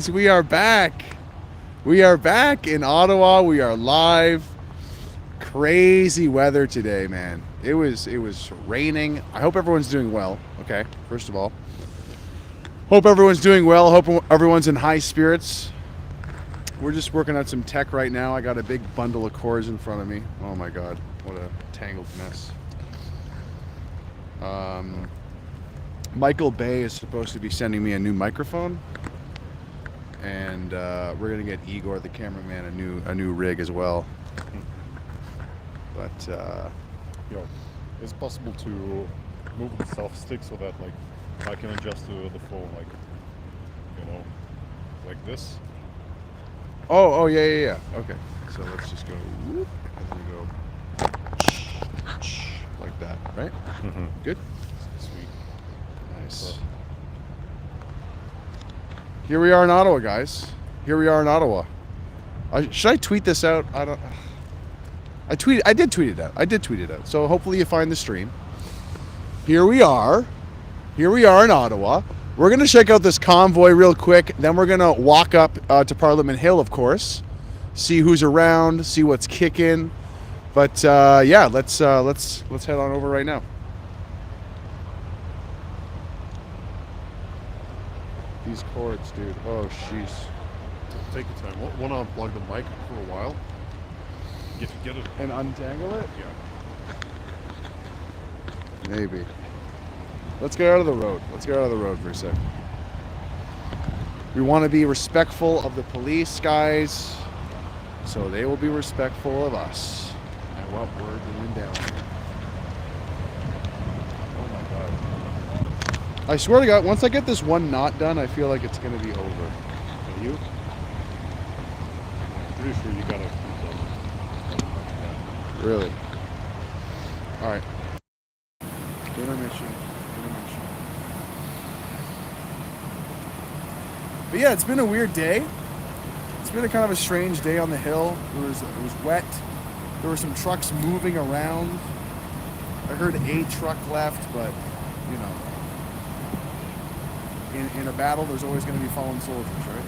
We are back. We are back in Ottawa. We are live. Crazy weather today, man. It was raining. I hope everyone's doing well. Okay, first of all, hope everyone's doing well. Hope everyone's in high spirits. We're just working on some tech right now. I got a big bundle of cords in front of me. Oh my god, what a tangled mess. Michael Bay is supposed to be sending me a new microphone, and we're gonna get Igor, the cameraman, a new rig as well. But yo, is it possible to move the self stick so that like I can adjust to the phone, like, you know, like this? oh yeah. Okay, so let's just go whoop, and then we go like that, right? Mm-hmm. Good. Sweet. Nice. Here we are in Ottawa, guys. Here we are in Ottawa. Should I tweet this out? I don't. I did tweet it out. So hopefully you find the stream. Here we are. Here we are in Ottawa. We're going to check out this convoy real quick. Then we're going to walk up to Parliament Hill, of course. See who's around, see what's kicking. But yeah, let's head on over right now. These cords, dude. Oh, jeez. Take your time. Want to unplug the mic for a while? Get it. And untangle it? Yeah. Maybe. Let's get out of the road. Let's get out of the road for a sec. We want to be respectful of the police, guys, so they will be respectful of us and what we're doing down here. Oh my god. I swear to God, once I get this one knot done, I feel like it's going to be over. And you? I'm pretty sure you gotta keep that. Really? All right. Intermission. But yeah, it's been a weird day. It's been a kind of a strange day on the hill. It was wet. There were some trucks moving around. I heard a truck left, but you know, in a battle, there's always going to be fallen soldiers, right?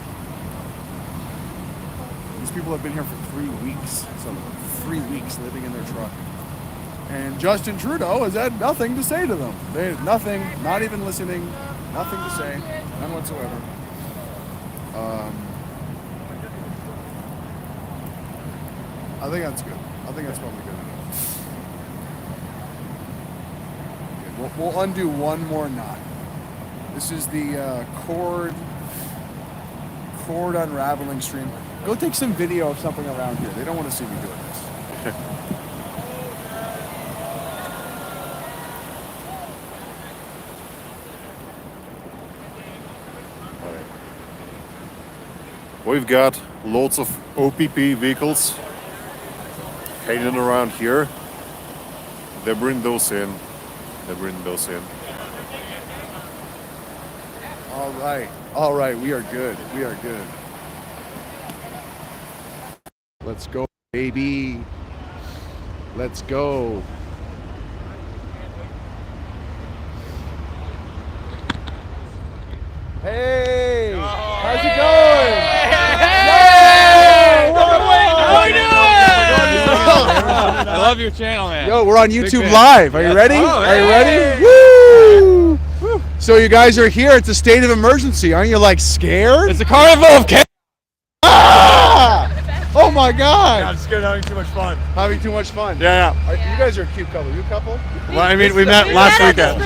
These people have been here for 3 weeks. So 3 weeks living in their truck. And Justin Trudeau has had nothing to say to them. They had nothing, not even listening, nothing to say, none whatsoever. I think that's good. I think that's probably good enough. Okay, we'll undo one more knot. This is the cord unraveling stream. Go take some video of something around here. They don't want to see me doing this. We've got lots of OPP vehicles hanging around here. They bring those in. All right, we are good. Let's go, baby. Let's go. Hey, how's it going? How are you doing? I love your channel, man. Yo, we're on YouTube Live. Are you ready? Are you ready? Woo! So you guys are here. It's a state of emergency. Aren't you like scared? It's a carnival of chaos. Ah! Oh my God! I'm scared having too much fun. Having too much fun. Yeah. You guys are a cute couple. You a couple? Well, I mean, we met last weekend.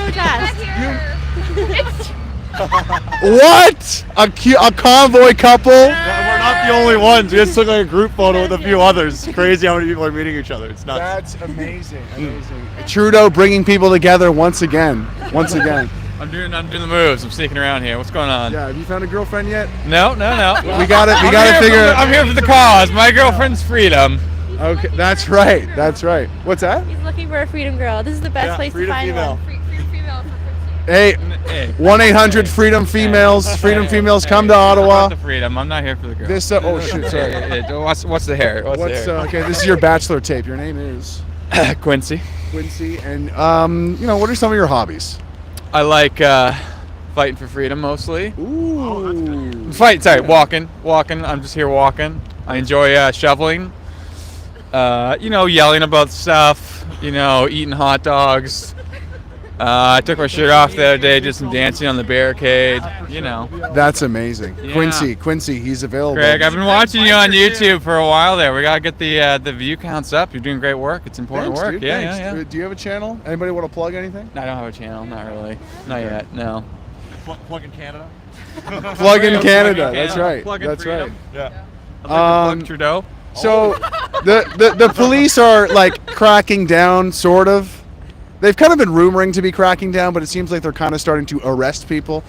What? A convoy couple? We're not the only ones. We just took like a group photo with a few others. It's crazy how many people are meeting each other. It's nuts. That's amazing. Trudeau bringing people together once again. I'm doing the moves. I'm sneaking around here. What's going on? Yeah. Have you found a girlfriend yet? No. We got to figure. I'm here for the cause. My girlfriend's freedom. Okay, that's right. What's that? He's looking for a freedom girl. This is the best place to find one. Free female for Hey, 1-800 Freedom Females. Freedom Females, come to Ottawa. The freedom. I'm not here for the girl. This. Oh shoot. Sorry. What's the hair? Okay, this is your bachelor tape. Your name is Quincy. And what are some of your hobbies? I like fighting for freedom mostly. Ooh. Walking. I'm just here walking. I enjoy shoveling. Yelling about stuff. Eating hot dogs. I took my shirt off the other day, did some dancing on the barricade. That's amazing. Yeah. Quincy, he's available. Greg, I've been watching you on YouTube for a while there. We gotta get the view counts up. You're doing great work. It's important Thanks, work. dude, Yeah, thanks. yeah. Do you have a channel? Anybody want to plug anything? I don't have a channel. Not really. Not yet. No. Plug in Canada. Plug in Canada. That's right. Plug in That's freedom. right. Yeah. Plug Trudeau. So the police are like cracking down, sort of. They've kind of been rumoring to be cracking down, but it seems like they're kind of starting to arrest people.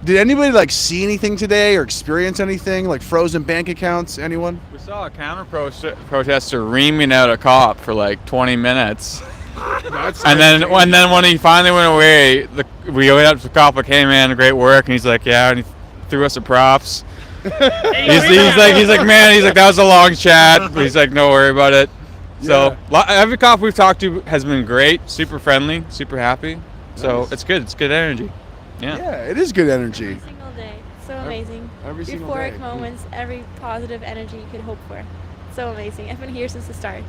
Did anybody like see anything today or experience anything like frozen bank accounts? Anyone? We saw a counter protester reaming out a cop for like 20 minutes. And then when he finally went away, we went up to the cop like, "Hey man, great work," and he's like, "Yeah," and he threw us some props. he's like, "Man," that was a long chat. He's like, "No worry about it." So every cop we've talked to has been great, super friendly, super happy. So Nice. it's good. It's good energy. Yeah. Yeah, it is good energy. Every single day. So amazing. Every single Euphoric day. moments, every positive energy you could hope for. So amazing. I've been here since the start.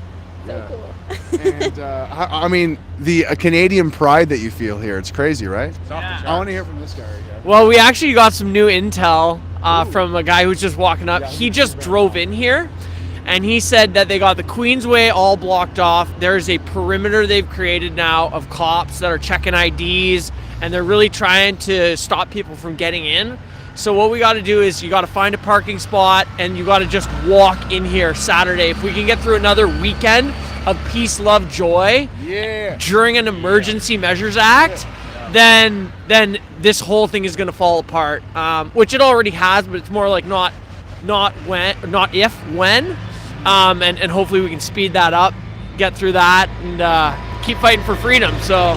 So Yeah. cool. And I mean, the Canadian pride that you feel here, it's crazy, right? Yeah. I want to hear from this guy right here. Well, we actually got some new intel from a guy who's just walking up. He just drove in here, and he said that they got the Queensway all blocked off. There's a perimeter they've created now of cops that are checking IDs, and they're really trying to stop people from getting in. So what we got to do is you got to find a parking spot, and you got to just walk in here Saturday. If we can get through another weekend of peace, love, joy during an emergency measures act, then this whole thing is going to fall apart, which it already has, but it's more like not if, when. And hopefully we can speed that up, get through that, and keep fighting for freedom. So,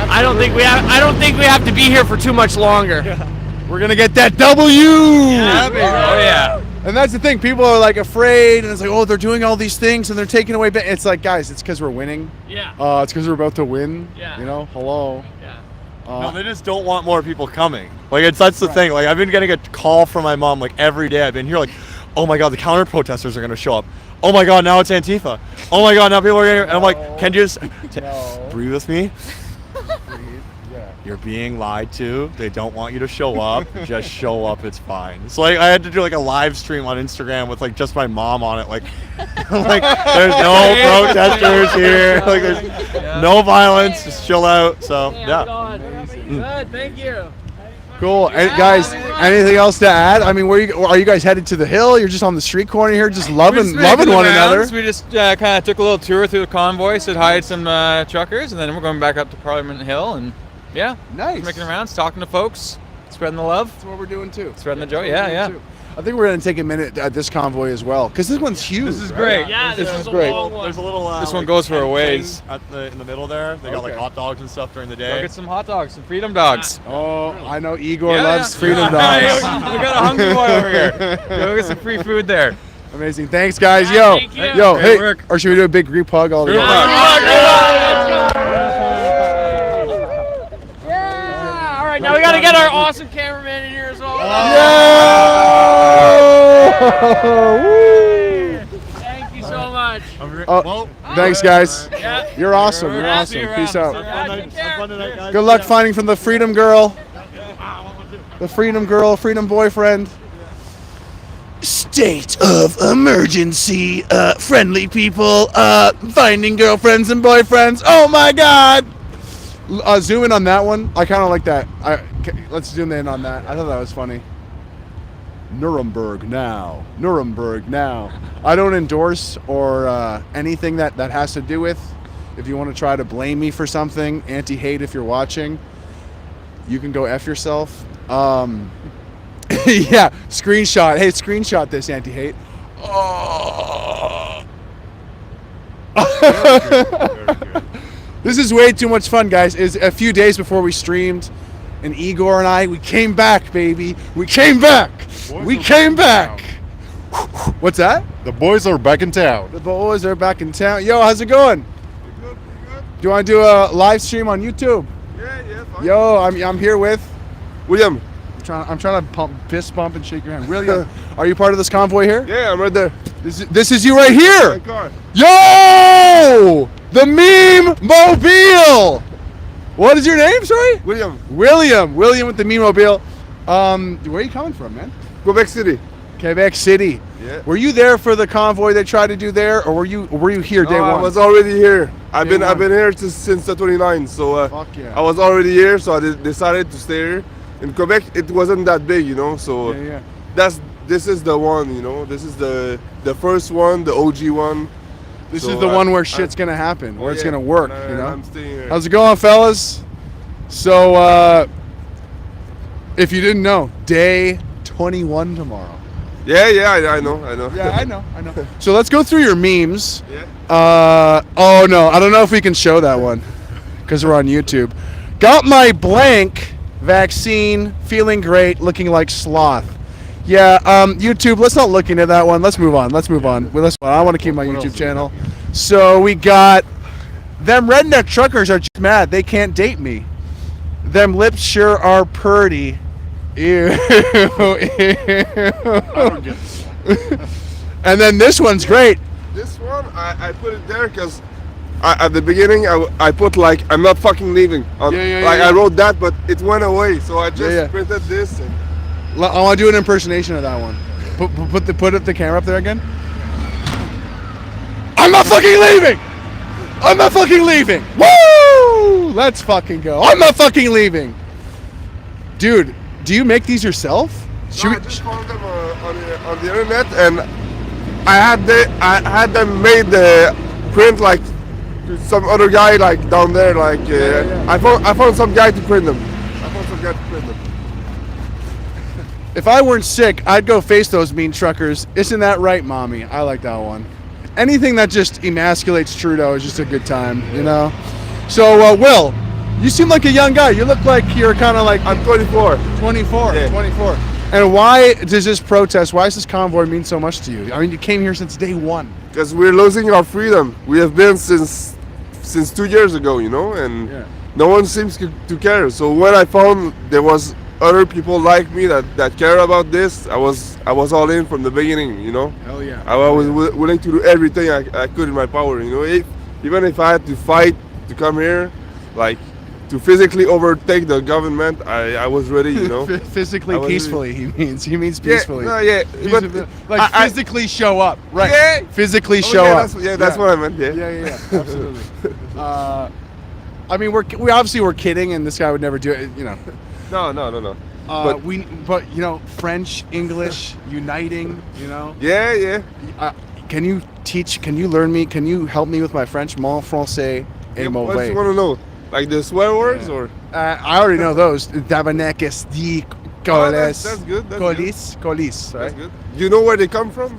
I don't think we have to be here for too much longer. We're gonna get that W. Oh yeah. And that's the thing. People are like afraid, and it's like, oh, they're doing all these things, and they're taking away. It's like, guys, it's because we're winning. Yeah. It's because we're about to win. Yeah. Hello. Yeah. No, they just don't want more people coming. Like that's the thing. Like I've been getting a call from my mom like every day. I've been here like, oh my god, the counter protesters are gonna show up. Oh my god, now it's Antifa. Oh my god, now people are gonna. And I'm like, can you just breathe with me? You're being lied to. They don't want you to show up. Just show up. It's fine. So like I had to do like a live stream on Instagram with like just my mom on it. Like, like there's no protesters here. Like there's no violence. Just chill out. So yeah. Good. Thank you. Cool. And guys, anything else to add? I mean, are you guys headed to the hill? You're just on the street corner here, just loving one another. We just kind of took a little tour through the convoy, said hi to some truckers, and then we're going back up to Parliament Hill, and yeah, Nice. making rounds, talking to folks, spreading the love, That's what we're doing too. spreading the joy. That's what we're Yeah, doing, yeah. too. I think we're gonna take a minute at this convoy as well, because this one's huge. This is right? great. Yeah, this this is a great. long one. There's a little. This one like, goes for a tent ways. thing in the middle there. They got like Okay. hot dogs and stuff during the Go day. get some hot dogs, some freedom dogs. Oh, I know Igor Yeah, loves yeah. freedom Yeah, dogs. we got a hungry boy over here. Go get some free food there. Amazing. Thanks, guys. Yeah, Yo, thank you. yo, Great hey, work. or should we do a big group hug all Group together? hug. Yeah. All right, now we got to get our awesome cameraman in here as well. Woo! Thank you so much. Oh, thanks, guys. Yeah. You're awesome. You're Yeah, awesome. see you Peace around. out. Yeah, take care. Good luck finding from the Freedom Girl, the Freedom Girl, Freedom Boyfriend. State of emergency, friendly people, finding girlfriends and boyfriends. Oh my God! Zoom in on that one. I kind of like that. Let's zoom in on that. I thought that was funny. Nuremberg now. Nuremberg now. I don't endorse or anything that has to do with. If you want to try to blame me for something, anti-hate if you're watching, you can go F yourself. Yeah, screenshot. Hey, screenshot this, anti-hate. Oh. This is way too much fun, guys. It's a few days before we streamed, and Igor and I, we came back, baby. We came back. We came back. What's that? The boys are back in town. The boys are back in town. Yo, how's it going? Do you want to do a live stream on YouTube? Yeah, fine. Yo, I'm here with William. I'm trying to fist bump and shake your hand. William, are you part of this convoy here? Yeah, I'm right there. This is you right here. My car. Yo, the meme mobile. What is your name? Sorry. William. William with the meme mobile. Where are you coming from, man? Quebec City. Quebec City. Yeah. Were you there for the convoy they tried to do there, or were you here day one? I was already here. I've Day been one. here since the 29th. So Fuck yeah. I was already here, so I decided to stay here. In Quebec, it wasn't that big, So Yeah. this is the one, This is the first one, the OG one. This So is the one where shit's gonna happen, where it's yeah, gonna work. and I'm staying here. How's it going, fellas? So, if you didn't know, day 21 tomorrow. Yeah, I know. Yeah, I know. So let's go through your memes. Yeah. Oh no, I don't know if we can show that one because we're on YouTube. Got my blank vaccine, feeling great, looking like sloth. Yeah, YouTube, let's not look into that one. Let's move on. I want to keep my YouTube channel. So we got them redneck truckers are just mad. They can't date me. Them lips sure are purty. Ew. I don't get this one. And then this one's great. This one, I put it there because at the beginning I put like I'm not fucking leaving. I wrote that, but it went away, so I just printed this. And I want to do an impersonation of that one. Put the camera up there again. I'm not fucking leaving. I'm not fucking leaving. Woo! Let's fucking go. I'm not fucking leaving. Dude, do you make these yourself? I just found them on the internet, and I had them made print like some other guy like down there. Like I found some guy to print them. If I weren't sick, I'd go face those mean truckers. Isn't that right, mommy? I like that one. Anything that just emasculates Trudeau is just a good time, So, Will, you seem like a young guy. You look like you're kind of like... I'm 24. 24, Yeah. 24. And why does this protest, why does this convoy mean so much to you? I mean, you came here since day one. Because we're losing our freedom. We have been since 2 years ago, and no one seems to care. So when I found there was other people like me that care about this, I was all in from the beginning, Hell yeah. I was willing to do everything I could in my power, even if I had to fight to come here, like to physically overtake the government, I was ready, Physically, peacefully, he means peacefully. But physically show up, right? Yeah. Physically show up. That's what I meant. Yeah, absolutely. I mean, we obviously were kidding, and this guy would never do it, No. But French, English, uniting, Yeah. Can you learn me? Can you help me with my French? Mon français et What mauvais. you want to know? Like the swear words or? I already know those. Tabarnak, esti, colis. That's good. Colis, That's right? good. Do you know where they come from?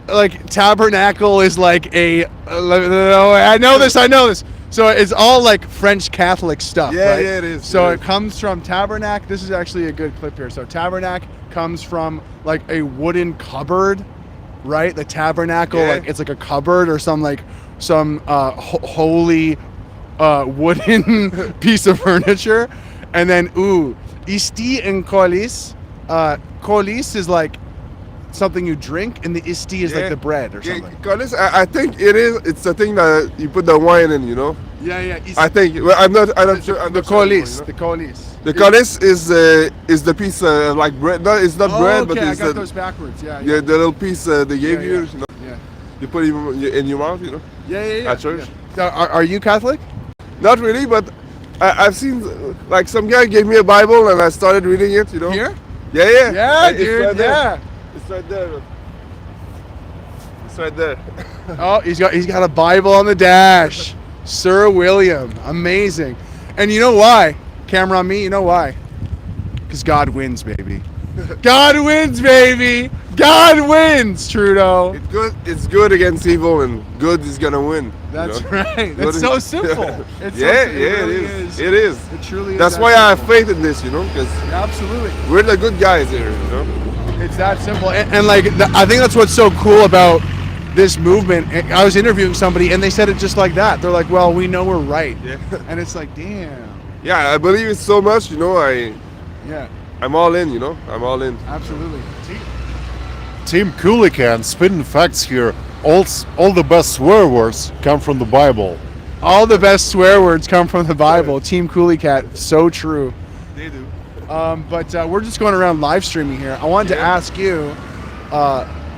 Like tabernacle is like a. I know this. So it's all like French Catholic stuff. Yeah, right? yeah, it is. So Yeah. it comes from tabernacle. This is actually a good clip here. So tabernacle comes from like a wooden cupboard, right? The tabernacle, Yeah. like it's like a cupboard or some holy wooden piece of furniture. And then isti and colis. Colis is like something you drink, and the isti is like the bread or something. Colis, I think it's the thing that you put the wine in, Yeah. I think. Well, I'm not sure. The colis. The colis. The colis is the piece like bread. No, it's not bread, but I it's got those backwards. Yeah. the little piece they gave you. Yeah. You put it in your mouth, Yeah. At church. Yeah. Are you Catholic? Not really, but I've seen like some guy gave me a Bible and I started reading it. Here? Yeah. Yeah, It's dude. right there. Yeah. It's right there. It's right there. Oh, he's got a Bible on the dash. Sir William, amazing. And you know why? Camera on me. You know why? Because God wins, baby. God wins, baby. God wins, Trudeau. It's good against evil, and good is gonna win. That's right. That's Good so is- simple. It's Yeah, it really it is. It is. It truly is. That's that why I have simple. faith in this, because Absolutely. we're the good guys here, It's that simple. And like, I think that's what's so cool about this movement. I was interviewing somebody, and they said it just like that. They're like, well, we know we're right. Yeah. And it's like, damn. Yeah, I believe it so much, Yeah. I'm all in, you know. I'm all in. Absolutely. Team Coolican, spinning facts here. All the best swear words come from the Bible. All the best swear words come from the Bible. Team Coolie Cat, so true. They do. But we're just going around live streaming here. I wanted to ask you,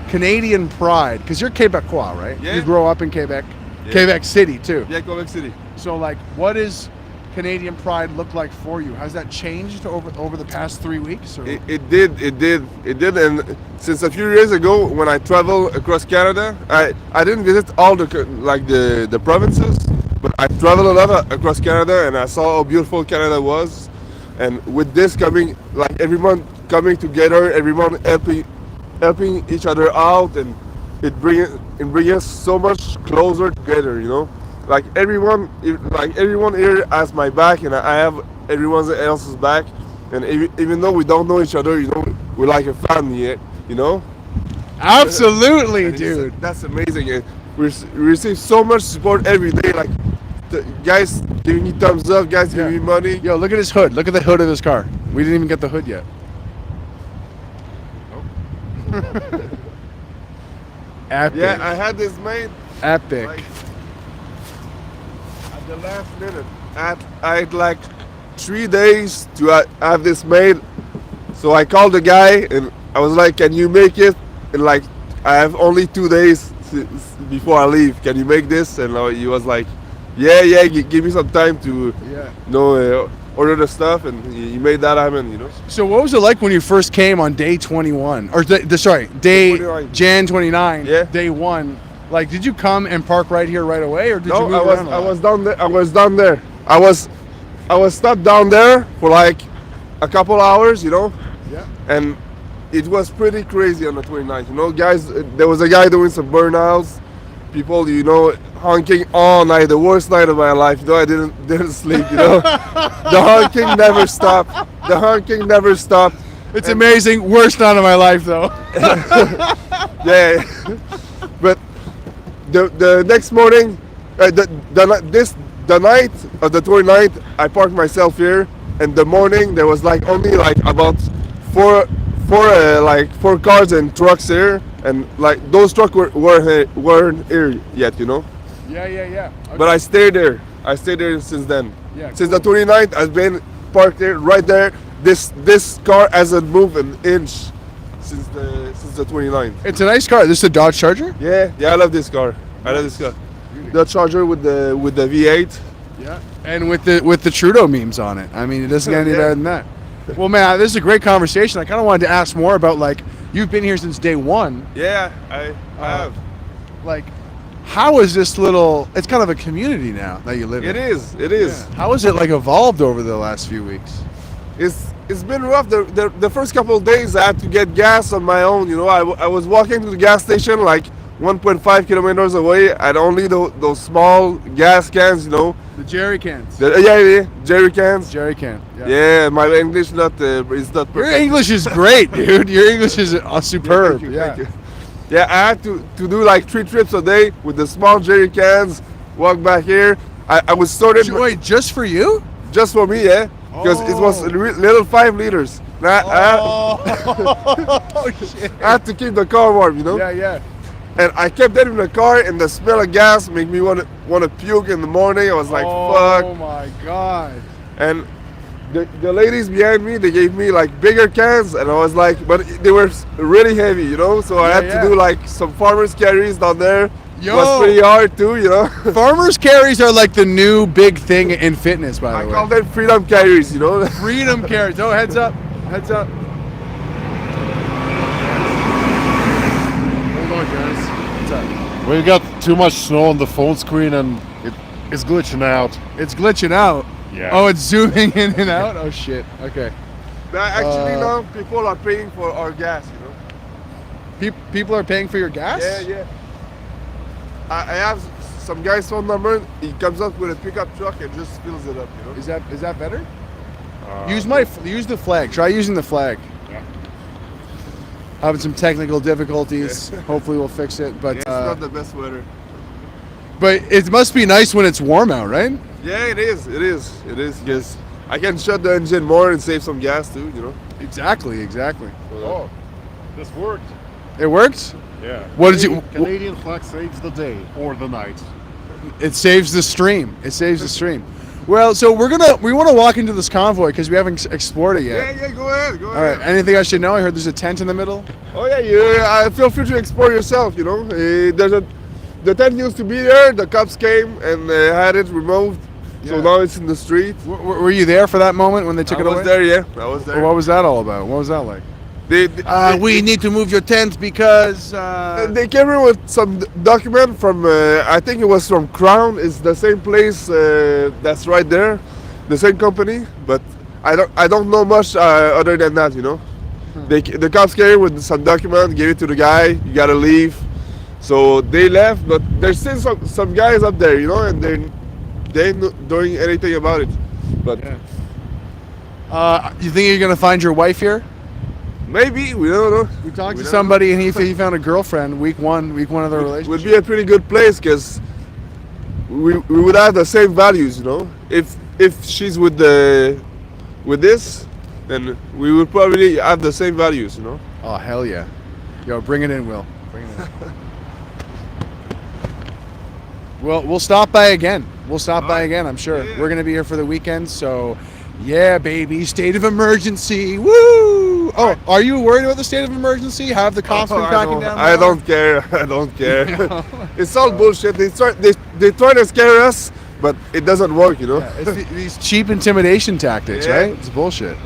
Canadian pride, because you're Quebecois, right? Yeah. You grow up in Quebec, Yeah. Quebec City too. Yeah, Quebec City. So, like, what does Canadian pride look like for you? Has that changed over the past 3 weeks? Or? It did, and since a few years ago, when I traveled across Canada, I didn't visit all the provinces, but I traveled a lot across Canada, and I saw how beautiful Canada was. And with this coming, like everyone coming together, everyone helping each other out, and it brings us so much closer together, you know. Like everyone here has my back, and I have everyone else's back. And even though we don't know each other, you know, we're like a family, you know. Absolutely, And dude. that's amazing. And we receive so much support every day. Like the guys giving me thumbs up, guys giving me money. Yo, look at his hood. Look at the hood of his car. We didn't even get the hood yet. Epic. Yeah, I had this made. Epic. Like, at the last minute, I had like 3 days to have this made. So I called the guy and I was like, "Can you make it?" And like, I have only 2 days before I leave. Can you make this? And he was like, "Yeah, give me some time to, order the stuff." And he made that happen, you know. So what was it like when you first came on day 21? Or day 29. Jan 29, Yeah. day 1. Like, did you come and park right here right away, or did you No, move around a I lot? was down there. I was stopped down there for like a couple hours, you know. Yeah. And it was pretty crazy on the 29th, you know, guys. There was a guy doing some burnouts, people, you know, honking all night. The worst night of my life, you know. I didn't sleep, you know. The honking never stopped. It's amazing. Worst night of my life, though. Yeah. But the next morning, the night of the 29th, I parked myself here. And the morning there was like only like about four cars and trucks here, and like those trucks weren't here yet, you know. Yeah. Okay. But I stayed there. Since then. Yeah, Since the 29th, I've been parked there, right there. This car hasn't moved an inch since the 29th. It's a nice car. This is a Dodge Charger? Yeah, I love this car. I love this car. The Charger with the V8. Yeah. And with the Trudeau memes on it. I mean, it doesn't get any Yeah. better than that. Well, man, this is a great conversation. I kind of wanted to ask more about, like, you've been here since day 1. Yeah, I have. Like, how is this little? It's kind of a community now that you live in. It is. Yeah. How has it like evolved over the last few weeks? It's been rough. The first couple of days I had to get gas on my own. You know, I was walking to the gas station like 1.5 kilometers away. I had only those small gas cans. You know. The jerry cans. Jerry cans. Jerry can. Yeah, my English is not perfect. Your English is great, dude. Your English is superb. Thank you. Yeah, I had to do like 3 trips a day with the small jerry cans. Walk back here. I was sorted. Wait, just for you? Just for me, yeah. Because it was little 5 liters. Oh shit. I had to keep the car warm, you know. Yeah. And I kept that in the car, and the smell of gas made me want to puke in the morning. I was like, fuck. Oh my god. And the ladies behind me, they gave me like bigger cans, and I was like, but they were really heavy, you know. So I had to do like some farmers carries down there. It was pretty hard too, you know. Farmers carries are like the new big thing in fitness, by the I way. call them freedom carries, you know. Freedom carries. Oh, heads up. Hold on, guys. What's up? We got too much snow on the phone screen and it's glitching out. It's glitching out. Yeah. Oh, it's zooming in and out. Oh shit. Okay. Actually, now people are paying for our gas, you know. People are paying for your gas? Yeah. I have some guy's phone number. He comes up with a pickup truck and just fills it up, you know. Is that better? Use the flag. Try using the flag. Yeah. Having some technical difficulties. Yeah. Hopefully we'll fix it. But It's not the best weather. but it must be nice when it's warm out, right? Yeah, it is. Because I can shut the engine more and save some gas too, you know. Exactly. Oh, this worked. It worked. Yeah. What did you? Canadian flag saves the day or the night. It saves the stream. Well, so we want to walk into this convoy because we haven't explored it yet. Yeah, go ahead. All right. Anything I should know? I heard there's a tent in the middle. Oh yeah, feel free to explore yourself. You know, the tent used to be there. The cops came and had it removed, so Yeah. now it's in the street. Were you there for that moment when they took I it away? was there, yeah. I was there. What was that all about? What was that like? They need to move your tent because. they came here with some document from I think it was from Crown. It's the same place that's right there, the same company. But I don't know much other than that. You know, the cops came with some document, gave it to the guy. You gotta leave. So they left, but there's still some guys up there. You know, and they ain't doing anything about it. But you think you're gonna find your wife here? maybe we don't know. We talked We to don't somebody and he found a girlfriend week one of their relationship. Would be a pretty good place because we would have the same values, you know. If she's with this, then we would probably have the same values, you know. Oh hell yeah! Yo, bring it in, Will. Bring it in. Well, we'll stop by again. I'm sure. Yeah. We're gonna be here for the weekend, so yeah, baby. State of emergency. Woo! Oh, are you worried about the state of emergency? Have the cops been cracking down? I don't care. I don't care. It's all bullshit. They try to scare us, but it doesn't work, you know. Yeah, it's these cheap intimidation tactics, Yeah. right? It's bullshit.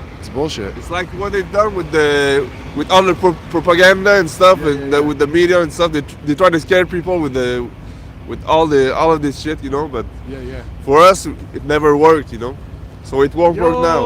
It's like what they've done with all the propaganda and stuff, with the media and stuff. They try to scare people with all of this shit, you know. But Yeah. for us, it never worked, you know. So it won't work now.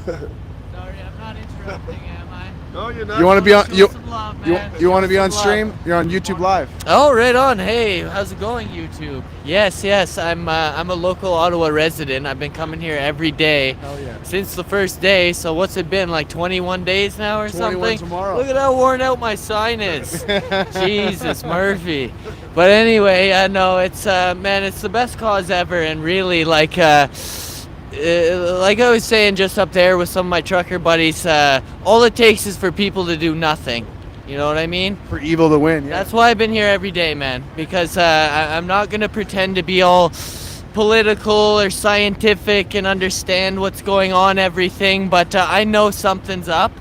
Sorry, I'm not interrupting, am I? No, you're not. You want to be on Show some love, man. you want to be Show on some stream? love. You're on YouTube Live. Oh, right on. Hey, how's it going, YouTube? Yes. I'm a local Ottawa resident. I've been coming here every day Hell yeah. since the first day. So what's it been, like 21 days now or 21 something? tomorrow. Look at how worn out my sign is. Jesus, Murphy. But anyway, no, it's man, it's the best cause ever, and really like I was saying just up there with some of my trucker buddies, all it takes is for people to do nothing. You know what I mean? For evil to win. Yeah. That's why I've been here every day, man. Because I'm not gonna pretend to be all political or scientific and understand what's going on, everything. But I know something's up,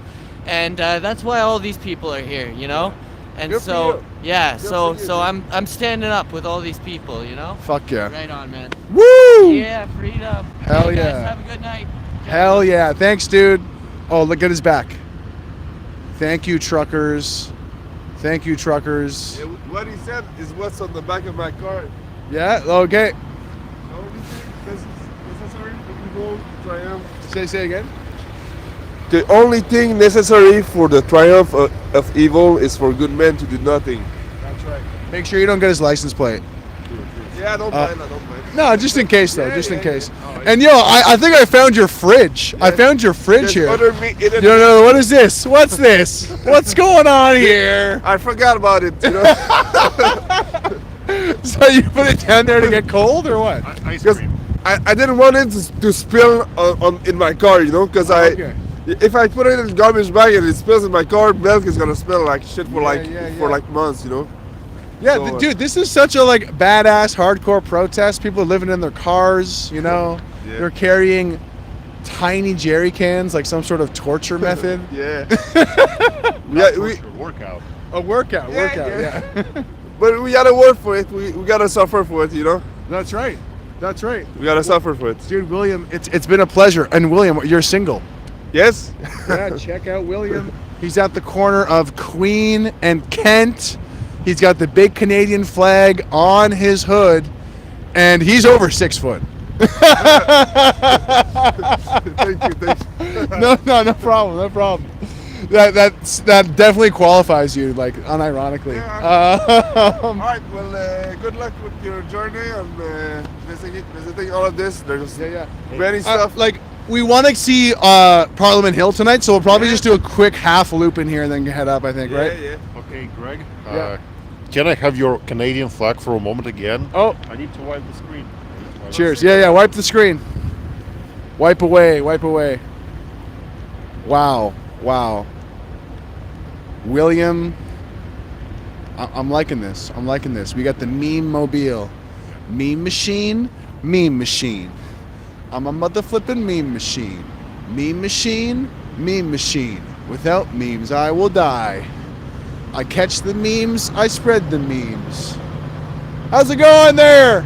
and that's why all these people are here. You know, and Good for so you. yeah, Good so for you, so dude. I'm standing up with all these people. You know. Fuck yeah. Right on, man. Woo! Yeah, freedom. Hell Hey, guys, yeah. have a good night. Hell yeah. Thanks, dude. Oh, look at his back. Thank you, truckers. Thank you, truckers. Yeah, what he said is what's on the back of my car. Yeah, okay. The only thing necessary for evil triumph. Say again. The only thing necessary for the triumph of evil is for good men to do nothing. That's right. Make sure you don't get his license plate. Yeah, I don't mind. I don't mind. No, just in case, though. Yeah, just in yeah, case. yeah. Oh, And yo, I think I found your fridge. I found your fridge here. No, what is this? What's this? What's going on here? I forgot about it. You know, So you put it down there to get cold, or what? Ice because cream. I didn't want it to spill in my car. You know, because Okay. if I put it in the garbage bag and it spills in my car, milk is gonna smell like shit for Yeah. like months. You know. Yeah, So, dude, this is such a like badass hardcore protest. People are living in their cars, you know. Yeah. They're carrying tiny jerry cans like some sort of torture method. Yeah. Not we torture, workout. A workout, Yeah. yeah. but we gotta work for it. We gotta suffer for it. You know. That's right. That's right. We gotta suffer for it. Dude, William, it's been a pleasure. And William, you're single. Yes. Yeah, check out William. He's at the corner of Queen and Kent. He's got the big Canadian flag on his hood, and he's over 6 foot. Thank you. No problem. That definitely qualifies you, like unironically. All right. Well, good luck with your journey and visiting all of this. There's many stuff. Like we want to see Parliament Hill tonight, so we'll probably just do a quick half loop in here and then head up. I think, right? Yeah. Okay, Greg. Yeah. Can I have your Canadian flag for a moment again? Oh, I need to wipe the screen. cheers. Yeah. Wipe the screen. Wipe away. Wow. William, I'm liking this. We got the meme mobile. Meme machine. I'm a mother flipping meme machine. Meme machine. Without memes, I will die. I catch the memes, I spread the memes. How's it going there?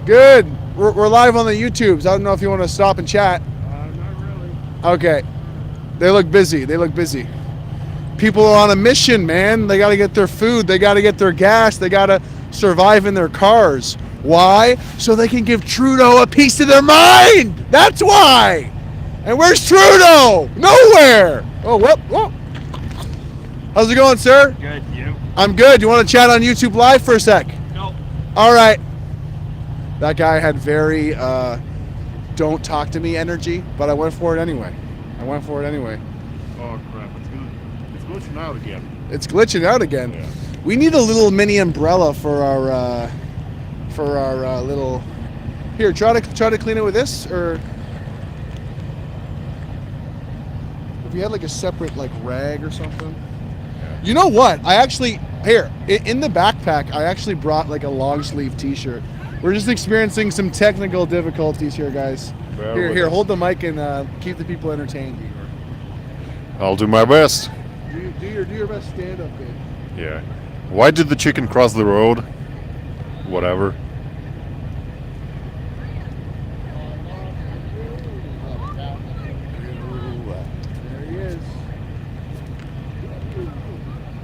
Good. We're live on the YouTubes. I don't know if you want to stop and chat. Not really. Okay. They look busy. People are on a mission, man. They got to get their food. They got to get their gas. They got to survive in their cars. Why? So they can give Trudeau a piece of their mind. That's why. And where's Trudeau? Nowhere. Oh, whoop. How's it going, sir? Good, you? I'm good. You want to chat on YouTube Live for a sec? No. All right. That guy had very don't talk to me energy, but I went for it anyway. Oh crap! It's glitching out again. It's glitching out again. Yeah. We need a little mini umbrella for our little. Here, try to clean it with this, or if you had like a separate like rag or something. Yeah. You know what? I actually in the backpack I actually brought like a long sleeve T-shirt. We're just experiencing some technical difficulties here, guys. Here, hold the mic and keep the people entertained. I'll do my best. Do your best stand up, babe. Yeah. Why did the chicken cross the road? Whatever. There he is.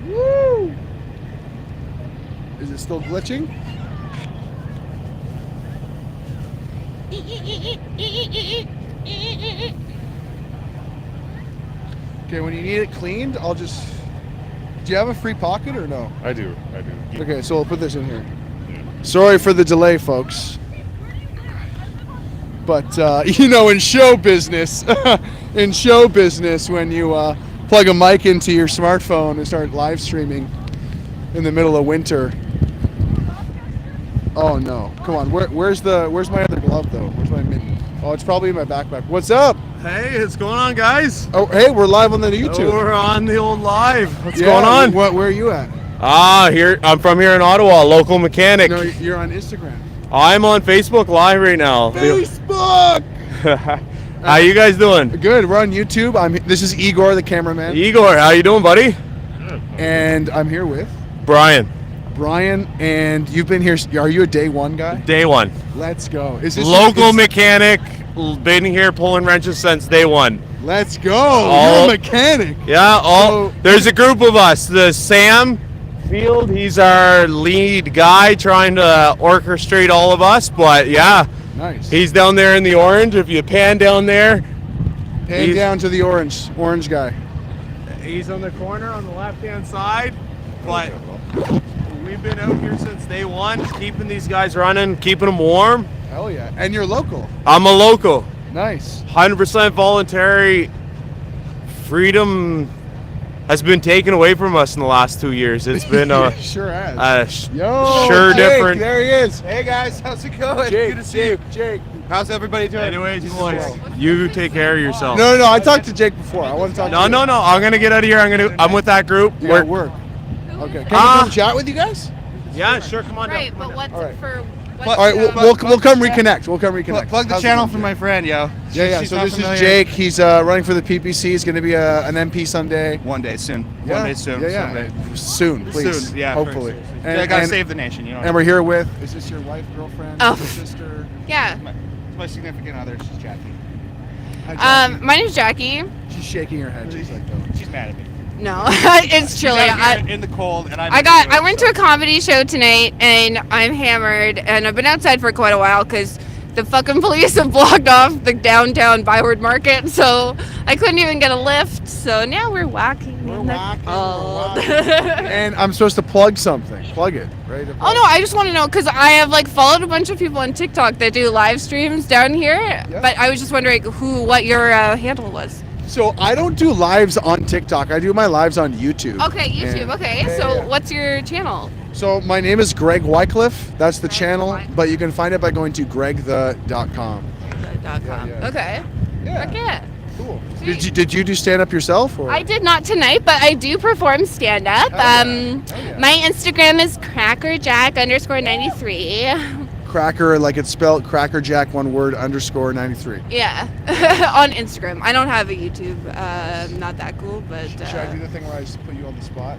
Woo! Is it still glitching? Okay, when you need it cleaned, I'll just... Do you have a free pocket or no? I do. Okay, so we'll put this in here. Sorry for the delay, folks. But, in show business, when you plug a mic into your smartphone and start live streaming in the middle of winter... Oh no! Come on, where's my other glove though? Where's my mitten? Oh, it's probably in my backpack. What's up? Hey, what's going on, guys? Oh, hey, we're live on the YouTube. We're on the old live. What's going on? Where are you at? I'm from here in Ottawa, local mechanic. No, you're on Instagram. I'm on Facebook Live right now. Facebook. How you guys doing? Good. We're on YouTube. This is Igor, the cameraman, Igor, how you doing, buddy? and I'm here with Brian, and you've been here. Are you a day one guy? day one. Let's go. Is this Local mechanic, been here pulling wrenches since day one. Let's go. Oh. You're a mechanic. Yeah, So- there's a group of us. The Sam Field, he's our lead guy trying to orchestrate all of us, but yeah, Nice. he's down there in the orange. If you pan down there, Pan down to the orange guy. he's on the corner on the left-hand side, but we've been out here since day one, keeping these guys running, keeping them warm. Hell yeah. And you're local. I'm a local, Nice. 100% voluntary. Freedom has been taken away from us in the last 2 years. It's been Sure has. Yo, sure Jake, different. There he is. Hey guys, how's it going? Jake, Good to see you. Jake. How's everybody doing? Anyways, boys, you take care of yourself. No. I talked to Jake before. I want to talk to you. No. I'm gonna get out of here. I'm with that group. You got work. Okay. Can we come chat with you guys? Yeah, sure. Come on Right, down. but what's All right. for... All right, we'll come reconnect. We'll come reconnect. Plug the How's it channel going, for Jake? my friend, yo. Yeah. She's So not this familiar. is Jake. He's running for the PPC. He's going to be an MP someday. One day soon. Yeah. One day soon. Yeah. Someday. Soon, please. Soon, yeah. Hopefully. I gotta save the nation, you know. And we're here with. Is this your wife, girlfriend, Oh. sister? Yeah. It's my significant other. She's Jackie. Hi, Jackie. My name's Jackie. She's shaking her head. She's like, oh. She's mad at me. No, it's chilly. She's out here in the cold, and I went to a comedy show tonight, and I'm hammered, and I've been outside for quite a while because the fucking police have blocked off the downtown Byward Market, so I couldn't even get a lift. So now we're walking in the cold. And I'm supposed to plug something. Plug it, right? Oh no, I just want to know because I have followed a bunch of people on TikTok that do live streams down here, but I was just wondering what your handle was. So I don't do lives on TikTok. I do my lives on YouTube. Okay, YouTube. And- Okay, Yeah, so yeah. what's your channel? So my name is GregWycliffe. That's the channel, Wycliffe. but you can find it by going to GregTheCanadian.com. .com. yeah. Okay. Yeah. Heck yeah. Cool. Did you do stand up yourself? Or? I did not tonight, but I do perform stand up. Yeah. My Instagram is crackerjack_93. Cracker, like it's spelled crackerjack, one word, _93. Yeah, on Instagram. I don't have a YouTube. Not that cool, but. Should I do the thing where I just put you on the spot?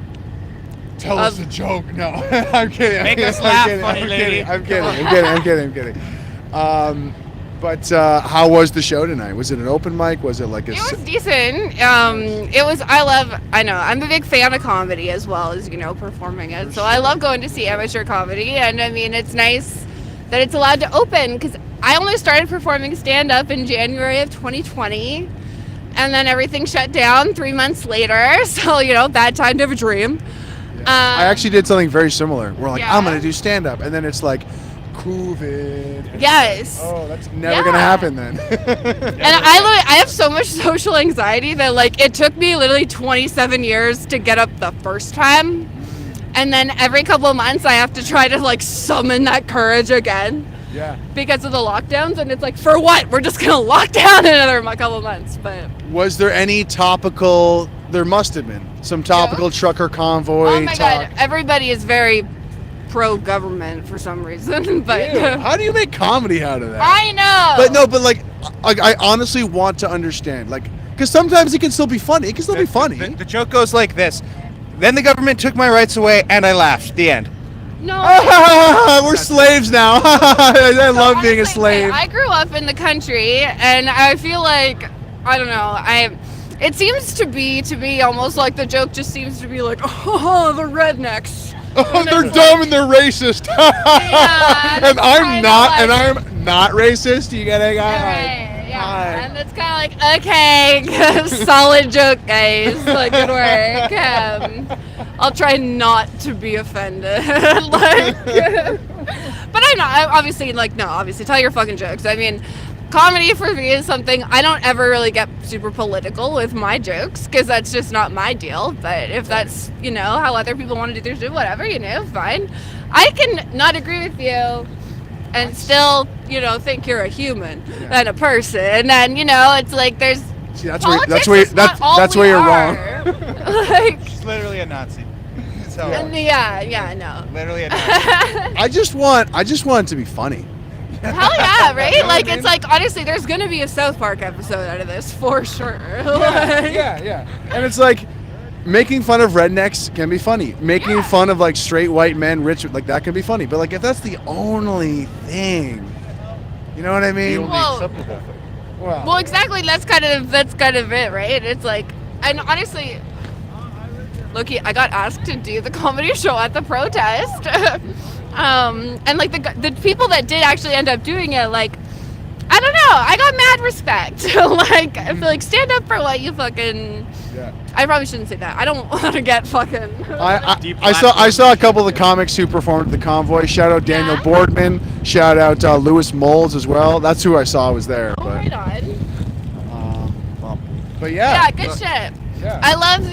Tell us a joke. No, I'm kidding. Make us laugh, funny lady. I'm kidding. But how was the show tonight? Was it an open mic? Was it like a? It was decent. It was. I know. I'm a big fan of comedy as well as performing it. So I love going to see amateur comedy, and I mean it's nice that it's allowed to open because I only started performing stand up in January of 2020, and then everything shut down 3 months later. So bad time to have a dream. I actually did something very similar. We're like, Yeah. I'm gonna do stand up, and then it's like, COVID. Yes. Oh, that's never gonna happen then. And I have so much social anxiety that like it took me literally 27 years to get up the first time, and then every couple of months I have to try to like summon that courage again. Yeah. Because of the lockdowns, and it's like, for what? We're just gonna lock down another couple of months. But Was there any topical? There must have been some topical trucker convoy. oh my god, everybody is very pro-government for some reason. But Ew, how do you make comedy out of that? I know. But like I honestly want to understand, like, because sometimes it can still be funny. It can still be funny. The joke goes like this. Then the government took my rights away and I laughed. The end. No. We're slaves now. I love being a slave. I grew up in the country, and I feel like I don't know. It seems to be me almost like the joke just seems to be like, oh, the rednecks. Oh, they're dumb and they're racist. Yeah, and I'm not, like, and I'm not racist. You get it, guy? Right, yeah. And it's kind of like, okay, solid joke, guys. Like, good work. I'll try not to be offended. Like, but I'm not. Obviously, like, no. Obviously, tell your fucking jokes. I mean, comedy for me is something I don't ever really get super political with my jokes because that's just not my deal. But if that's how other people want to do their shit, whatever, fine. I can not agree with you and still think you're a human and a person, and then it's like there's. See, that's where you're wrong. Like, She's literally a Nazi. So, yeah, no. literally a Nazi. I just want it to be funny. Hell yeah, right? Like, it's like, honestly, there's going to be a South Park episode out of this, for sure. Yeah. And it's like, making fun of rednecks can be funny. Making fun of, like, straight white men, rich, like, that can be funny. But, like, if that's the only thing, you know what I mean? The only acceptable thing. Well, exactly. That's kind of it, right? It's like, and honestly, Loki, I got asked to do the comedy show at the protest. And like the people that did actually end up doing it, like, I don't know, I got mad respect. Like, I feel like stand up for what you fucking. Yeah. I probably shouldn't say that. I don't want to get fucking. I saw a couple of the comics who performed at the convoy. Shout out Daniel Boardman. Shout out Lewis Molds as well. That's who I saw was there. Oh, right on. But yeah. Yeah, good shit. Yeah. I love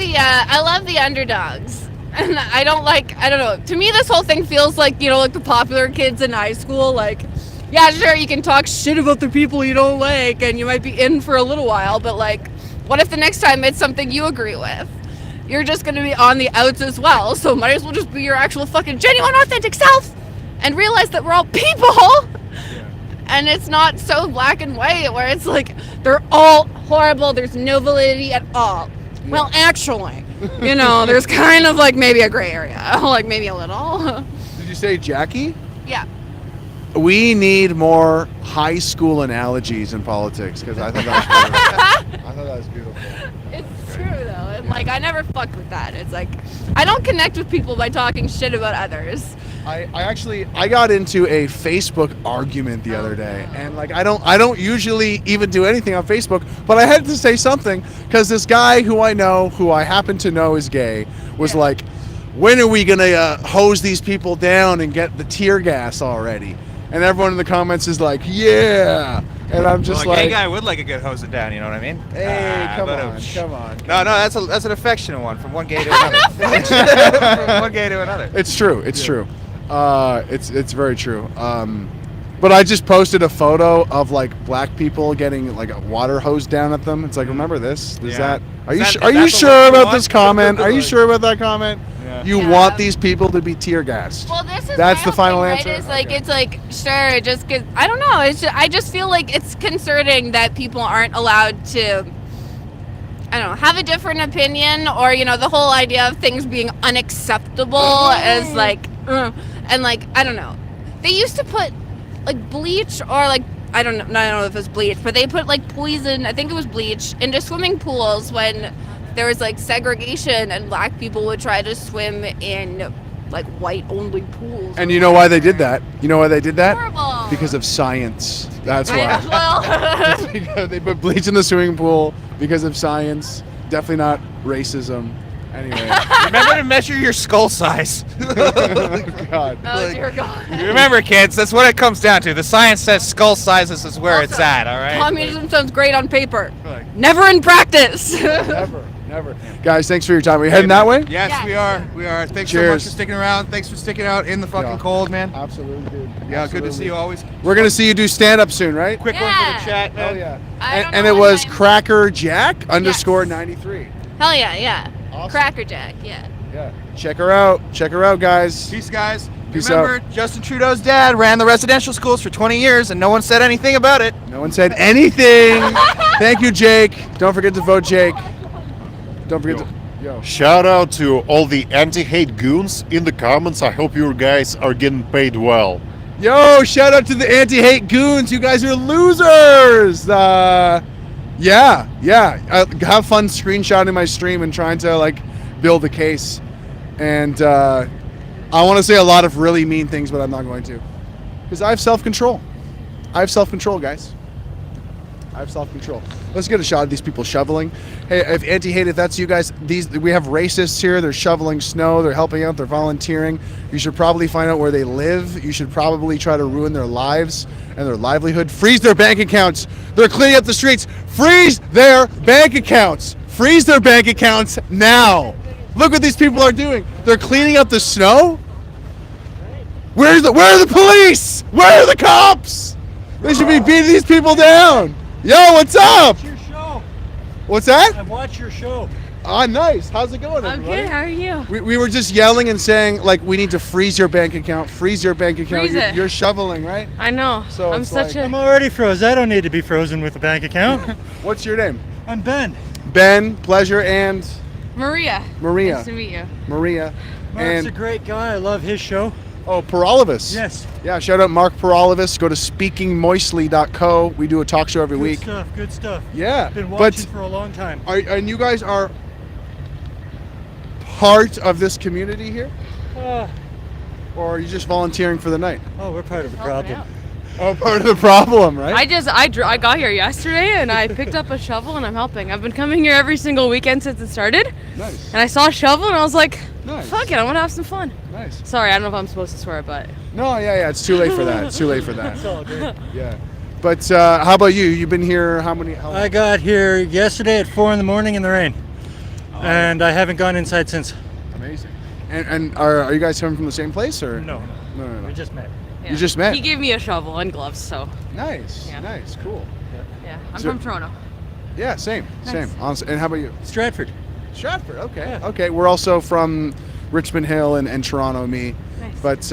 the underdogs. And I don't know. To me, this whole thing feels like, like the popular kids in high school. Like, yeah, sure, you can talk shit about the people you don't like, and you might be in for a little while, but like, what if the next time it's something you agree with? You're just going to be on the outs as well, so might as well just be your actual fucking genuine, authentic self, and realize that we're all people, and it's not so black and white, where it's like, they're all horrible, there's no validity at all. Yeah. Well, actually, there's kind of like maybe a gray area, like maybe a little. Did you say Jackie? Yeah. We need more high school analogies in politics, because I thought that was beautiful. It's true though, and like I never fucked with that. It's like I don't connect with people by talking shit about others. I got into a Facebook argument the other day, and like I don't usually even do anything on Facebook, but I had to say something because this guy who I happen to know is gay, was like, when are we gonna hose these people down and get the tear gas already? And everyone in the comments is like, yeah. And I'm just a gay guy would like a good hose it down, you know what I mean? Hey, come on. No, that's an affectionate one from one gay to another. From one gay to another. It's true. It's true. It's very true. But But I just posted a photo of like black people getting like a water hose down at them. It's like, remember this? Is Yeah. that? Are you Is su- that are you the sure look you about want? this comment? Are you sure about that comment? Yeah. You Yeah. want these people to be tear gassed. Well, this is That's my the whole final thing, answer? Right? It's like Okay. it's like sure, just cause I don't know. I just feel like it's concerning that people aren't allowed to. I don't know, have a different opinion, or the whole idea of things being unacceptable is like, and like I don't know. They used to put like bleach or like I don't know if it was bleach, but they put like poison. I think it was bleach into swimming pools when there was like segregation, and black people would try to swim in like white only pools. And you know why they did that? You know why they did that? Horrible. Because of science. That's why. Well, Because they put bleach in the swimming pool because of science. Definitely not racism. Anyway. Remember to measure your skull size. God. oh dear God. Remember, kids, that's what it comes down to. The science says skull sizes is where it's at, all right? Communism sounds great on paper, never in practice. Never. Guys, thanks for your time. Are you heading that way? Yes, Yes. we are. We are. Thanks so much Cheers. for sticking around. Thanks for sticking out in the fucking Yeah. cold, man. Absolutely, dude. Yeah, good to see you always. We're going to see you do stand-up soon, right? Quick one for the chat, man. Hell yeah. I don't And know it what was time- Cracker Jack _ 93. Hell yeah. Awesome. Cracker Jack, yeah. Yeah. Check her out. Check her out, guys. Peace, guys. Peace Remember, Justin Trudeau's dad ran the residential schools for 20 years, and no one said anything about it. No one said anything. Thank you, Jake. Don't forget to vote, Jake. Don't forget to. Yo. Shout out to all the anti-hate goons in the comments. I hope you guys are getting paid well. Yo, shout out to the anti-hate goons. You guys are losers. Yeah. Have fun screenshotting my stream and trying to like build a case. And I want to say a lot of really mean things, but I'm not going to, because I have self-control. Guys. I have self-control. Let's get a shot of these people shoveling. Hey, if anti-hate, if that's you guys, we have racists here. They're shoveling snow. They're helping out. They're volunteering. You should probably find out where they live. You should probably try to ruin their lives and their livelihood. Freeze their bank accounts. They're cleaning up the streets. Freeze their bank accounts. Freeze their bank accounts now. Look what these people are doing. They're cleaning up the snow. Where are the police? Where are the cops? They should be beating these people down. Yo, what's up? Your show. What's that? I watch your show. Ah, nice. How's it going, I'm everybody? good. How are you? We were just yelling and saying, like, we need to freeze your bank account. Freeze your bank account. Freeze You're, it. you're shoveling, right? I know. So I'm it's such like- I'm already froze. I don't need to be frozen with a bank account. What's your name? I'm Ben. Ben, pleasure, and Maria. Maria. Nice to meet you. Maria. Mark's a And, great guy. I love his show. oh, Parolavis. Yes. Yeah, shout out Mark Parolavis. Go to speakingmoistly.co. We do a talk show every Good week. stuff. Good stuff. Yeah. Been But watching for a long time. and you guys are part of this community here? Or are you just volunteering for the night? Oh, we're part of the problem. Oh, part of the problem, right? I got here yesterday and I picked up a shovel and I'm helping. I've been coming here every single weekend since it started. Nice. And I saw a shovel and I was like, Nice. fuck it, I want to have some fun. Nice. Sorry, I don't know if I'm supposed to swear, but No, yeah, it's too late for that. It's too late for that. It's all good. Yeah. But how about you? You've been here how many? How I got here yesterday at 4 in the morning in the rain. And I haven't gone inside since. Amazing. And are you guys coming from the same place or? No. No. We just met. yeah. You just met? He gave me a shovel and gloves, so Nice. Yeah. Nice. Cool. yeah. I'm So- from Toronto. Yeah. Same. Same. Honestly. And how about you? Stratford. Stratford. Okay. Yeah. Okay. We're also from Richmond Hill and Toronto. Me. Nice. But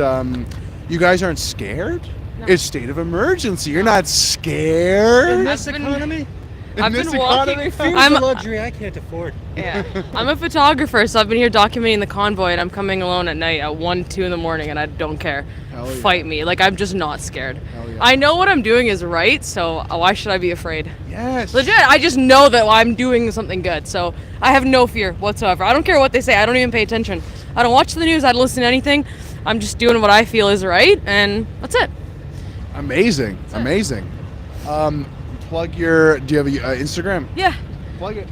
you guys aren't scared? No. It's state of emergency. You're not scared. In this I've been- economy? In I've this been walking. economy? Food's I'm a luxury I can't afford. Yeah. I'm a photographer, so I've been here documenting the convoy, and I'm coming alone at night at 1, 2 in the morning, and I don't care. Hell yeah. Fight me. Like, I'm just not scared. Hell yeah. I know what I'm doing is right, so why should I be afraid? Yes. Legit, I just know that I'm doing something good, so I have no fear whatsoever. I don't care what they say. I don't even pay attention. I don't watch the news. I don't listen to anything. I'm just doing what I feel is right, and that's it. Amazing. Amazing. Plug your. Do you have a Instagram? Yeah. Plug it.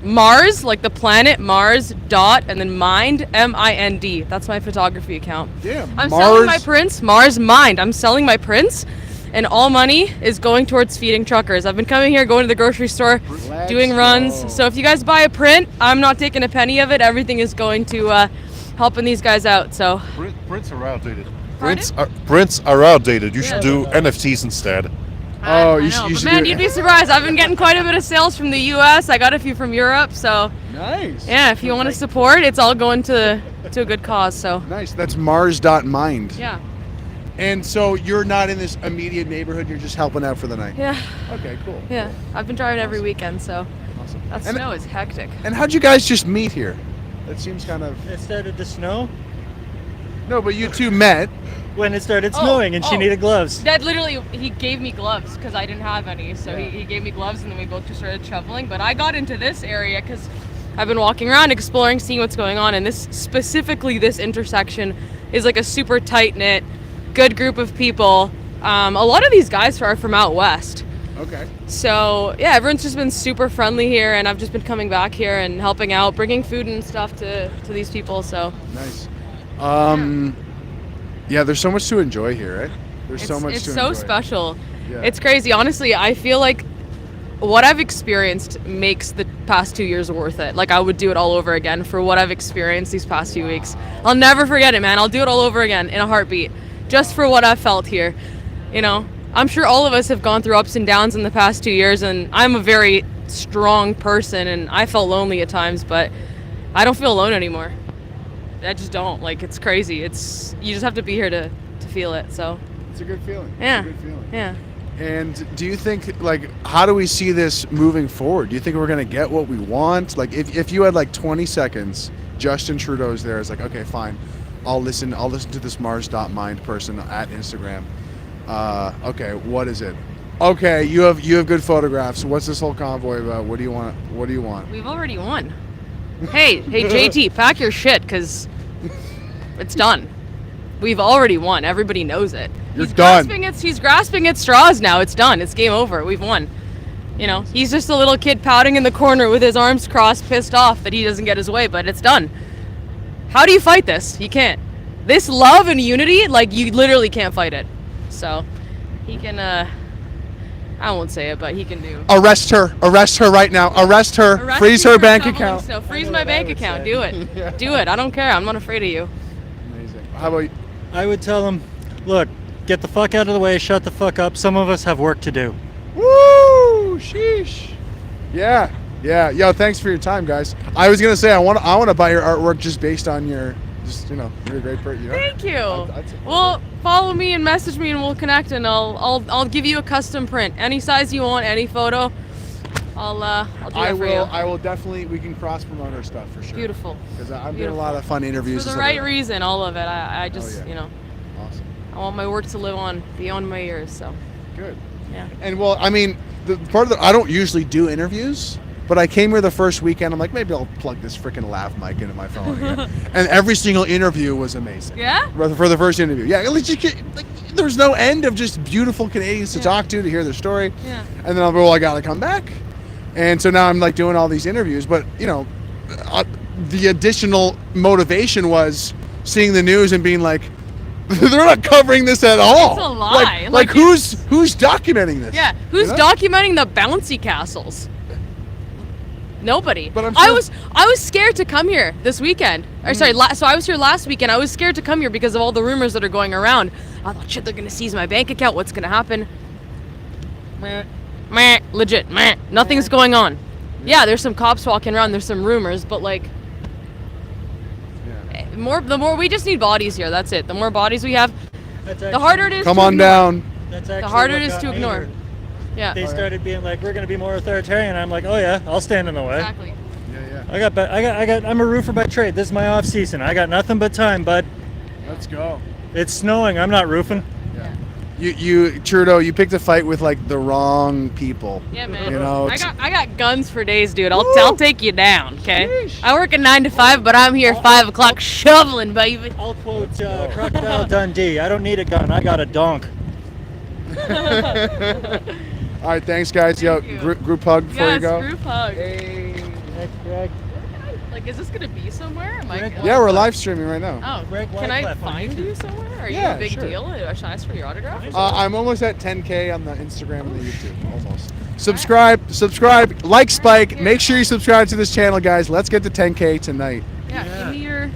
Mars, like the planet Mars dot and then Mind, MIND. That's my photography account. Damn. I'm selling my prints, Mars Mind. I'm selling my prints, and all money is going towards feeding truckers. I've been coming here, going to the grocery store, Let's doing runs. go. So if you guys buy a print, I'm not taking a penny of it. Everything is going to helping these guys out. So Prints are outdated. Prints are outdated. You should do NFTs instead. Oh, I you know, should but man, do you'd be surprised. I've been getting quite a bit of sales from the U.S. I got a few from Europe, so Nice. yeah. If you want to support, it's all going to a good cause. So Nice. That's Mars.mind. yeah, And so you're not in this immediate neighborhood. You're just helping out for the night. yeah, Okay. Cool. yeah. I've been driving every weekend, so Awesome. that And- snow is hectic. And how'd you guys just meet here? That seems kind of. It started to snow No, but you two met. when it started Oh, snowing, and she oh. needed gloves. Dad literally, he gave me gloves because I didn't have any, so he gave me gloves, and then we both just started shoveling. But I got into this area because I've been walking around, exploring, seeing what's going on, and this intersection is like a super tight knit, good group of people. A lot of these guys are from out west. Okay. So yeah, everyone's just been super friendly here, and I've just been coming back here and helping out, bringing food and stuff to these people. So Nice. Yeah, there's so much to enjoy here, right? There's so much it's to so enjoy. special. Yeah. It's crazy. Honestly, I feel like what I've experienced makes the past 2 years worth it. Like I would do it all over again for what I've experienced these past few weeks. I'll never forget it, man. I'll do it all over again in a heartbeat, just for what I've felt here. You know, I'm sure all of us have gone through ups and downs in the past 2 years, and I'm a very strong person, and I felt lonely at times, but I don't feel alone anymore. I just don't. Like, it's crazy. You just have to be here to feel it. So It's a good feeling. yeah, It's a good feeling. yeah. And do you think, like, how do we see this moving forward? Do you think we're going to get what we want? Like, if you had, like, 20 seconds, Justin Trudeau's there. It's like, okay, fine. I'll listen to this Mars.mind person at Instagram. Okay, what is it? Okay, you have good photographs. What's this whole convoy about? What do you want? What do you want? We've already won. Hey, JT, pack your shit, because it's done. We've already won. Everybody knows it. You're done. He's grasping at straws now. It's done. It's game over. We've won. You know, he's just a little kid pouting in the corner with his arms crossed, pissed off that he doesn't get his way, but it's done. How do you fight this? You can't. This love and unity, like, you literally can't fight it. So, he can, I won't say it, but he can do. Arrest her right now. Arrest her. Arrest Freeze me her for bank shoveling account. snow. Freeze my bank account. Do it. Do it. I don't care. I'm not afraid of you. Amazing. How about you? I would tell them, look, get the fuck out of the way, shut the fuck up. Some of us have work to do. Woo! Sheesh. Yeah. Yo, thanks for your time, guys. I was gonna say I want to buy your artwork just based on your, you're a great person. You know? Thank you. I'd support Well, follow me and message me, and we'll connect, and I'll give you a custom print, any size you want, any photo. I'll do that for you. I will definitely. We can cross promote our stuff for sure. Beautiful. Because I'm doing a lot of fun interviews. For the and right stuff. reason, all of it. I just, yeah. Awesome. I want my work to live on beyond my years. So. Good. Yeah. And well, I mean, the part of I don't usually do interviews, but I came here the first weekend. I'm like, maybe I'll plug this freaking lav mic into my phone again. And every single interview was amazing. Yeah. For the first interview, yeah. At least there's no end of just beautiful Canadians to talk to hear their story. Yeah. And then I'm like, well, I gotta come back. And so now I'm like doing all these interviews, but the additional motivation was seeing the news and being like, they're not covering this at all. It's a lie. Like who's documenting this? Yeah. Who's documenting the bouncy castles? Nobody. But I was scared to come here this weekend. Or sorry, so I was here last weekend. I was scared to come here because of all the rumors that are going around. I thought, shit, they're gonna seize my bank account. What's gonna happen? Meh. Legit. Meh. Nothing's going on. Yeah, there's some cops walking around. There's some rumors, but like, the more we just need bodies here. That's it. The more bodies we have, the harder it is. Come to on ignore. down. The harder it is to ignore. Yeah. They started being like, we're going to be more authoritarian. I'm like, oh yeah, I'll stand in the way. Exactly. Yeah. I'm a roofer by trade. This is my off season. I got nothing but time, bud. Let's go. It's snowing. I'm not roofing. Yeah. You Trudeau, you picked a fight with like the wrong people. Yeah, man. You know, I got guns for days, dude. I'll take you down, okay? Sheesh. I work at 9 to 5, but I'm here 5 o'clock shoveling, baby. I'll quote Crocodile Dundee. I don't need a gun. I got a donk. All right, thanks, guys. Yo, group hug before you go. Group hug. Hey, thanks, Greg. Like, is this gonna be somewhere? Am I? Yeah, we're live streaming right now. Oh, GregWycliffe can I on find YouTube. you somewhere? Are you Yeah, a big sure. deal? Should I ask for your autograph? I'm almost at 10K on the Instagram and the YouTube. Almost. Subscribe, like Spike. Make sure you subscribe to this channel, guys. Let's get to 10K tonight. Yeah. Give me your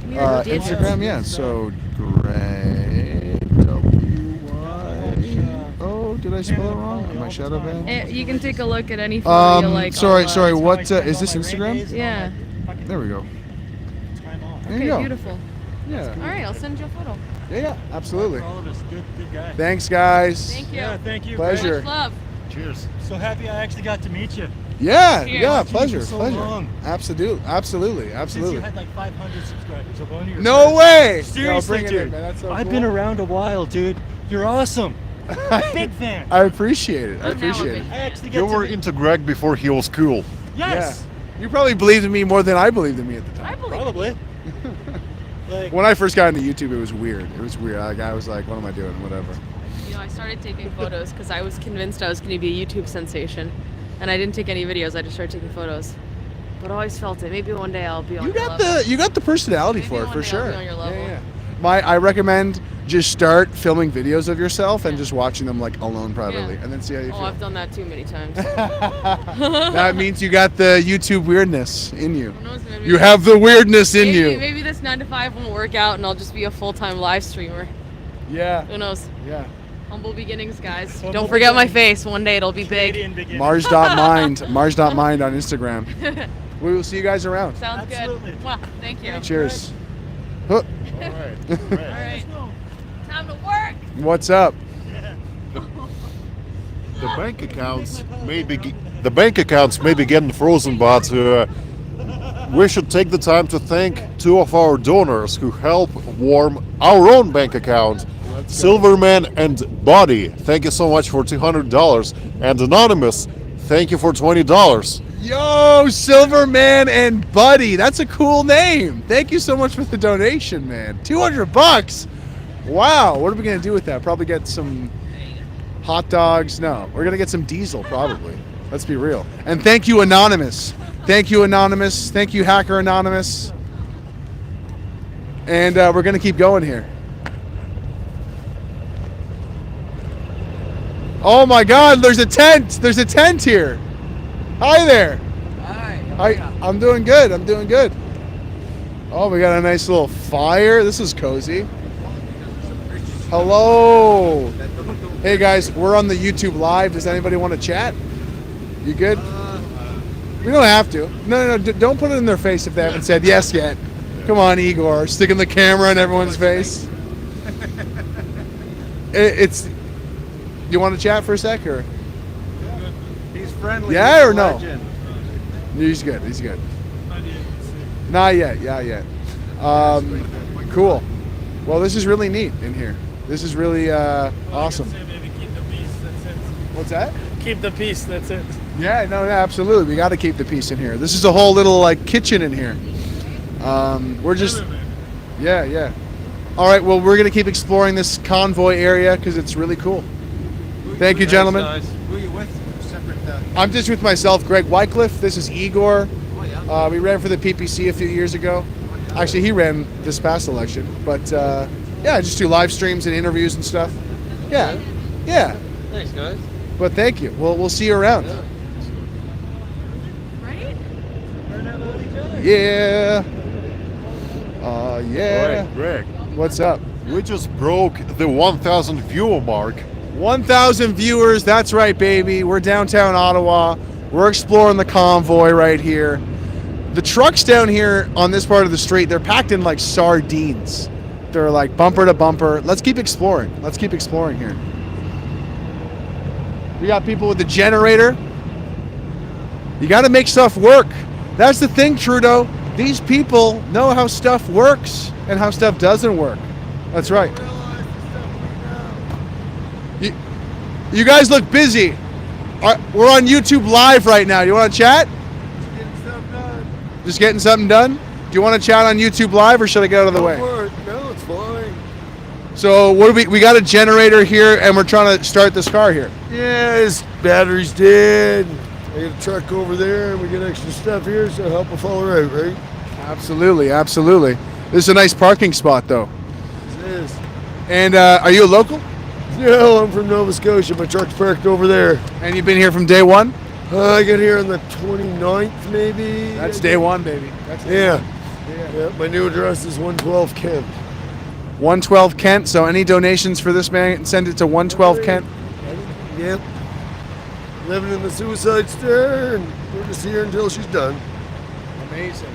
details. Instagram, yeah. So Greg. Did I spell it wrong? Am I shadow banned? You can take a look at any photo you like. Sorry. What is this Instagram? Yeah. There we go. There Okay, you go. beautiful. Yeah. All right, I'll send you a photo. Yeah, absolutely. All of us, good guy. Thanks, guys. Thank you. Yeah, thank you. Pleasure. Much love. Cheers. So happy I actually got to meet you. Yeah, Cheers. yeah, Watching you pleasure, for so pleasure. long. Absolutely. Since you had like 500 subscribers. Of one of your No first. way! Seriously, bring it dude. in, man. That's so I've cool. been around a while, dude. You're awesome. Big fan. I appreciate it. I I'm now a appreciate big it. I actually get You to were meet- into Greg before he was cool. Yes. Yeah. You probably believed in me more than I believed in me at the time. I believe. Probably. Like, When I first got into YouTube, it was weird. It was weird. Like, I was like, what am I doing? Whatever. You know, I started taking photos because I was convinced I was going to be a YouTube sensation, and I didn't take any videos. I just started taking photos. But I always felt it. Maybe one day I'll be on You your got level. you got the personality Maybe for it one for day I'll sure. be on your level. Yeah, yeah. I recommend just start filming videos of yourself and just watching them like alone privately, Yeah. and then see how you Oh, feel. I've done that too many times. That means you got the YouTube weirdness in you. Who knows, maybe You have the weirdness in maybe, you. Maybe this 9 to 5 won't work out, and I'll just be a full-time live streamer. Yeah. Who knows? Yeah. Humble beginnings, guys. Humble Don't forget my beginnings. face. One day it'll be big. Canadian beginning. Mars.mind. Mars.mind on Instagram. We will see you guys around. Sounds Absolutely. good. Well, thank you. Cheers. Huh. All right. All right. Time to work. What's up? The bank accounts may be getting frozen, but we should take the time to thank two of our donors who help warm our own bank account. Silverman and Buddy, thank you so much for $200, and Anonymous, thank you for $20. Yo, Silverman and Buddy. That's a cool name. Thank you so much for the donation, man. $200. Wow. What are we gonna do with that? Probably get some hot dogs. No, we're gonna get some diesel probably. Let's be real. And thank you, Anonymous. Thank you, Anonymous. Thank you, Hacker Anonymous. And we're gonna keep going here. Oh my God! There's a tent. There's a tent here. Hi there. Hi. I'm doing good. I'm doing good. Oh, we got a nice little fire. This is cozy. Hello. Hey guys, we're on the YouTube live. Does anybody want to chat? You good? We don't have to. No. Don't put it in their face if they haven't said yes yet. Come on, Igor. Sticking the camera in everyone's face. It's. You want to chat for a sec, or? He's friendly. Yeah he's or a no? legend. He's good. He's good. Not yet. Yeah, yet. Cool. Well, this is really neat in here. This is really awesome. What's that? Keep the peace, that's it. Yeah, no, absolutely. We got to keep the peace in here. This is a whole little like kitchen in here. We're just, yeah. All right. Well, we're gonna keep exploring this convoy area because it's really cool. Thank you, gentlemen. Who are you with? Separate. I'm just with myself, GregWycliffe. This is Igor. We ran for the PPC a few years ago. Actually, he ran this past election. But yeah, I just do live streams and interviews and stuff. Yeah. Thanks, guys. But thank you. We'll see you around. Right? Yeah. Yeah. All right, Greg. What's up? We just broke the 1,000 viewer mark. 1,000 viewers. That's right, baby. We're downtown Ottawa. We're exploring the convoy right here. The trucks down here on this part of the street, they're packed in like sardines. They're like bumper to bumper. Let's keep exploring. Let's keep exploring here. We got people with the generator. You got to make stuff work. That's the thing, Trudeau. These people know how stuff works and how stuff doesn't work. That's right. You guys look busy. We're on YouTube Live right now. You want to chat? Just getting something done? Do you want to chat on YouTube Live, or should I get out of the way? No, it's fine. So what do we got a generator here, and we're trying to start this car here. Yeah, his battery's dead. I got a truck over there, and we got extra stuff here, so help a fella out, right? Absolutely. This is a nice parking spot, though. It is. And are you a local? No, I'm from Nova Scotia. My truck's parked over there. And you've been here from day one? I got here on the 29th, maybe. That's day one, baby. That's Yeah. My new address is 112 Kent. 112 Kent. So any donations for this man, send it to 112 Kent. Yep. Living in the suicide star, and we're just here until she's done. Amazing.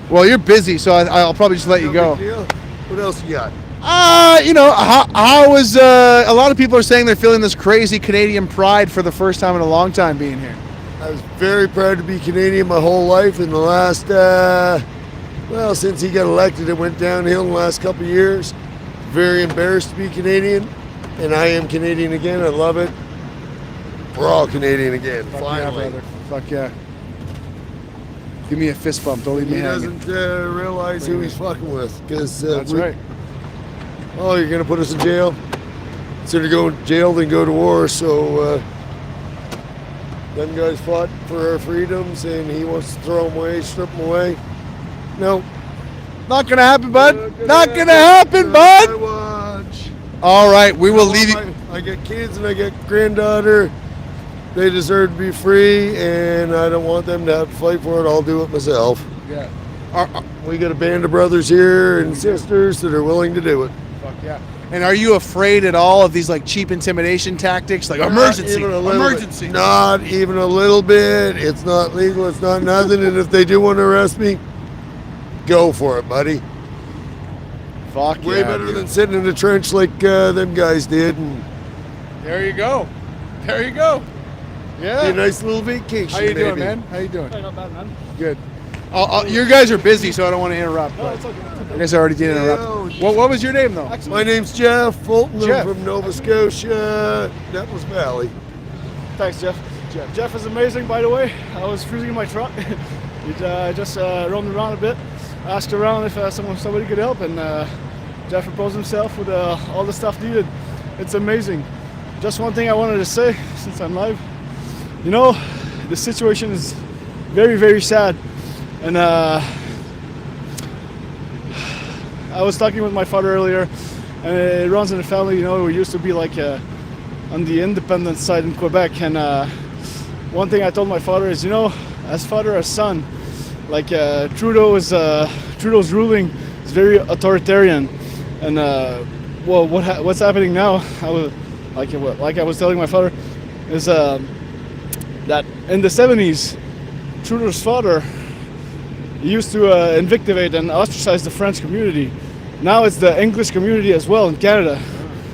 Well, you're busy, so I'll probably just let you go. Big deal. What else you got? How was a lot of people are saying they're feeling this crazy Canadian pride for the first time in a long time being here. I was very proud to be Canadian my whole life. In the last, since he got elected, it went downhill in the last couple of years. Very embarrassed to be Canadian, and I am Canadian again. I love it. We're all Canadian again, finally. Yeah, brother. Fuck yeah. Give me a fist bump. Don't leave me He hanging. doesn't realize who he's fucking with, because That's right. Oh, you're gonna put us in jail? Sooner go to jail than go to war. So them guys fought for our freedoms, and he wants to throw them away, strip them away. No, Not gonna happen, bud. Not gonna happen, bud. I watch. All right, we will leave you. I get kids and I get granddaughter. They deserve to be free, and I don't want them to have to fight for it. I'll do it myself. Yeah. We got a band of brothers here and sisters that are willing to do it. Fuck yeah. And are you afraid at all of these like cheap intimidation tactics, like emergency, Not even a little emergency? bit. Not even a little bit. It's not legal. It's not nothing. And if they do want to arrest me, go for it, buddy. Fuck Way yeah, better dude. than sitting in a trench like them guys did. And There you go. There you go. Yeah. be a nice little vacation. How you doing, maybe. man? How you doing? Not bad, man. Good. You guys are busy, so I don't want to interrupt. No, but it's okay. I guess I already did interrupt. What was your name, though? My name's Jeff Fulton. Jeff. I'm from Nova Scotia, Devil's Valley. Thanks, Jeff. Jeff is amazing, by the way. I was cruising in my truck. He just roamed around a bit, asked around if somebody could help, and Jeff proposed himself with all the stuff needed. It's amazing. Just one thing I wanted to say, since I'm live. You know, the situation is very, very sad. And I was talking with my father earlier, and it runs in the family. You know, we used to be like on the independent side in Quebec. And one thing I told my father is, you know, as father as son, like Trudeau's ruling is very authoritarian. And what's happening now? Like I was telling my father, is that in the 70s, Trudeau's father used to invectivate and ostracize the French community. Now it's the English community as well in Canada.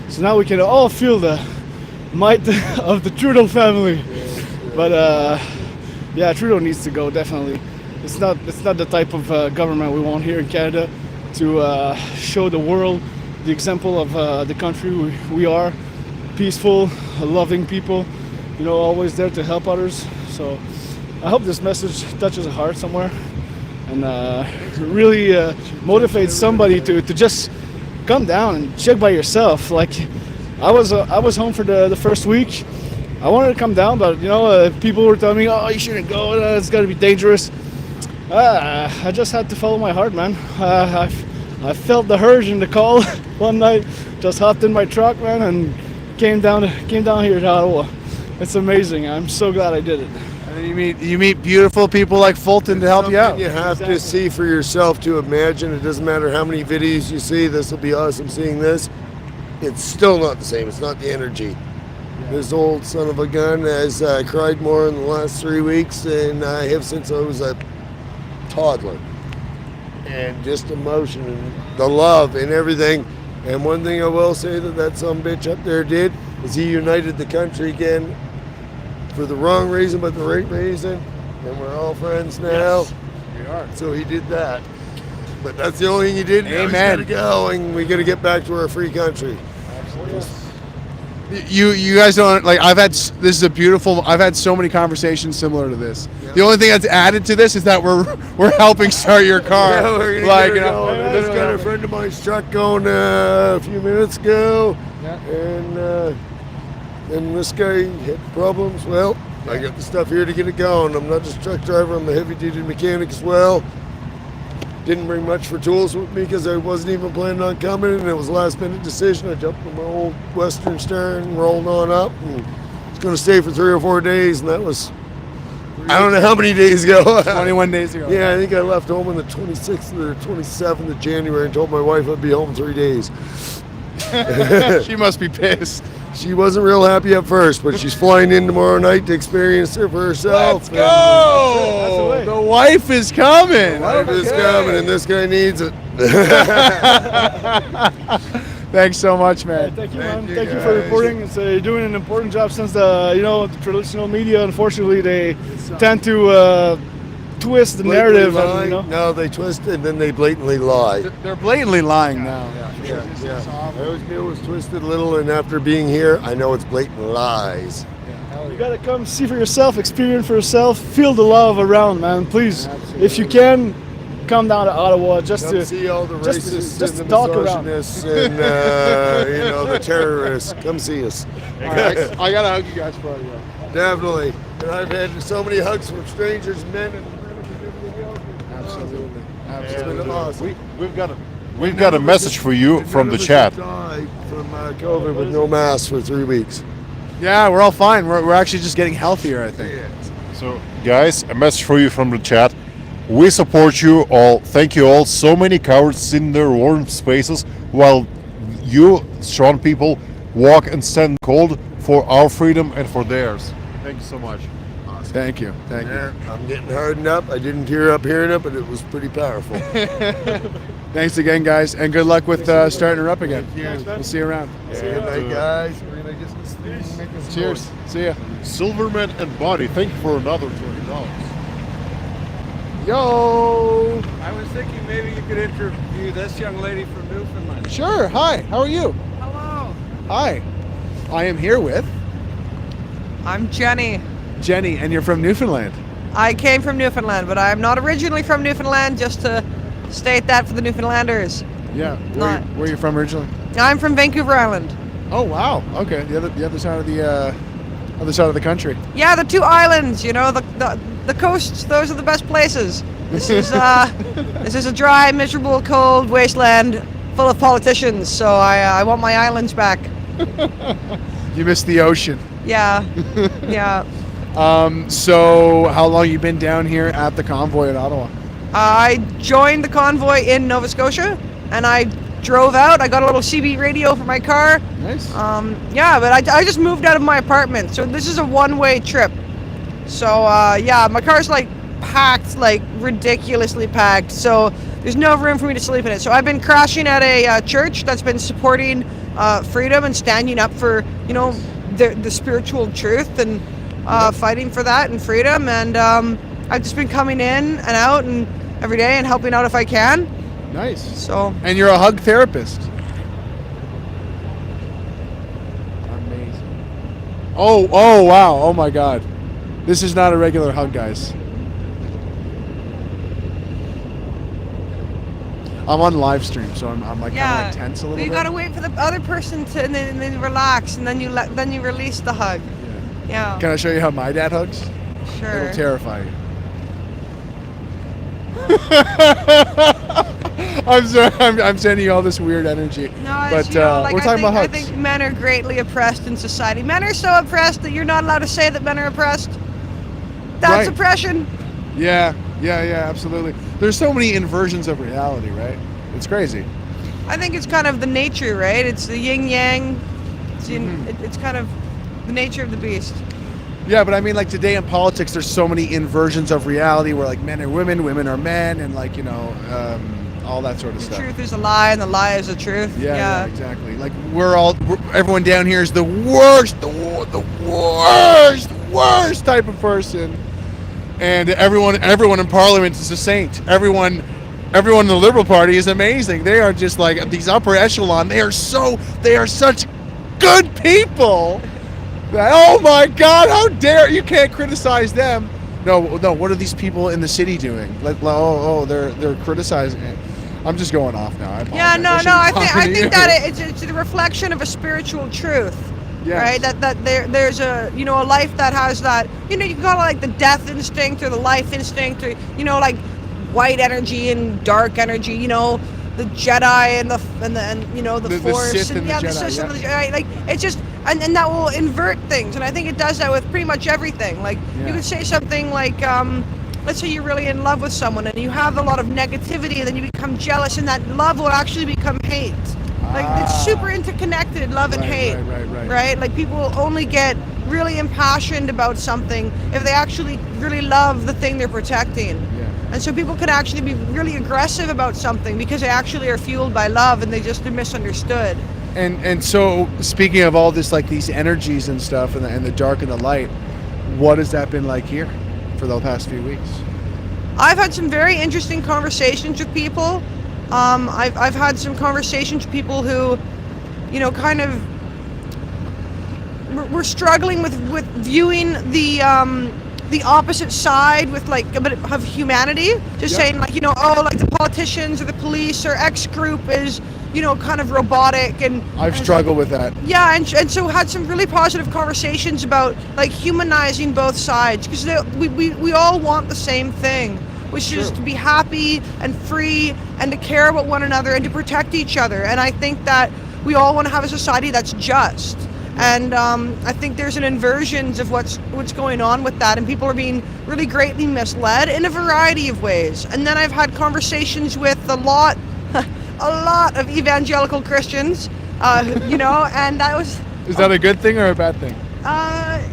So now we can all feel the might of the Trudeau family. But yeah, Trudeau needs to go, definitely. It's not the type of government we want here in Canada to show the world the example of the country we are. Peaceful, loving people, you know, always there to help others. So I hope this message touches a heart somewhere and really motivates somebody to just come down and check by yourself. Like I was home for the first week. I wanted to come down, but you know, people were telling me, "Oh, you shouldn't go. It's got to be dangerous." I just had to follow my heart, man. I felt the urge and the call one night. Just hopped in my truck, man, and came down here to Ottawa. It's amazing. I'm so glad I did it. And then you meet beautiful people like Fulton to help you out. You have to see for yourself to imagine. It doesn't matter how many videos you see. This will be awesome seeing this. It's still not the same. It's not the energy. This old son of a gun has cried more in the last 3 weeks than I have since I was a toddler. And just emotion and the love and everything. And one thing I will say that some bitch up there did is he united the country again for the wrong reason, but the right reason. And we're all friends now. Yes, we are. So he did that. But that's the only thing he did. Now he's Amen. gotta go, and we got to get back to our free country. You guys don't like. I've had so many conversations similar to this. The only thing that's added to this is that we're helping start your car. Yeah, we're gonna like, get her going. I just got a friend of mine's truck going a few minutes ago, and this guy had problems. Well, I got the stuff here to get it going. I'm not just a truck driver. I'm a heavy-duty mechanic as well. Didn't bring much for tools with me because I wasn't even planning on coming, and it was a last-minute decision. I jumped in my old Western Star and rolled on up, and it's going to stay for 3 or 4 days, and that was, I don't know how many days ago. 21 days ago. Yeah, I think I left home on the 26th or 27th of January and told my wife I'd be home 3 days. She must be pissed. She wasn't real happy at first, but she's flying in tomorrow night to experience it for herself. Let's go! The wife is coming. Life is coming, and this guy needs it. Thanks so much, man. Thank you, man. Thank you for reporting. It's, you're doing an important job since the traditional media, unfortunately, they tend to twist the narrative. And, No, they twist it and then they blatantly lie. They're blatantly lying now. It was twisted a little, and after being here, I know it's blatant lies. You gotta come see for yourself, experience for yourself, feel the love around, man. Please, if you can, come down to Ottawa just Come to see all the racists just and to the talk around. misogynists and the terrorists. Come see us. I gotta hug you guys for all you are. Definitely. And I've had so many hugs from strangers, men and women and everything else. Absolutely. It's been awesome. We've got a message for you from the chat. Died from COVID with no mask for 3 weeks. Yeah, we're all fine. We're actually just getting healthier, I think. So, guys, a message for you from the chat. We support you all. Thank you all. So many cowards in their warm spaces, while you, strong people, walk and stand cold for our freedom and for theirs. Thank you so much. Thank you. Thank you. I'm getting hardened up. I didn't tear up hearing it, but it was pretty powerful. Thanks again, guys, and good luck with starting her up again. We'll see you around. Good night, guys. We're gonna just make this Cheers. See ya. Silverman and Body, thank you for another $20. Yo. I was thinking maybe you could interview this young lady from Newfoundland. Sure. Hi. How are you? Hello. Hi. I am here with I'm Jenny. Jenny, and you're from Newfoundland. I came from Newfoundland, but I'm not originally from Newfoundland, just to state that for the Newfoundlanders. Yeah. Where are you from originally? I'm from Vancouver Island. Oh wow. Okay. The other side of the country. Yeah, the two islands, the coasts, those are the best places. This is this is a dry, miserable, cold wasteland full of politicians, so I want my islands back. You missed the ocean. Yeah. Yeah. So how long you been down here at the convoy in Ottawa? I joined the convoy in Nova Scotia, and I drove out. I got a little CB radio for my car. Nice. Yeah, but I just moved out of my apartment, so this is a one-way trip. So yeah, my car's like packed, like ridiculously packed. So there's no room for me to sleep in it. So I've been crashing at a church that's been supporting freedom and standing up for the spiritual truth and fighting for that and freedom. And I've just been coming in and out and every day and helping out if I can. Nice. So. And you're a hug therapist. Amazing. Oh wow. Oh my God. This is not a regular hug, guys. I'm on live stream, so I'm like kind of like tense a little bit. You gotta wait for the other person to and then relax, and then you release the hug. Yeah. Can I show you how my dad hugs? Sure. It'll terrify you. I'm sorry. I'm sending you all this weird energy. No, but we're talking about hugs. I think men are greatly oppressed in society. Men are so oppressed that you're not allowed to say that men are oppressed. That's oppression. Yeah, absolutely. There's so many inversions of reality, right? It's crazy. I think it's kind of the nature, right? It's the yin yang. It's kind of the nature of the beast. Yeah, but I mean, like today in politics, there's so many inversions of reality where like men are women, women are men, and like all that sort of stuff. The truth is a lie, and the lie is the truth. Yeah, exactly. Like everyone down here is the worst type of person, and everyone in Parliament is a saint. Everyone in the Liberal Party is amazing. They are just like these upper echelon. They are such good people. Oh my God! How dare you? Can't criticize them. No. What are these people in the city doing? They're criticizing it. I'm just going off now. Yeah, no. I think that it's a reflection of a spiritual truth, right? That there's a a life that has that. You can call it like the death instinct or the life instinct, or like white energy and dark energy. The Jedi and the Force, the Sith and the Sith, Jedi, right? Like it's just, and that will invert things, and I think it does that with pretty much everything. Like you could say something like, let's say you're really in love with someone, and you have a lot of negativity, and then you become jealous, and that love will actually become hate, Like it's super interconnected, love and hate. Right. Like people will only get really impassioned about something if they actually really love the thing they're protecting. And so people can actually be really aggressive about something because they actually are fueled by love and they just are misunderstood. And so speaking of all this, like these energies and stuff, and the dark and the light, what has that been like here for the past few weeks? I've had some very interesting conversations with people. I've had some conversations with people who, you know, kind of we're struggling with viewing the opposite side with like a bit of humanity. Just saying like, you know, oh, like the politicians or the police or X group is, you know, kind of robotic and I've struggled with that. Yeah, and so had some really positive conversations about like humanizing both sides because we all want the same thing, which is to be happy and free and to care about one another and to protect each other. And I think that we all want to have a society that's just. And I think there's an inversion of what's going on with that, and people are being really greatly misled in a variety of ways. And then I've had conversations with a lot of evangelical Christians, you know, and that was. Is that a good thing or a bad thing?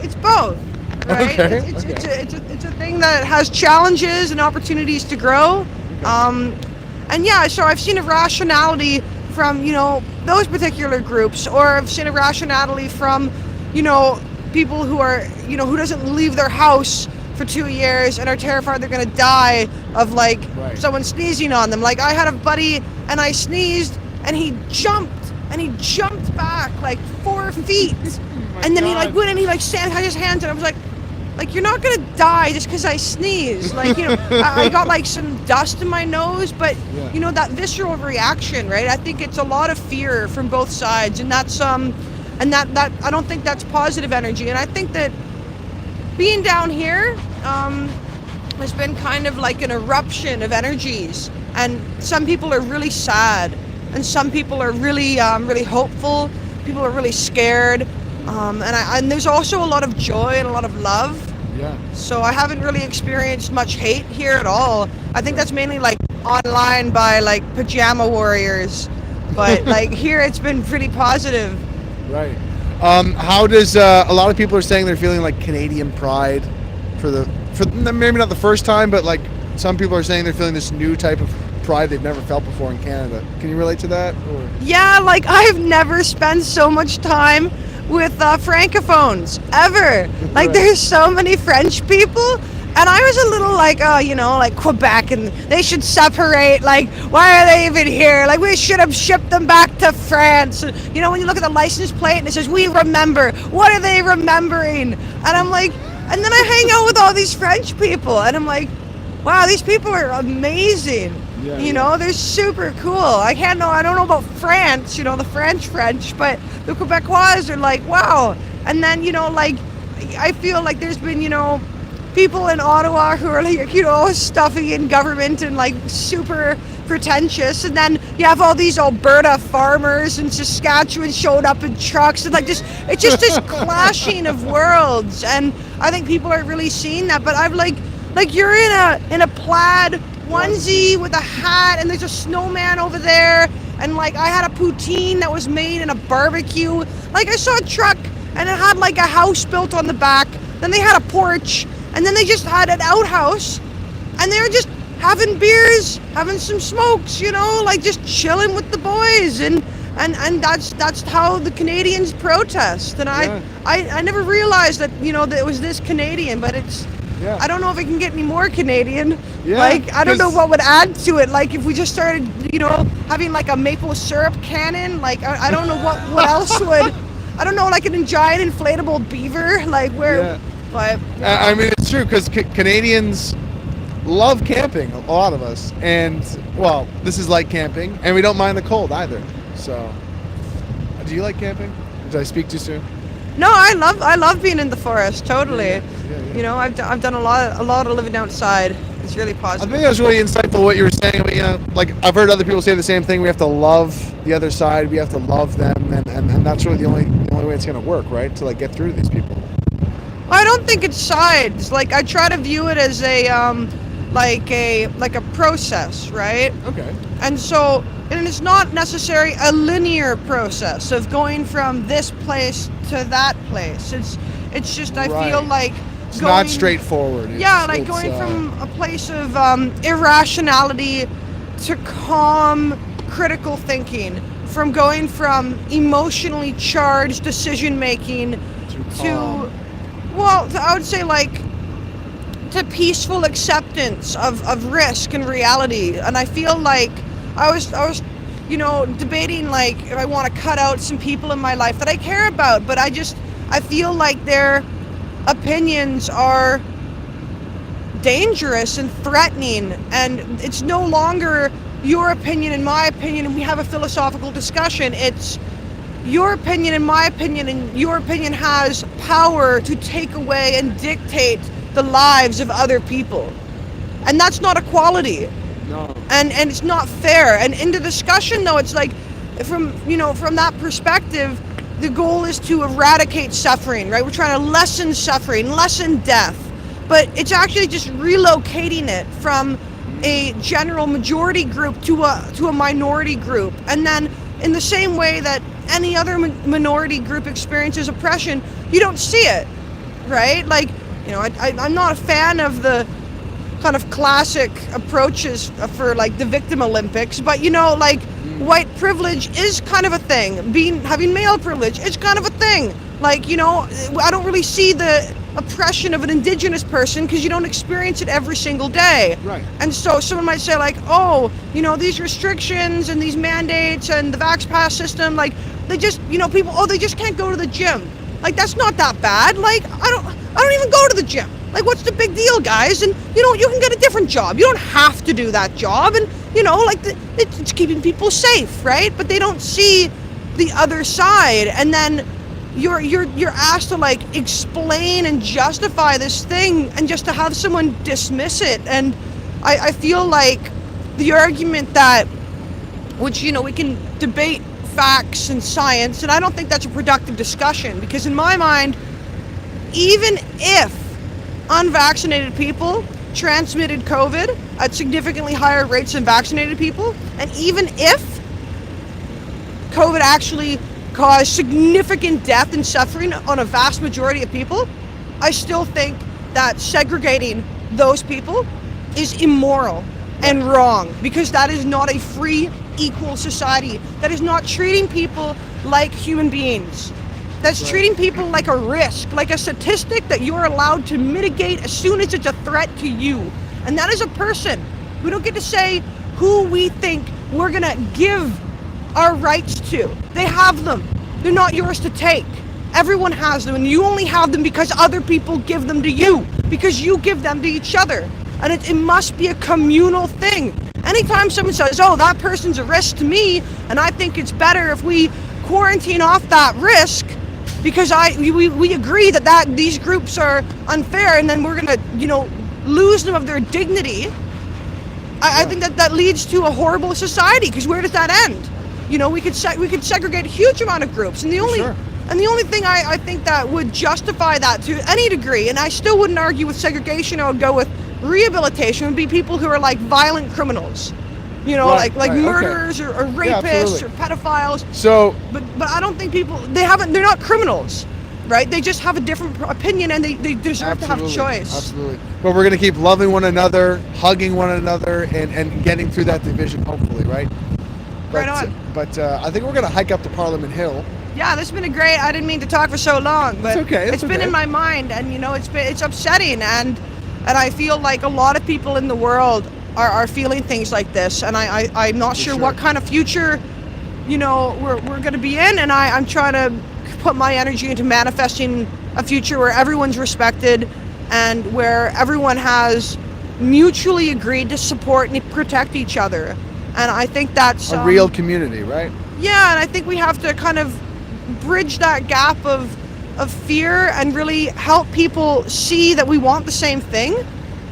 It's both, right? Okay. It's a thing that has challenges and opportunities to grow, and yeah. So I've seen a rationality from, you know, those particular groups, or I've seen a rationality from, you know, people who are, you know, who doesn't leave their house for 2 years and are terrified they're gonna die of like someone sneezing on them. Like I had a buddy and I sneezed and he jumped back like 4 feet, and then he like went and he like had his hands, and I was like you're not gonna die just because I sneezed. Like, you know, I got like some dust in my nose, but you know, that visceral reaction, right? I think it's a lot of fear from both sides, and that's and that I don't think that's positive energy. And I think that being down here has been kind of like an eruption of energies, and some people are really sad, and some people are really really hopeful. People are really scared, and there's also a lot of joy and a lot of love. Yeah. So I haven't really experienced much hate here at all. I think that's mainly like online by like pajama warriors, but like here it's been pretty positive. Right. How does a lot of people are saying they're feeling like Canadian pride for maybe not the first time, but like some people are saying they're feeling this new type of pride they've never felt before in Canada. Can you relate to that? Or? Yeah, like I've never spent so much time with francophones ever. Like there's so many French people, and I was a little like, oh, you know, like Quebec, and they should separate. Like, why are they even here? Like, we should have shipped them back to France. You know, when you look at the license plate and it says "We remember," what are they remembering? And I'm like, and then I hang out with all these French people, and I'm like, wow, these people are amazing. Yeah, you know, they're super cool. I don't know about France, you know, the French, but the Quebecois are like, wow. And then, you know, like, I feel like there's been, you know, people in Ottawa who are like, you know, stuffy in government and like super pretentious. And then you have all these Alberta farmers in Saskatchewan showed up in trucks, and like it's just this clashing of worlds. And I think people are really seeing that. But I've like you're in a plaid onesie with a hat, and there's a snowman over there, and like I had a poutine that was made in a barbecue. Like I saw a truck and it had like a house built on the back, then they had a porch, and then they just had an outhouse, and they were just having beers, having some smokes, you know, like just chilling with the boys, and that's how the Canadians protest. And I never realized that, you know, that it was this Canadian, but it's I don't know if it can get any more Canadian. Like, I don't know what would add to it. Like, if we just started, you know, having like a maple syrup cannon, like, I don't know what else would. I don't know, like a giant inflatable beaver, like where. But I mean, it's true because Canadians love camping, a lot of us, and well, this is like camping, and we don't mind the cold either. So, do you like camping? Did I speak too soon? No, I love being in the forest. Totally. You know, I've done a lot of living outside. It's really positive. I think that was really insightful what you were saying. But, you know, like I've heard other people say the same thing. We have to love the other side. We have to love them, and that's really the only way it's going to work, right? To like get through to these people. I don't think it's sides. Like I try to view it as like a process, right? Okay. And so, and it's not necessarily a linear process of going from this place to that place. It's just I feel like It's going, not straightforward. Like going from a place of irrationality to calm, critical thinking, from going from emotionally charged decision making to I would say like to peaceful acceptance of risk and reality. And I feel like I was debating like if I want to cut out some people in my life that I care about, but I feel like their opinions are dangerous and threatening, and it's no longer your opinion and my opinion and we have a philosophical discussion. It's your opinion and my opinion, and your opinion has power to take away and dictate the lives of other people, and that's not equality. No. And it's not fair. And in the discussion though, it's like from that perspective, the goal is to eradicate suffering, right? We're trying to lessen suffering, lessen death, but it's actually just relocating it from a general majority group to a minority group. And then in the same way that any other minority group experiences oppression, you don't see it, right? Like, I'm not a fan of the kind of classic approaches for like the victim Olympics, but white privilege is kind of a thing. Having male privilege is kind of a thing. Like, I don't really see the oppression of an indigenous person because you don't experience it every single day. Right. And so someone might say like, these restrictions and these mandates and the Vax Pass system, like they just, people, they just can't go to the gym. Like, that's not that bad. Like, I don't even go to the gym. Like, what's the big deal, guys? And, you can get a different job. You don't have to do that job. And, it's keeping people safe, right? But they don't see the other side. And then you're asked to, like, explain and justify this thing and just to have someone dismiss it. And I feel like the argument that, which, we can debate facts and science, and I don't think that's a productive discussion, because in my mind, even if unvaccinated people transmitted COVID at significantly higher rates than vaccinated people, and even if COVID actually caused significant death and suffering on a vast majority of people, I still think that segregating those people is immoral and wrong, because that is not a free, equal society. That is not treating people like human beings. That's treating people like a risk, like a statistic that you're allowed to mitigate as soon as it's a threat to you. And that is a person. We don't get to say who we think we're gonna give our rights to. They have them. They're not yours to take. Everyone has them, and you only have them because other people give them to you, because you give them to each other. And it must be a communal thing. Anytime someone says, that person's a risk to me, and I think it's better if we quarantine off that risk because we agree that these groups are unfair, and then we're gonna lose them of their dignity. I think that leads to a horrible society, because where does that end? We could segregate a huge amount of groups, and the only thing I think that would justify that to any degree, and I still wouldn't argue with segregation, I would go with rehabilitation, would be people who are like violent criminals, like murderers or rapists or pedophiles. So, but I don't think they're not criminals, right? They just have a different opinion, and they deserve to have choice. Absolutely. But we're going to keep loving one another, hugging one another, and getting through that division, hopefully, right? Right on. But I think we're going to hike up to Parliament Hill. Yeah, this has been I didn't mean to talk for so long, but it's been in my mind, and it's upsetting, and I feel like a lot of people in the world are feeling things like this, and I'm not sure what kind of future we're going to be in, and I'm trying to put my energy into manifesting a future where everyone's respected and where everyone has mutually agreed to support and protect each other. And I think that's a real community, right? Yeah, and I think we have to kind of bridge that gap of fear and really help people see that we want the same thing,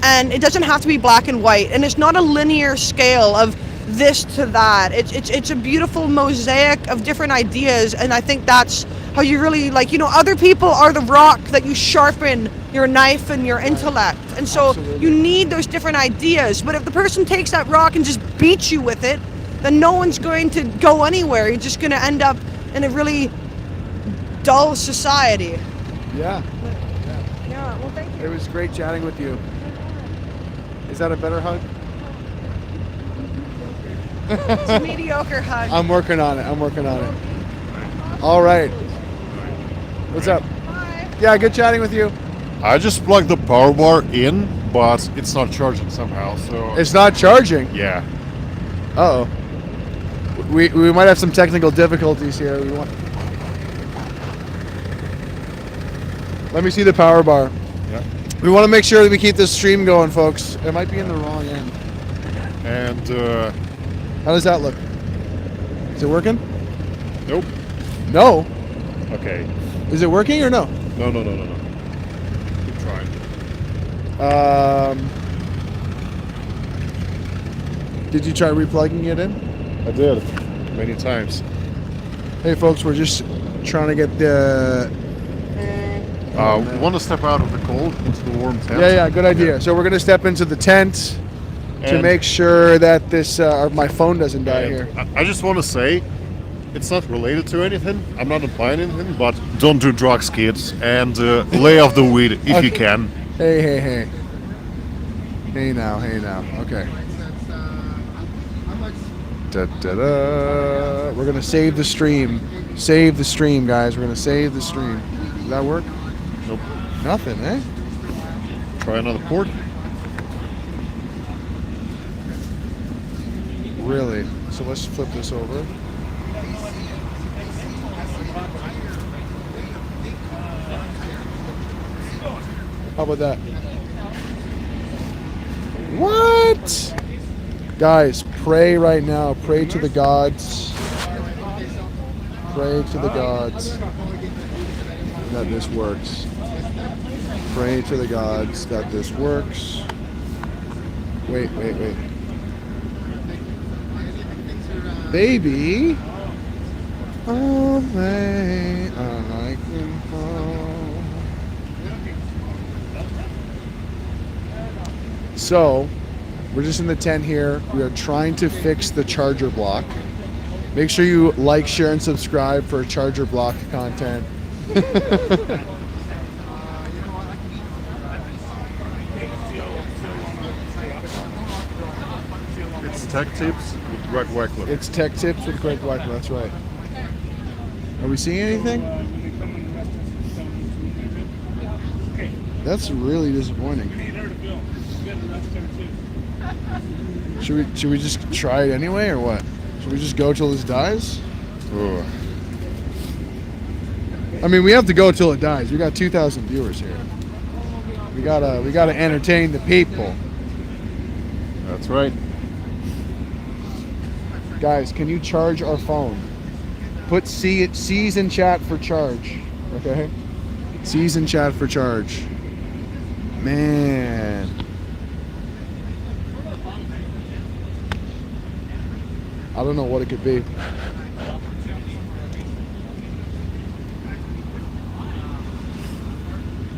and it doesn't have to be black and white, and it's not a linear scale of this to that. It's a beautiful mosaic of different ideas, and I think that's how you really like, you know, other people are the rock that you sharpen your knife and your intellect. And so you need those different ideas. But if the person takes that rock and just beats you with it, then no one's going to go anywhere. You're just going to end up in a really dull society. Yeah. Yeah, well, thank you. It was great chatting with you. Is that a better hug? It's a mediocre hug. I'm working on it. All right. What's up? Hi. Yeah, good chatting with you. I just plugged the power bar in, but it's not charging somehow. So It's not charging. yeah. Uh-oh. We might have some technical difficulties here. Let me see the power bar. Yeah. We want to make sure that we keep this stream going, folks. It might be in the wrong end. And How does that look? Is it working? nope. No. Okay. Is it working or no? No. Keep trying. Did you try replugging it in? I did many times. Hey, folks, we're just trying to get the. We want to step out of the cold into the warm tent. Yeah, good idea. So we're gonna step into the tent to And- make sure that this my phone doesn't die And here. I just want to say, it's not related to anything. I'm not implying anything, but don't do drugs, kids, and lay off the weed if you Okay. can. Hey. Hey now. Okay. Da-da-da. We're gonna save the stream. Save the stream, guys. We're gonna save the stream. Does that work? Nope. Nothing, eh? Try another port. Really? So let's flip this over. How about that? What? Guys, pray right now. Pray to the gods. Pray to the gods that this works. Pray to the gods that this works. Wait. Baby. Oh, man, I like him home. So, we're just in the tent here. We are trying to fix the charger block. Make sure you like, share, and subscribe for charger block content. It's Tech Tips with GregWycliffe. It's Tech Tips with GregWycliffe, that's right. Are we seeing anything? That's really disappointing. Should we just try it anyway, or what? Should we just go till this dies? Ugh. I mean, we have to go till it dies. We got 2,000 viewers here. We gotta entertain the people. That's right. Guys, can you charge our phone? Put C's in chat for charge. Okay? C's in chat for charge. Man. I don't know what it could be.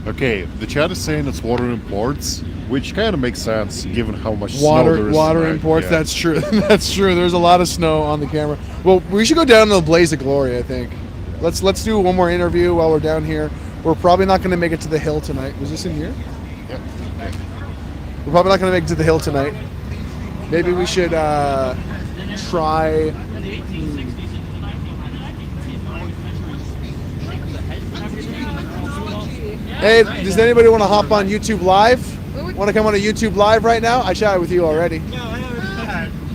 Okay, the chat is saying it's water imports, which kind of makes sense given how much snow there is. Water tonight. imports. Yeah. That's true. That's true. There's a lot of snow on the camera. Well, we should go down to the Blaze of Glory, I think. Let's do one more interview while we're down here. We're probably not going to make it to the hill tonight. Was this in here? Yeah. We're probably not going to make it to the hill tonight. Maybe we should try. Hey, does anybody want to hop on YouTube Live? Want to come on a YouTube Live right now? I chatted with you already.